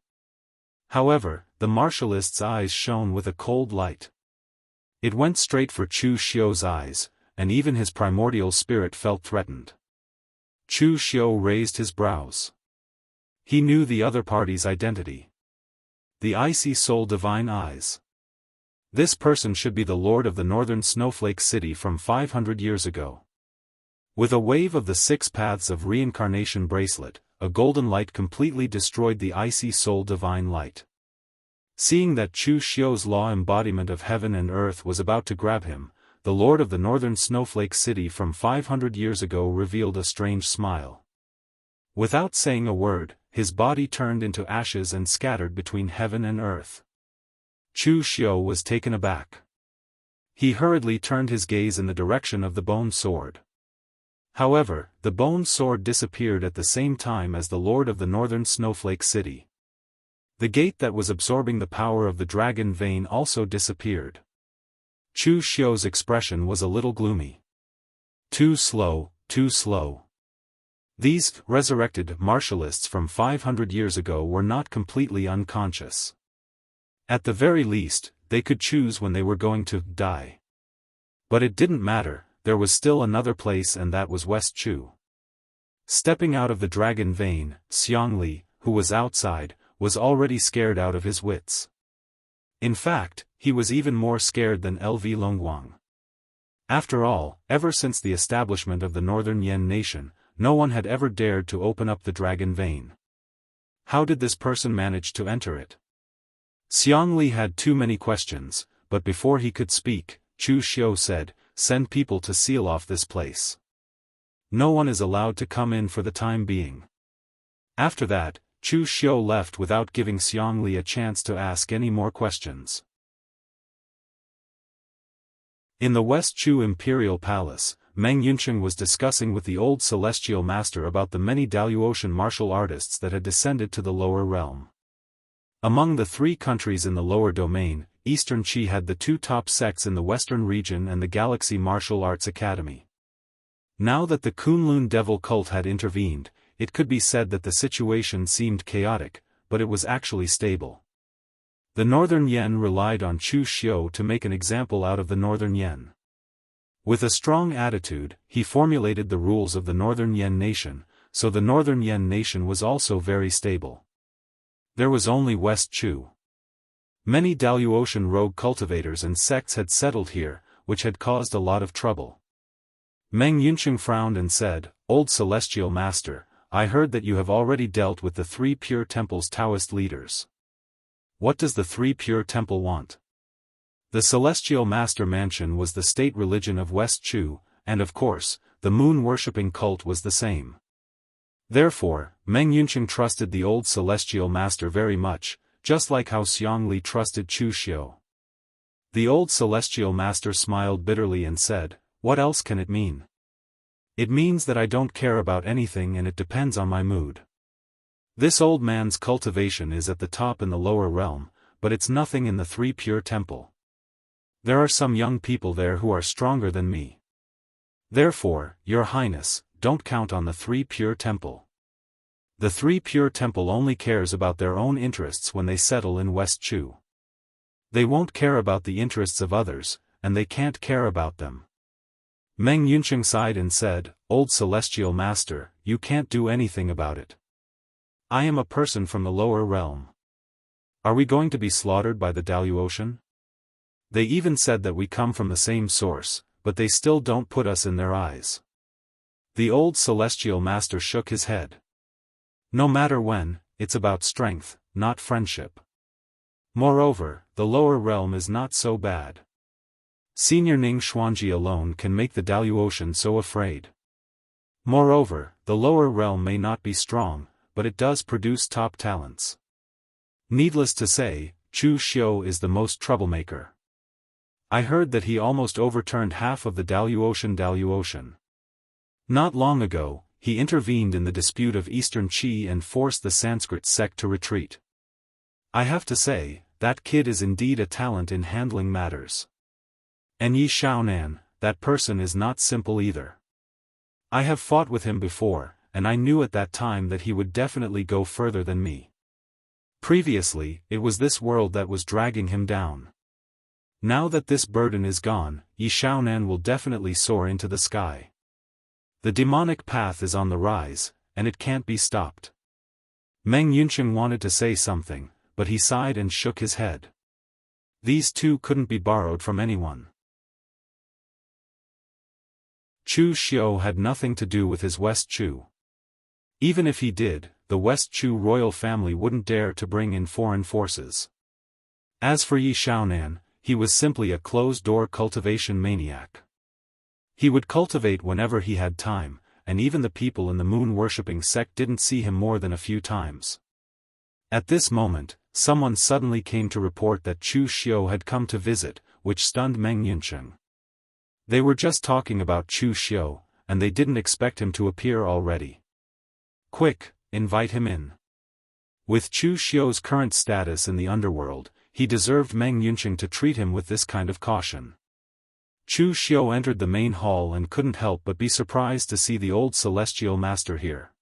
However, the martialist's eyes shone with a cold light. It went straight for Chu Xiu's eyes, and even his primordial spirit felt threatened. Chu Xiu raised his brows. He knew the other party's identity. The icy soul divine eyes. This person should be the lord of the northern snowflake city from 500 years ago. With a wave of the 6 paths of reincarnation bracelet, a golden light completely destroyed the icy soul divine light. Seeing that Chu Xiu's law embodiment of heaven and earth was about to grab him, the lord of the northern snowflake city from 500 years ago revealed a strange smile. Without saying a word, his body turned into ashes and scattered between heaven and earth. Chu Xiu was taken aback. He hurriedly turned his gaze in the direction of the bone sword. However, the bone sword disappeared at the same time as the lord of the northern snowflake city. The gate that was absorbing the power of the dragon vein also disappeared. Chu Xiu's expression was a little gloomy. Too slow, too slow. These resurrected martialists from 500 years ago were not completely unconscious. At the very least, they could choose when they were going to die. But it didn't matter, there was still another place, and that was West Chu. Stepping out of the dragon vein, Xiangli, who was outside, was already scared out of his wits. In fact, he was even more scared than LV Longguang. After all, ever since the establishment of the Northern Yan nation, no one had ever dared to open up the dragon vein. How did this person manage to enter it? Xiangli had too many questions, but before he could speak, Chu Xiu said, "Send people to seal off this place. No one is allowed to come in for the time being." After that, Chu Xiu left without giving Xiangli a chance to ask any more questions. In the West Chu Imperial Palace, Meng Yuncheng was discussing with the old celestial master about the many Daoist martial artists that had descended to the lower realm. Among the 3 countries in the lower domain, Eastern Qi had the 2 top sects in the Western region and the Galaxy Martial Arts Academy. Now that the Kunlun Devil cult had intervened, it could be said that the situation seemed chaotic, but it was actually stable. The Northern Yan relied on Chu Xiu to make an example out of the Northern Yan. With a strong attitude, he formulated the rules of the Northern Yan nation, so the Northern Yan nation was also very stable. There was only West Chu. Many Daoist rogue cultivators and sects had settled here, which had caused a lot of trouble. Meng Yuncheng frowned and said, "Old Celestial Master, I heard that you have already dealt with the 3 Pure Temple's Taoist leaders. What does the 3 Pure Temple want?" The Celestial Master Mansion was the state religion of West Chu, and of course, the moon-worshipping cult was the same. Therefore, Meng Yuncheng trusted the old Celestial Master very much, just like how Xiangli trusted Chu Xiu. The old Celestial Master smiled bitterly and said, "What else can it mean? It means that I don't care about anything and it depends on my mood. This old man's cultivation is at the top in the lower realm, but it's nothing in the 3 Pure Temple. There are some young people there who are stronger than me. Therefore, Your Highness, don't count on the 3 Pure Temple. The 3 Pure Temple only cares about their own interests when they settle in West Chu. They won't care about the interests of others, and they can't care about them." Meng Yuncheng sighed and said, "Old Celestial Master, you can't do anything about it. I am a person from the lower realm. Are we going to be slaughtered by the Daoist? They even said that we come from the same source, but they still don't put us in their eyes." The old Celestial Master shook his head. "No matter when, it's about strength, not friendship. Moreover, the lower realm is not so bad. Senior Ning Xuanji alone can make the Daoist so afraid. Moreover, the lower realm may not be strong, but it does produce top talents. Needless to say, Chu Xiu is the most troublemaker. I heard that he almost overturned half of the Daoist. Not long ago, he intervened in the dispute of Eastern Qi and forced the Sanskrit sect to retreat. I have to say, that kid is indeed a talent in handling matters. And Yi Xiaonan, that person is not simple either. I have fought with him before, and I knew at that time that he would definitely go further than me. Previously, it was this world that was dragging him down. Now that this burden is gone, Yi Xiaonan will definitely soar into the sky. The demonic path is on the rise, and it can't be stopped." Meng Yuncheng wanted to say something, but he sighed and shook his head. These two couldn't be borrowed from anyone. Chu Xiu had nothing to do with his West Chu. Even if he did, the West Chu royal family wouldn't dare to bring in foreign forces. As for Yi Xiaonan, he was simply a closed-door cultivation maniac. He would cultivate whenever he had time, and even the people in the moon-worshipping sect didn't see him more than a few times. At this moment, someone suddenly came to report that Chu Xiu had come to visit, which stunned Meng Yuncheng. They were just talking about Chu Xiu, and they didn't expect him to appear already. Quick, invite him in. With Chu Xiu's current status in the underworld, he deserved Meng Yuncheng to treat him with this kind of caution. Chu Xiu entered the main hall and couldn't help but be surprised to see the old celestial master here.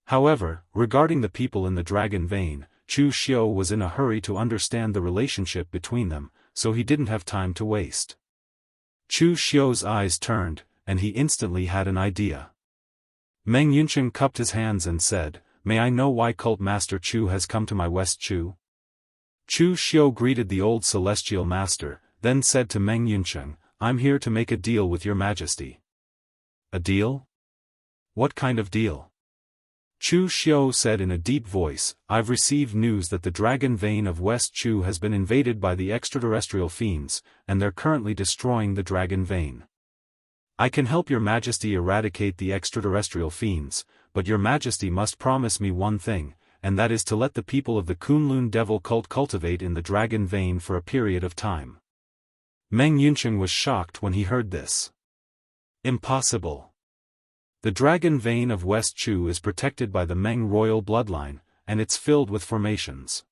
However, regarding the people in the dragon vein, Chu Xiu was in a hurry to understand the relationship between them, so he didn't have time to waste. Chu Xiu's eyes turned, and he instantly had an idea. Meng Yuncheng cupped his hands and said, "May I know why Cult Master Chu has come to my West Chu?" Chu Xiu greeted the old celestial master, then said to Meng Yuncheng, "I'm here to make a deal with your majesty." "A deal? What kind of deal?" Chu Xiu said in a deep voice, "I've received news that the dragon vein of West Chu has been invaded by the extraterrestrial fiends, and they're currently destroying the dragon vein. I can help your majesty eradicate the extraterrestrial fiends, but your majesty must promise me one thing, and that is to let the people of the Kunlun devil cult cultivate in the dragon vein for a period of time." Meng Yuncheng was shocked when he heard this. Impossible. The dragon vein of West Chu is protected by the Meng royal bloodline, and it's filled with formations.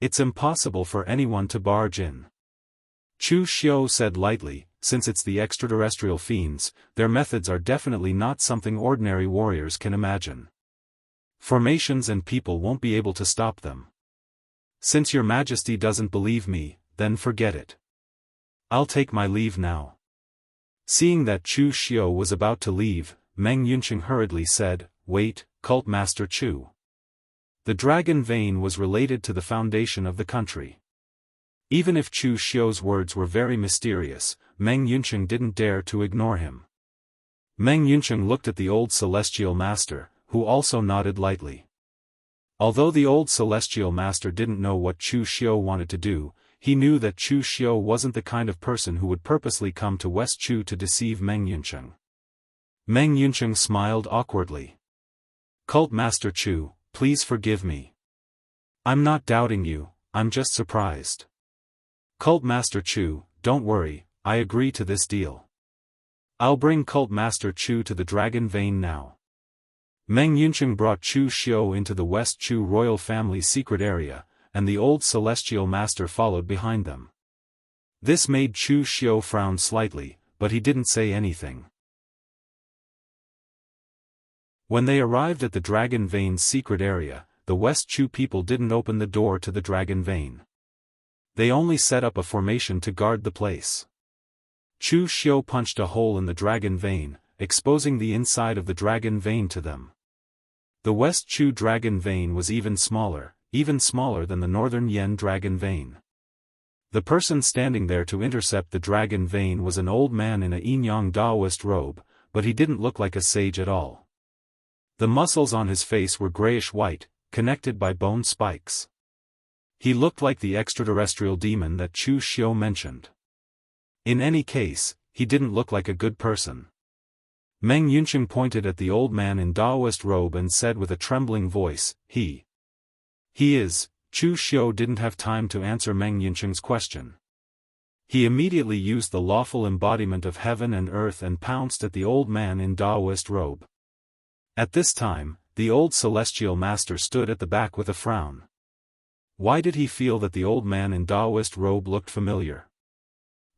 It's impossible for anyone to barge in. Chu Xiu said lightly, "Since it's the extraterrestrial fiends, their methods are definitely not something ordinary warriors can imagine. Formations and people won't be able to stop them. Since your majesty doesn't believe me, then forget it. I'll take my leave now." Seeing that Chu Xiu was about to leave, Meng Yuncheng hurriedly said, "Wait, Cult Master Chu. The dragon vein was related to the foundation of the country." Even if Chu Xiu's words were very mysterious, Meng Yuncheng didn't dare to ignore him. Meng Yuncheng looked at the old celestial master, who also nodded lightly. Although the old celestial master didn't know what Chu Xiu wanted to do, he knew that Chu Xiu wasn't the kind of person who would purposely come to West Chu to deceive Meng Yuncheng. Meng Yuncheng smiled awkwardly. "Cult Master Chu, please forgive me. I'm not doubting you, I'm just surprised. Cult Master Chu, don't worry, I agree to this deal. I'll bring Cult Master Chu to the dragon vein now." Meng Yuncheng brought Chu Xiu into the West Chu royal family's secret area, and the old celestial master followed behind them. This made Chu Xiu frown slightly, but he didn't say anything. When they arrived at the dragon vein's secret area, the West Chu people didn't open the door to the dragon vein. They only set up a formation to guard the place. Chu Xiu punched a hole in the dragon vein, exposing the inside of the dragon vein to them. The West Chu dragon vein was even smaller than the northern Yen dragon vein. The person standing there to intercept the dragon vein was an old man in a Yin-Yang Daoist robe, but he didn't look like a sage at all. The muscles on his face were grayish-white, connected by bone spikes. He looked like the extraterrestrial demon that Chu Xiu mentioned. In any case, he didn't look like a good person. Meng Yuncheng pointed at the old man in Daoist robe and said with a trembling voice, He is." Chu Xiu didn't have time to answer Meng Yuncheng's question. He immediately used the lawful embodiment of heaven and earth and pounced at the old man in Daoist robe. At this time, the old celestial master stood at the back with a frown. Why did he feel that the old man in Daoist robe looked familiar?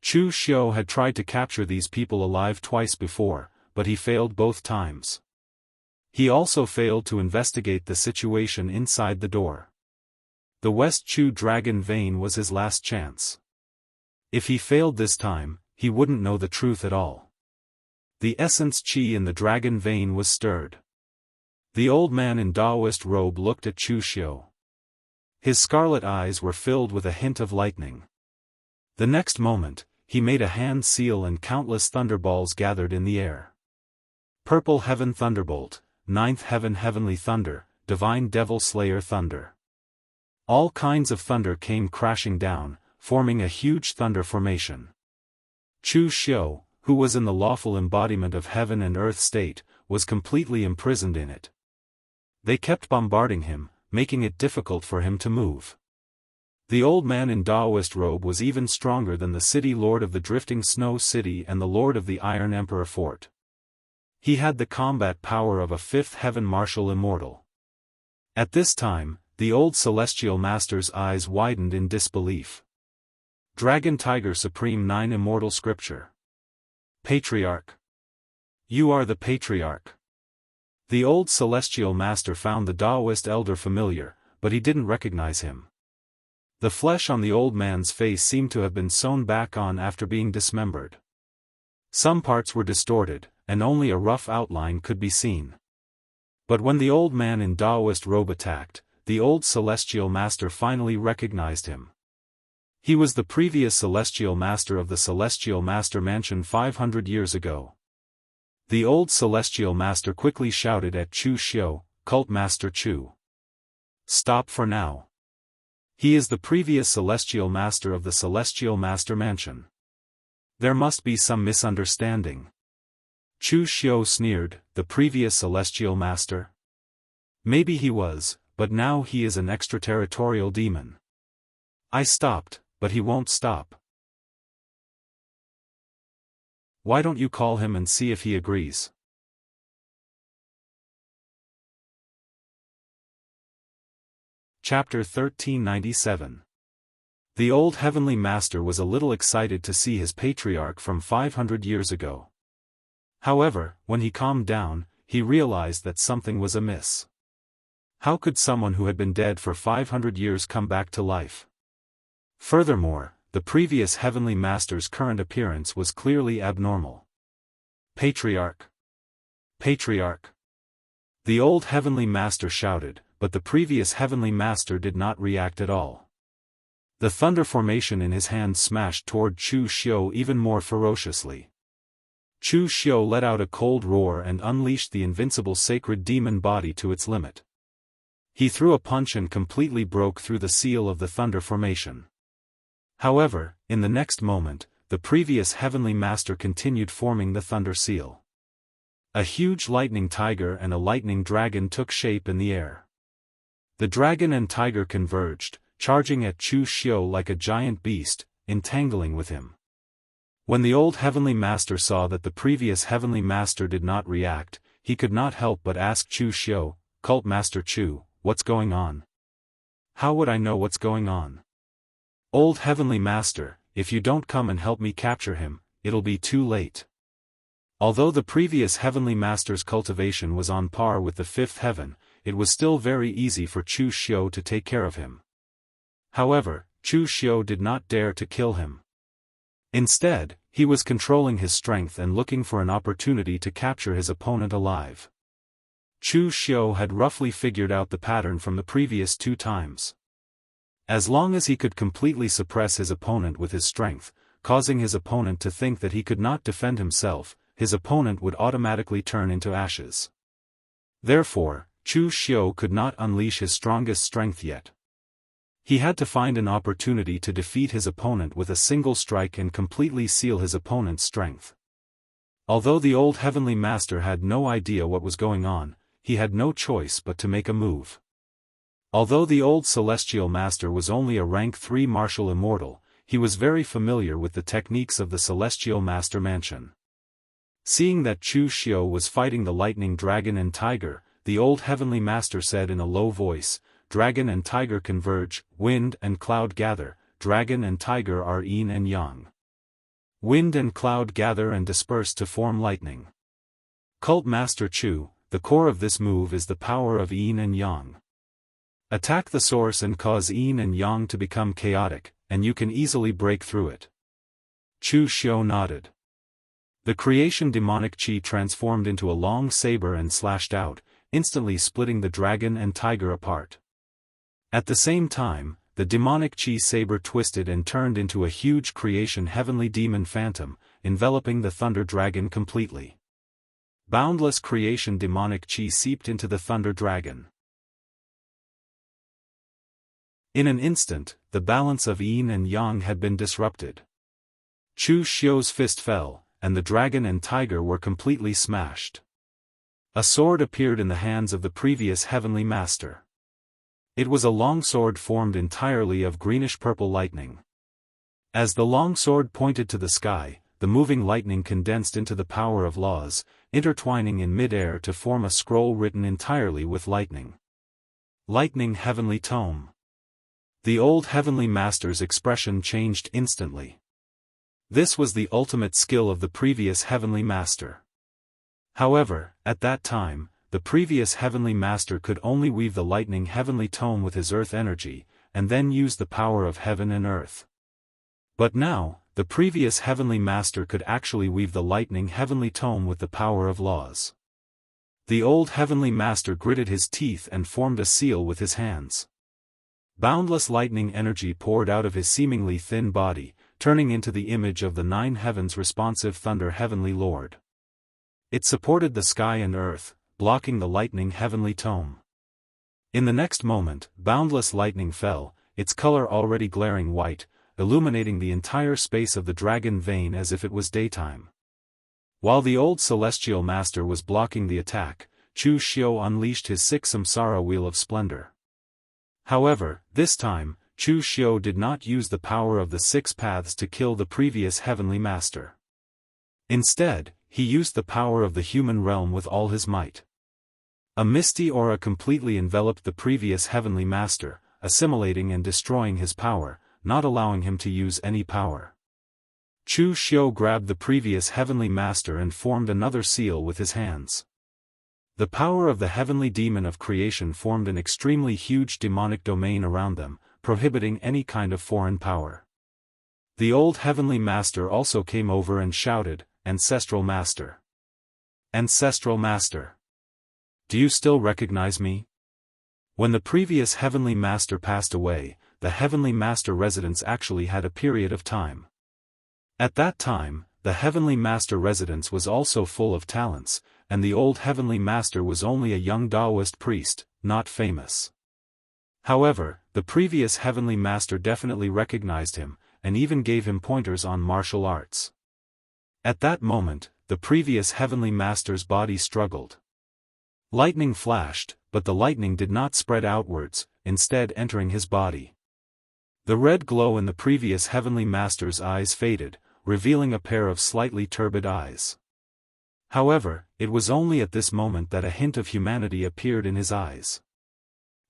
Chu Xiu had tried to capture these people alive twice before, but he failed both times. He also failed to investigate the situation inside the door. The West Chu dragon vein was his last chance. If he failed this time, he wouldn't know the truth at all. The essence qi in the dragon vein was stirred. The old man in Daoist robe looked at Chu Xiu. His scarlet eyes were filled with a hint of lightning. The next moment, he made a hand seal and countless thunderballs gathered in the air. Purple Heaven Thunderbolt, Ninth Heaven Heavenly Thunder, Divine Devil Slayer Thunder. All kinds of thunder came crashing down, forming a huge thunder formation. Chu Xiu, who was in the lawful embodiment of heaven and earth state, was completely imprisoned in it. They kept bombarding him, making it difficult for him to move. The old man in Daoist robe was even stronger than the city lord of the drifting snow city and the lord of the Iron Emperor fort. He had the combat power of a fifth heaven martial immortal. At this time, the old celestial master's eyes widened in disbelief. Dragon Tiger Supreme 9 Immortal Scripture. Patriarch. You are the Patriarch. The old celestial master found the Daoist elder familiar, but he didn't recognize him. The flesh on the old man's face seemed to have been sewn back on after being dismembered. Some parts were distorted, and only a rough outline could be seen. But when the old man in Daoist robe attacked, the old celestial master finally recognized him. He was the previous celestial master of the celestial master mansion 500 years ago. The old celestial master quickly shouted at Chu Xiu, Cult Master Chu. Stop for now. He is the previous celestial master of the celestial master mansion. There must be some misunderstanding. Chu Xiu sneered, the previous celestial master? Maybe he was, but now he is an extraterritorial demon. I stopped, but he won't stop. Why don't you call him and see if he agrees? Chapter 1397. The old heavenly master was a little excited to see his patriarch from 500 years ago. However, when he calmed down, he realized that something was amiss. How could someone who had been dead for 500 years come back to life? Furthermore, the previous heavenly master's current appearance was clearly abnormal. Patriarch! Patriarch! The old heavenly master shouted, but the previous heavenly master did not react at all. The thunder formation in his hand smashed toward Chu Xiu even more ferociously. Chu Xiu let out a cold roar and unleashed the invincible sacred demon body to its limit. He threw a punch and completely broke through the seal of the thunder formation. However, in the next moment, the previous heavenly master continued forming the thunder seal. A huge lightning tiger and a lightning dragon took shape in the air. The dragon and tiger converged, charging at Chu Xiu like a giant beast, entangling with him. When the old heavenly master saw that the previous heavenly master did not react, he could not help but ask Chu Xiu, Cult Master Chu, what's going on? How would I know what's going on? Old heavenly master, if you don't come and help me capture him, it'll be too late. Although the previous heavenly master's cultivation was on par with the fifth heaven, it was still very easy for Chu Xiu to take care of him. However, Chu Xiu did not dare to kill him. Instead, he was controlling his strength and looking for an opportunity to capture his opponent alive. Chu Xiu had roughly figured out the pattern from the previous 2 times. As long as he could completely suppress his opponent with his strength, causing his opponent to think that he could not defend himself, his opponent would automatically turn into ashes. Therefore, Chu Xiu could not unleash his strongest strength yet. He had to find an opportunity to defeat his opponent with a single strike and completely seal his opponent's strength. Although the old heavenly master had no idea what was going on, he had no choice but to make a move. Although the old celestial master was only a rank 3 martial immortal, he was very familiar with the techniques of the celestial master mansion. Seeing that Chu Xiu was fighting the lightning dragon and tiger, the old heavenly master said in a low voice, Dragon and tiger converge, wind and cloud gather, dragon and tiger are yin and yang. Wind and cloud gather and disperse to form lightning. Cult Master Chu, the core of this move is the power of yin and yang. Attack the source and cause yin and yang to become chaotic, and you can easily break through it. Chu Xiu nodded. The creation demonic chi transformed into a long saber and slashed out, instantly splitting the dragon and tiger apart. At the same time, the demonic chi saber twisted and turned into a huge creation heavenly demon phantom, enveloping the thunder dragon completely. Boundless creation demonic chi seeped into the thunder dragon. In an instant, the balance of yin and yang had been disrupted. Chu Xiu's fist fell, and the dragon and tiger were completely smashed. A sword appeared in the hands of the previous heavenly master. It was a long sword formed entirely of greenish-purple lightning. As the long sword pointed to the sky, the moving lightning condensed into the power of laws, intertwining in mid-air to form a scroll written entirely with lightning. Lightning Heavenly Tome. The old heavenly master's expression changed instantly. This was the ultimate skill of the previous heavenly master. However, at that time, the previous heavenly master could only weave the lightning heavenly tome with his earth energy, and then use the power of heaven and earth. But now, the previous heavenly master could actually weave the lightning heavenly tome with the power of laws. The old heavenly master gritted his teeth and formed a seal with his hands. Boundless lightning energy poured out of his seemingly thin body, turning into the image of the nine heavens' responsive thunder heavenly lord. It supported the sky and earth, blocking the lightning heavenly tome. In the next moment, boundless lightning fell, its color already glaring white, illuminating the entire space of the dragon vein as if it was daytime. While the old celestial master was blocking the attack, Chu Xiu unleashed his sixth samsara wheel of splendor. However, this time, Chu Xiu did not use the power of the six paths to kill the previous heavenly master. Instead, he used the power of the human realm with all his might. A misty aura completely enveloped the previous heavenly master, assimilating and destroying his power, not allowing him to use any power. Chu Xiu grabbed the previous heavenly master and formed another seal with his hands. The power of the heavenly demon of creation formed an extremely huge demonic domain around them, prohibiting any kind of foreign power. The old heavenly master also came over and shouted, "Ancestral Master! Ancestral Master! Do you still recognize me?" When the previous heavenly master passed away, the heavenly master residence actually had a period of time. At that time, the heavenly master residence was also full of talents, and the old heavenly master was only a young Daoist priest, not famous. However, the previous heavenly master definitely recognized him, and even gave him pointers on martial arts. At that moment, the previous heavenly master's body struggled. Lightning flashed, but the lightning did not spread outwards, instead entering his body. The red glow in the previous heavenly master's eyes faded, revealing a pair of slightly turbid eyes. However, it was only at this moment that a hint of humanity appeared in his eyes.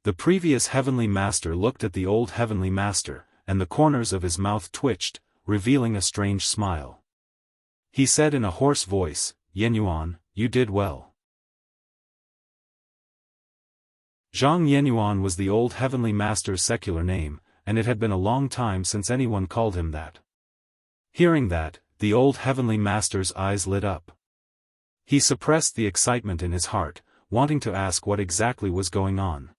The previous heavenly master looked at the old heavenly master, and the corners of his mouth twitched, revealing a strange smile. He said in a hoarse voice, "Yenyuan, you did well." Zhang Yenyuan was the old heavenly master's secular name, and it had been a long time since anyone called him that. Hearing that, the old heavenly master's eyes lit up. He suppressed the excitement in his heart, wanting to ask what exactly was going on.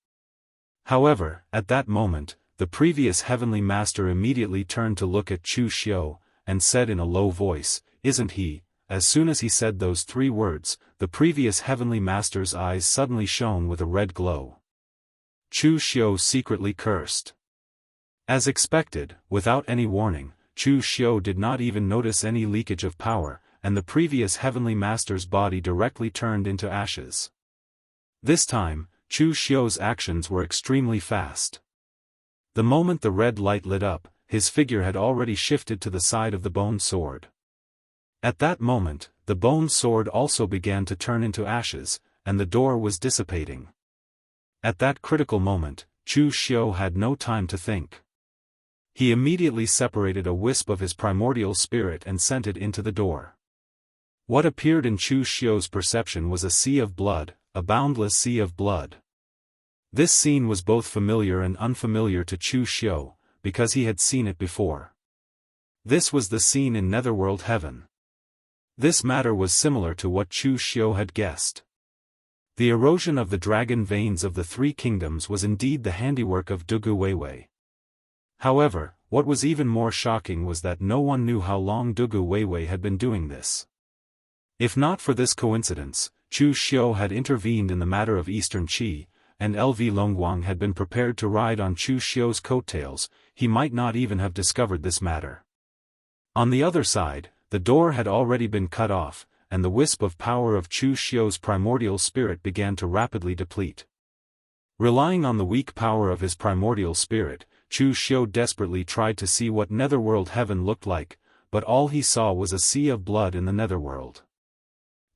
However, at that moment, the previous heavenly master immediately turned to look at Chu Xiu, and said in a low voice, "Isn't he?" As soon as he said those three words, the previous heavenly master's eyes suddenly shone with a red glow. Chu Xiu secretly cursed. As expected, without any warning, Chu Xiu did not even notice any leakage of power, and the previous heavenly master's body directly turned into ashes. This time, Chu Xiu's actions were extremely fast. The moment the red light lit up, his figure had already shifted to the side of the bone sword. At that moment, the bone sword also began to turn into ashes, and the door was dissipating. At that critical moment, Chu Xiu had no time to think. He immediately separated a wisp of his primordial spirit and sent it into the door. What appeared in Chu Xiu's perception was a sea of blood, a boundless sea of blood. This scene was both familiar and unfamiliar to Chu Xiu, because he had seen it before. This was the scene in Netherworld Heaven. This matter was similar to what Chu Xiu had guessed. The erosion of the dragon veins of the three kingdoms was indeed the handiwork of Dugu Weiwei. However, what was even more shocking was that no one knew how long Dugu Weiwei had been doing this. If not for this coincidence, Chu Xiu had intervened in the matter of Eastern Qi, and LV Longguang had been prepared to ride on Chu Xiu's coattails, he might not even have discovered this matter. On the other side, the door had already been cut off, and the wisp of power of Chu Xiu's primordial spirit began to rapidly deplete. Relying on the weak power of his primordial spirit, Chu Xiu desperately tried to see what netherworld heaven looked like, but all he saw was a sea of blood in the netherworld.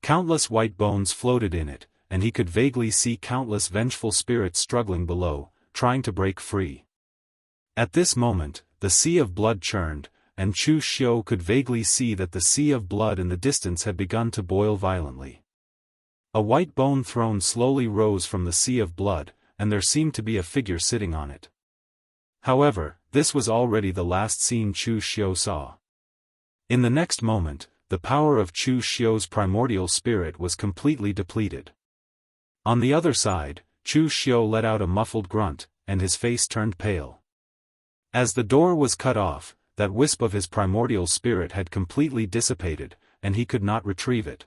Countless white bones floated in it, and he could vaguely see countless vengeful spirits struggling below, trying to break free. At this moment, the sea of blood churned, and Chu Xiu could vaguely see that the sea of blood in the distance had begun to boil violently. A white bone throne slowly rose from the sea of blood, and there seemed to be a figure sitting on it. However, this was already the last scene Chu Xiu saw. In the next moment, the power of Chu Xiu's primordial spirit was completely depleted. On the other side, Chu Xiu let out a muffled grunt, and his face turned pale. As the door was cut off, that wisp of his primordial spirit had completely dissipated, and he could not retrieve it.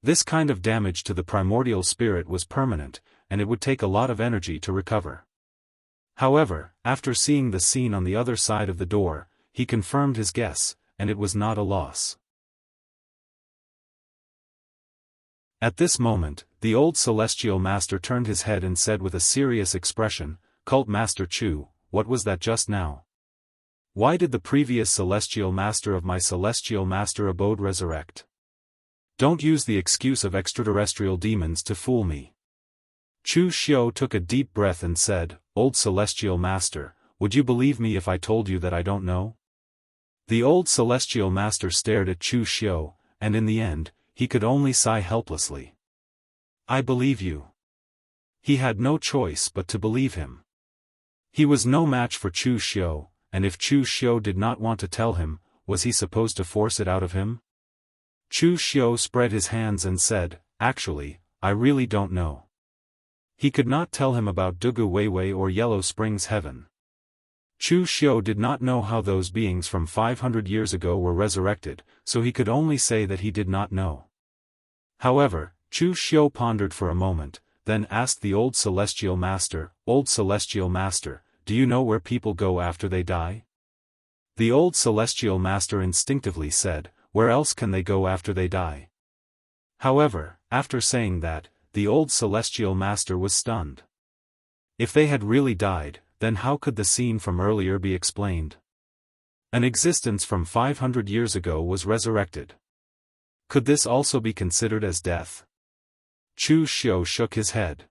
This kind of damage to the primordial spirit was permanent, and it would take a lot of energy to recover. However, after seeing the scene on the other side of the door, he confirmed his guess, and it was not a loss. At this moment, the old celestial master turned his head and said with a serious expression, "Cult Master Chu, what was that just now? Why did the previous celestial master of my celestial master abode resurrect? Don't use the excuse of extraterrestrial demons to fool me." Chu Xiu took a deep breath and said, "Old celestial master, would you believe me if I told you that I don't know?" The old celestial master stared at Chu Xiu, and in the end, he could only sigh helplessly. "I believe you." He had no choice but to believe him. He was no match for Chu Xiu, and if Chu Xiu did not want to tell him, was he supposed to force it out of him? Chu Xiu spread his hands and said, "Actually, I really don't know." He could not tell him about Dugu Weiwei or Yellow Springs Heaven. Chu Xiu did not know how those beings from 500 years ago were resurrected, so he could only say that he did not know. However, Chu Xiu pondered for a moment, then asked the old celestial master, "Old celestial master, do you know where people go after they die?" The old celestial master instinctively said, "Where else can they go after they die?" However, after saying that, the old celestial master was stunned. If they had really died, then how could the scene from earlier be explained? An existence from 500 years ago was resurrected. Could this also be considered as death? Chu Xiu shook his head.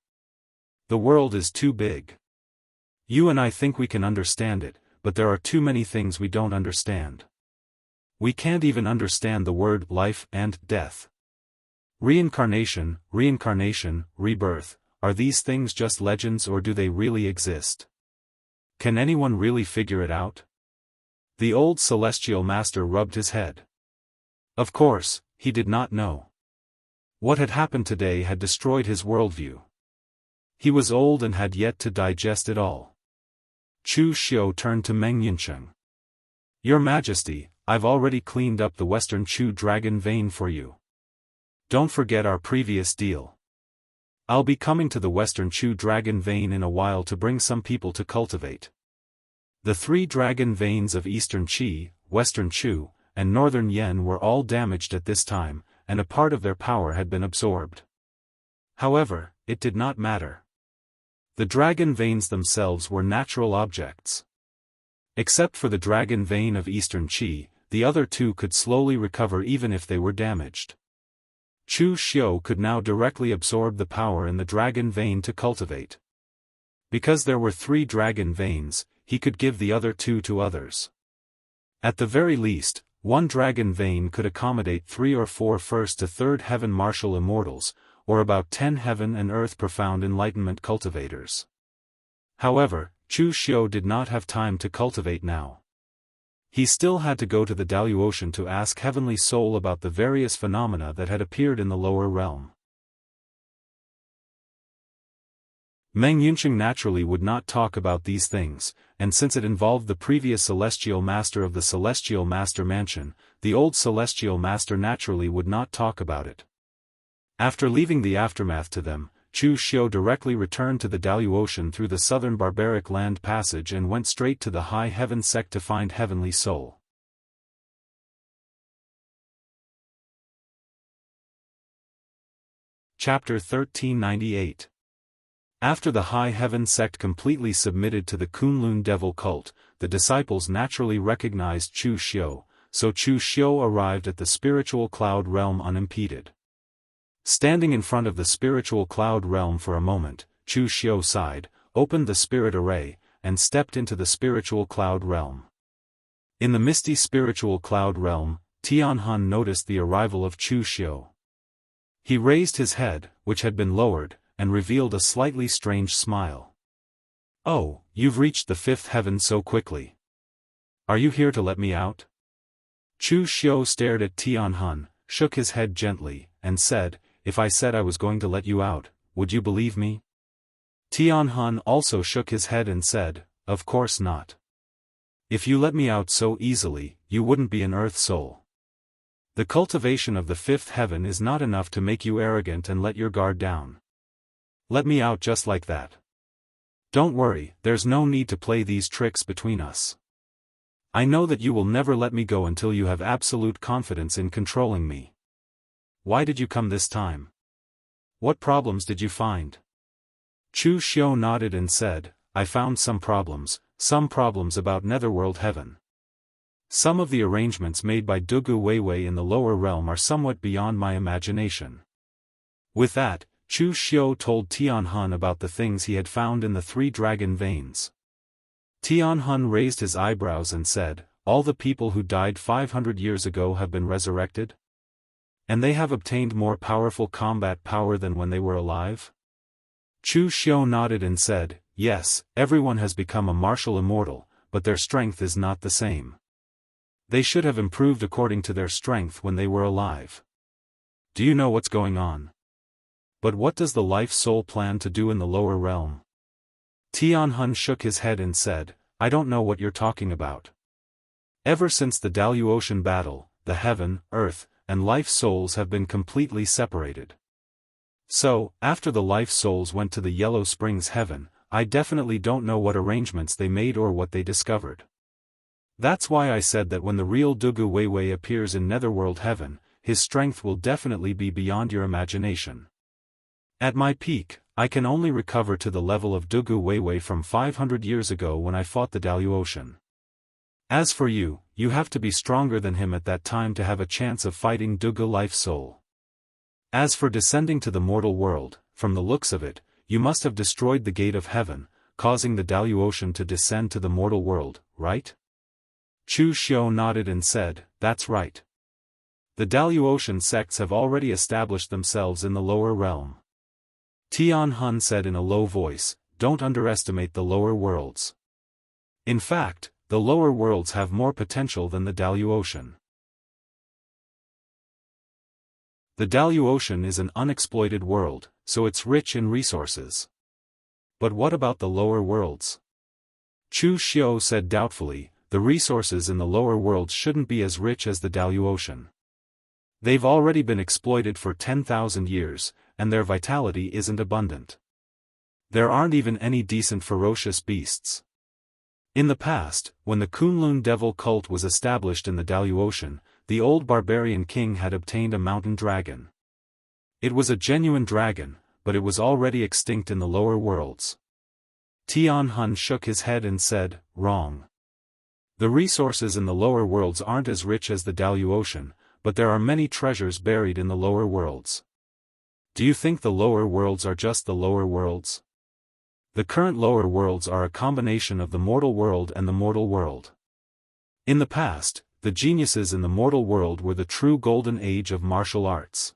The world is too big. You and I think we can understand it, but there are too many things we don't understand. We can't even understand the word life and death. Reincarnation, rebirth, are these things just legends or do they really exist? Can anyone really figure it out? The old celestial master rubbed his head. Of course, he did not know. What had happened today had destroyed his worldview. He was old and had yet to digest it all. Chu Xiu turned to Meng Yuncheng. "Your Majesty, I've already cleaned up the Western Chu dragon vein for you. Don't forget our previous deal. I'll be coming to the Western Chu dragon vein in a while to bring some people to cultivate." The 3 dragon veins of Eastern Qi, Western Chu, and Northern Yen were all damaged at this time, and a part of their power had been absorbed. However, it did not matter. The dragon veins themselves were natural objects. Except for the dragon vein of Eastern Qi, the other 2 could slowly recover even if they were damaged. Chu Xiu could now directly absorb the power in the dragon vein to cultivate. Because there were 3 dragon veins, he could give the other 2 to others. At the very least, 1 dragon vein could accommodate 3 or 4 first to third heaven martial immortals, or about 10 heaven and earth profound enlightenment cultivators. However, Chu Xiu did not have time to cultivate now. He still had to go to the Daoist to ask Heavenly Soul about the various phenomena that had appeared in the lower realm. Meng Yunqing naturally would not talk about these things, and since it involved the previous Celestial Master of the Celestial Master Mansion, the old Celestial Master naturally would not talk about it. After leaving the aftermath to them, Chu Xiu directly returned to the Daoist through the southern barbaric land passage and went straight to the High Heaven sect to find Heavenly Soul. Chapter 1398. After the High Heaven sect completely submitted to the Kunlun devil cult, the disciples naturally recognized Chu Xiu, so Chu Xiu arrived at the spiritual cloud realm unimpeded. Standing in front of the spiritual cloud realm for a moment, Chu Xiu sighed, opened the spirit array, and stepped into the spiritual cloud realm. In the misty spiritual cloud realm, Tianhun noticed the arrival of Chu Xiu. He raised his head, which had been lowered, and revealed a slightly strange smile. "Oh, you've reached the fifth heaven so quickly. Are you here to let me out?" Chu Xiu stared at Tianhun, shook his head gently, and said, "If I said I was going to let you out, would you believe me?" Tianhun also shook his head and said, "Of course not. If you let me out so easily, you wouldn't be an earth soul. The cultivation of the fifth heaven is not enough to make you arrogant and let your guard down. Let me out just like that. Don't worry, there's no need to play these tricks between us. I know that you will never let me go until you have absolute confidence in controlling me. Why did you come this time? What problems did you find?" Chu Xiu nodded and said, "I found some problems about Netherworld Heaven. Some of the arrangements made by Dugu Weiwei in the lower realm are somewhat beyond my imagination." With that, Chu Xiu told Tianhun about the things he had found in the three dragon veins. Tianhun raised his eyebrows and said, "All the people who died 500 years ago have been resurrected? And they have obtained more powerful combat power than when they were alive?" Chu Xiu nodded and said, "Yes, everyone has become a martial immortal, but their strength is not the same. They should have improved according to their strength when they were alive. Do you know what's going on? But what does the life soul plan to do in the lower realm?" Tianhun shook his head and said, "I don't know what you're talking about. Ever since the Daoist battle, the heaven, earth, and life souls have been completely separated. So, after the life souls went to the Yellow Springs heaven, I definitely don't know what arrangements they made or what they discovered. That's why I said that when the real Dugu Weiwei appears in Netherworld Heaven, his strength will definitely be beyond your imagination. At my peak, I can only recover to the level of Dugu Weiwei from 500 years ago when I fought the Daoist. As for you, you have to be stronger than him at that time to have a chance of fighting Dugu Life Soul. As for descending to the mortal world, from the looks of it, you must have destroyed the gate of heaven, causing the Daoist to descend to the mortal world, right?" Chu Xiu nodded and said, "That's right. The Daoist sects have already established themselves in the lower realm." Tianhun said in a low voice, "Don't underestimate the lower worlds. In fact, the lower worlds have more potential than the Daoist. The Daoist is an unexploited world, so it's rich in resources. But what about the lower worlds?" Chu Xiu said doubtfully, "The resources in the lower worlds shouldn't be as rich as the Daoist. They've already been exploited for 10,000 years, and their vitality isn't abundant. There aren't even any decent ferocious beasts. In the past, when the Kunlun devil cult was established in the Daoist, the old barbarian king had obtained a mountain dragon. It was a genuine dragon, but it was already extinct in the lower worlds." Tianhun shook his head and said, "Wrong. The resources in the lower worlds aren't as rich as the Daoist, but there are many treasures buried in the lower worlds. Do you think the lower worlds are just the lower worlds? The current lower worlds are a combination of the mortal world and the mortal world. In the past, the geniuses in the mortal world were the true golden age of martial arts.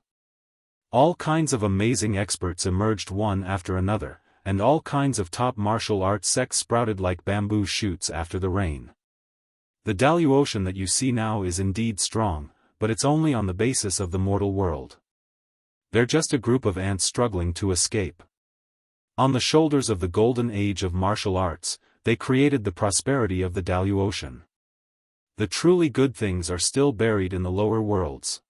All kinds of amazing experts emerged one after another, and all kinds of top martial arts sects sprouted like bamboo shoots after the rain. The Daoist that you see now is indeed strong, but it's only on the basis of the mortal world. They're just a group of ants struggling to escape. On the shoulders of the golden age of martial arts, they created the prosperity of the Daoist. The truly good things are still buried in the lower worlds.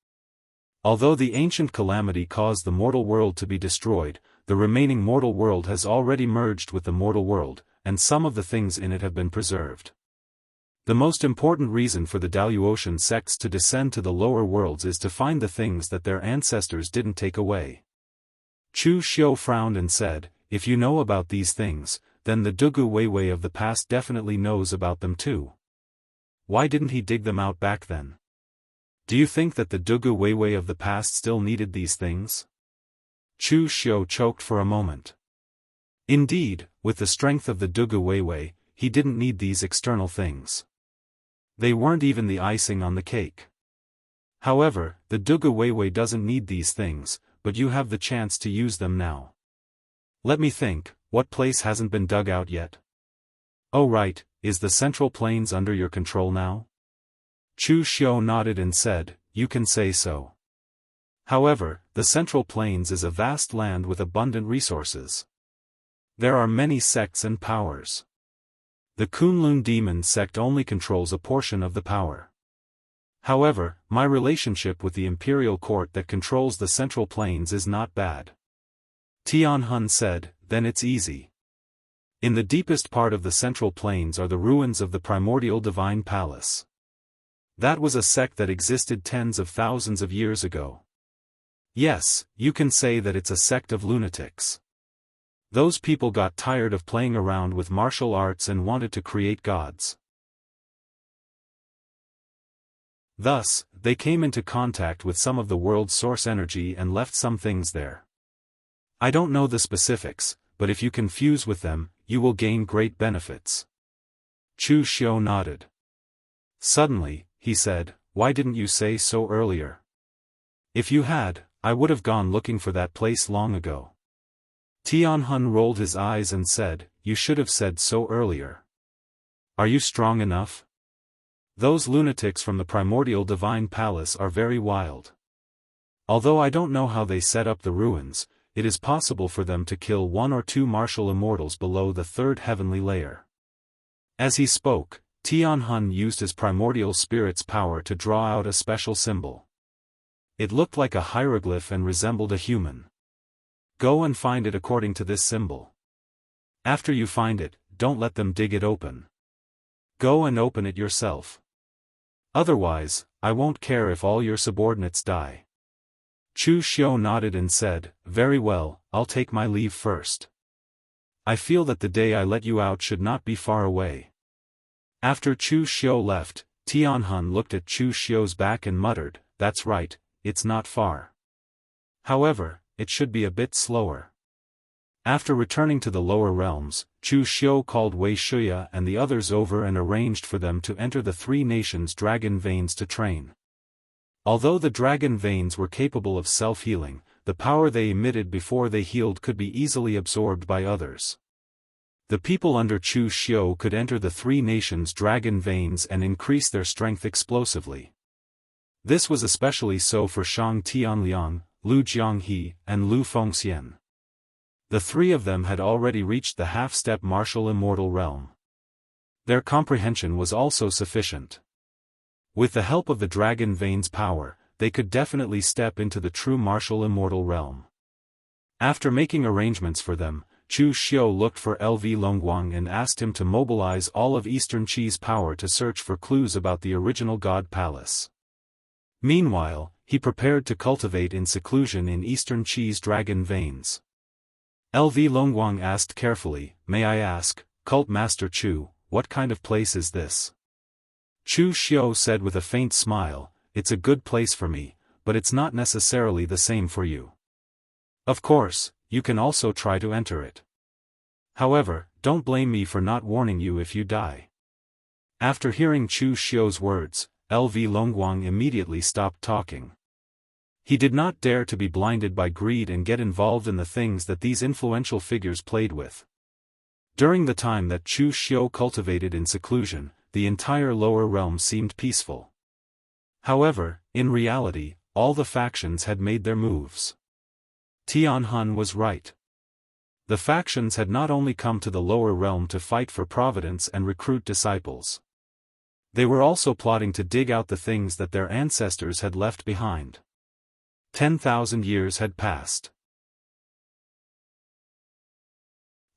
Although the ancient calamity caused the mortal world to be destroyed, the remaining mortal world has already merged with the mortal world, and some of the things in it have been preserved. The most important reason for the Daoist sects to descend to the lower worlds is to find the things that their ancestors didn't take away. Chu Xiu frowned and said, "If you know about these things, then the Dugu Weiwei of the past definitely knows about them too. Why didn't he dig them out back then? Do you think that the Dugu Weiwei of the past still needed these things?" Chu Xiu choked for a moment. Indeed, with the strength of the Dugu Weiwei, he didn't need these external things. They weren't even the icing on the cake. However, the Dugu Weiwei doesn't need these things, but you have the chance to use them now. Let me think, what place hasn't been dug out yet? Oh right, is the Central Plains under your control now? Chu Xiu nodded and said, "You can say so. However, the Central Plains is a vast land with abundant resources. There are many sects and powers. The Kunlun demon sect only controls a portion of the power. However, my relationship with the imperial court that controls the Central Plains is not bad." Tianhun said, "Then it's easy. In the deepest part of the Central Plains are the ruins of the primordial divine palace. That was a sect that existed tens of thousands of years ago. Yes, you can say that it's a sect of lunatics. Those people got tired of playing around with martial arts and wanted to create gods. Thus, they came into contact with some of the world's source energy and left some things there. I don't know the specifics, but if you can fuse with them, you will gain great benefits." Chu Xiu nodded. Suddenly, he said, "Why didn't you say so earlier? If you had, I would have gone looking for that place long ago." Tianhun rolled his eyes and said, "You should have said so earlier. Are you strong enough? Those lunatics from the primordial divine palace are very wild. Although I don't know how they set up the ruins, it is possible for them to kill one or two martial immortals below the third heavenly layer." As he spoke, Tianhun used his primordial spirit's power to draw out a special symbol. It looked like a hieroglyph and resembled a human. "Go and find it according to this symbol. After you find it, don't let them dig it open. Go and open it yourself. Otherwise, I won't care if all your subordinates die." Chu Xiu nodded and said, "Very well, I'll take my leave first. I feel that the day I let you out should not be far away." After Chu Xiu left, Tianhun looked at Chu Xiu's back and muttered, "That's right, it's not far. However, it should be a bit slower." After returning to the lower realms, Chu Xiu called Wei Shuya and the others over and arranged for them to enter the three nations' dragon veins to train. Although the dragon veins were capable of self-healing, the power they emitted before they healed could be easily absorbed by others. The people under Chu Xiu could enter the three nations' dragon veins and increase their strength explosively. This was especially so for Shang Tianliang, Lu Jianghe, and Lu Fengxian. The three of them had already reached the half-step martial immortal realm. Their comprehension was also sufficient. With the help of the dragon veins' power, they could definitely step into the true martial immortal realm. After making arrangements for them, Chu Xiu looked for LV Longguang and asked him to mobilize all of Eastern Qi's power to search for clues about the original God Palace. Meanwhile, he prepared to cultivate in seclusion in Eastern Qi's dragon veins. LV Longguang asked carefully, "May I ask, Cult Master Chu, what kind of place is this?" Chu Xiu said with a faint smile, "It's a good place for me, but it's not necessarily the same for you. Of course, you can also try to enter it. However, don't blame me for not warning you if you die." After hearing Chu Xiu's words, LV Longguang immediately stopped talking. He did not dare to be blinded by greed and get involved in the things that these influential figures played with. During the time that Chu Xiu cultivated in seclusion, the entire lower realm seemed peaceful. However, in reality, all the factions had made their moves. Tianhun was right. The factions had not only come to the lower realm to fight for providence and recruit disciples. They were also plotting to dig out the things that their ancestors had left behind. 10,000 years had passed.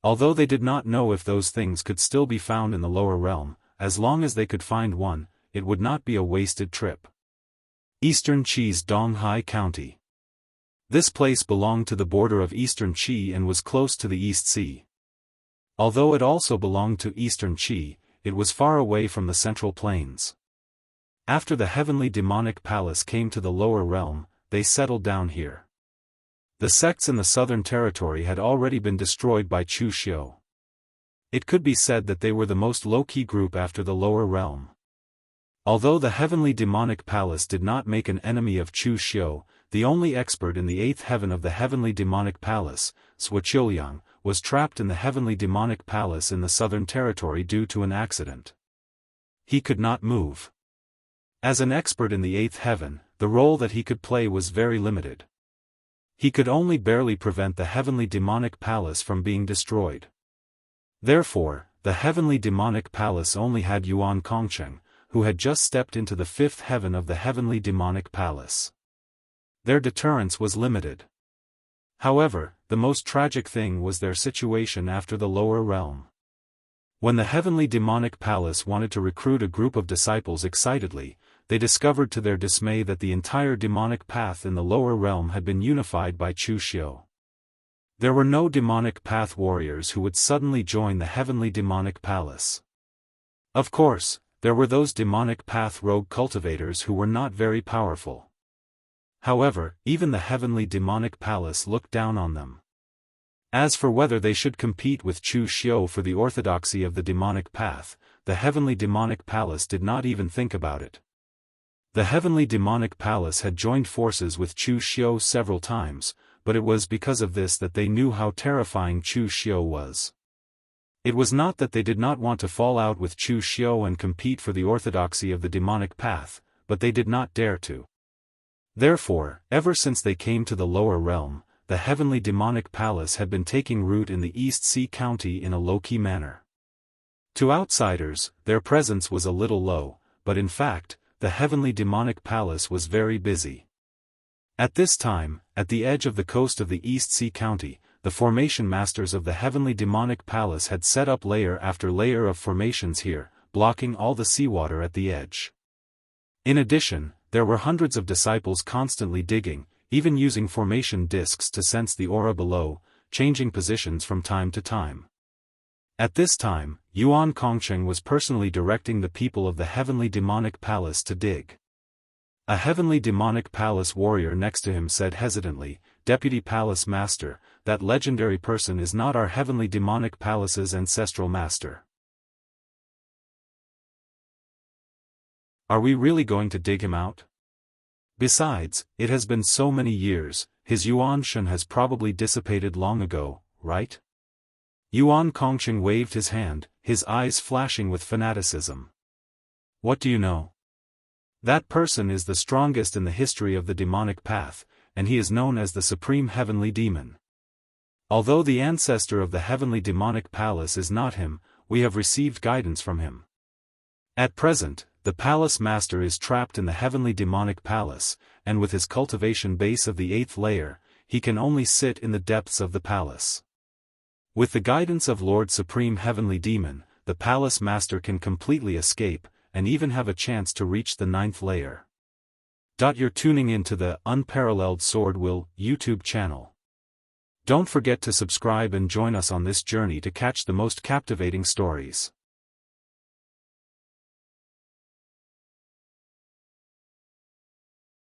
Although they did not know if those things could still be found in the lower realm, as long as they could find one, it would not be a wasted trip. Eastern Qi's Donghai County. This place belonged to the border of Eastern Qi and was close to the East Sea. Although it also belonged to Eastern Qi, it was far away from the Central Plains. After the heavenly demonic palace came to the lower realm, they settled down here. The sects in the southern territory had already been destroyed by Chu Xiu. It could be said that they were the most low-key group after the lower realm. Although the heavenly demonic palace did not make an enemy of Chu Xiu, the only expert in the eighth heaven of the heavenly demonic palace, Swaqiuliang, was trapped in the heavenly demonic palace in the southern territory due to an accident. He could not move. As an expert in the eighth heaven, the role that he could play was very limited. He could only barely prevent the heavenly demonic palace from being destroyed. Therefore, the heavenly demonic palace only had Yuan Kongcheng, who had just stepped into the fifth heaven of the heavenly demonic palace. Their deterrence was limited. However, the most tragic thing was their situation after the lower realm. When the heavenly demonic palace wanted to recruit a group of disciples excitedly, they discovered to their dismay that the entire demonic path in the lower realm had been unified by Chu Xiu. There were no demonic path warriors who would suddenly join the heavenly demonic palace. Of course, there were those demonic path rogue cultivators who were not very powerful. However, even the heavenly demonic palace looked down on them. As for whether they should compete with Chu Xiu for the orthodoxy of the demonic path, the heavenly demonic palace did not even think about it. The heavenly demonic palace had joined forces with Chu Xiu several times, but it was because of this that they knew how terrifying Chu Xiu was. It was not that they did not want to fall out with Chu Xiu and compete for the orthodoxy of the demonic path, but they did not dare to. Therefore, ever since they came to the lower realm, the heavenly demonic palace had been taking root in the East Sea County in a low-key manner. To outsiders, their presence was a little low, but in fact, the heavenly demonic palace was very busy. At this time, at the edge of the coast of the East Sea County, the formation masters of the heavenly demonic palace had set up layer after layer of formations here, blocking all the seawater at the edge. In addition, there were hundreds of disciples constantly digging, even using formation discs to sense the aura below, changing positions from time to time. At this time, Yuan Kongcheng was personally directing the people of the heavenly demonic palace to dig. A heavenly demonic palace warrior next to him said hesitantly, "Deputy Palace Master, that legendary person is not our heavenly demonic palace's ancestral master. Are we really going to dig him out? Besides, it has been so many years, his Yuan Shen has probably dissipated long ago, right?" Yuan Kongcheng waved his hand, his eyes flashing with fanaticism. "What do you know? That person is the strongest in the history of the demonic path, and he is known as the supreme heavenly demon. Although the ancestor of the heavenly demonic palace is not him, we have received guidance from him. At present, the palace master is trapped in the heavenly demonic palace, and with his cultivation base of the 8th layer, he can only sit in the depths of the palace. With the guidance of Lord Supreme Heavenly Demon, the palace master can completely escape, and even have a chance to reach the 9th layer. You're tuning into the Unparalleled SwordWill YouTube channel. Don't forget to subscribe and join us on this journey to catch the most captivating stories.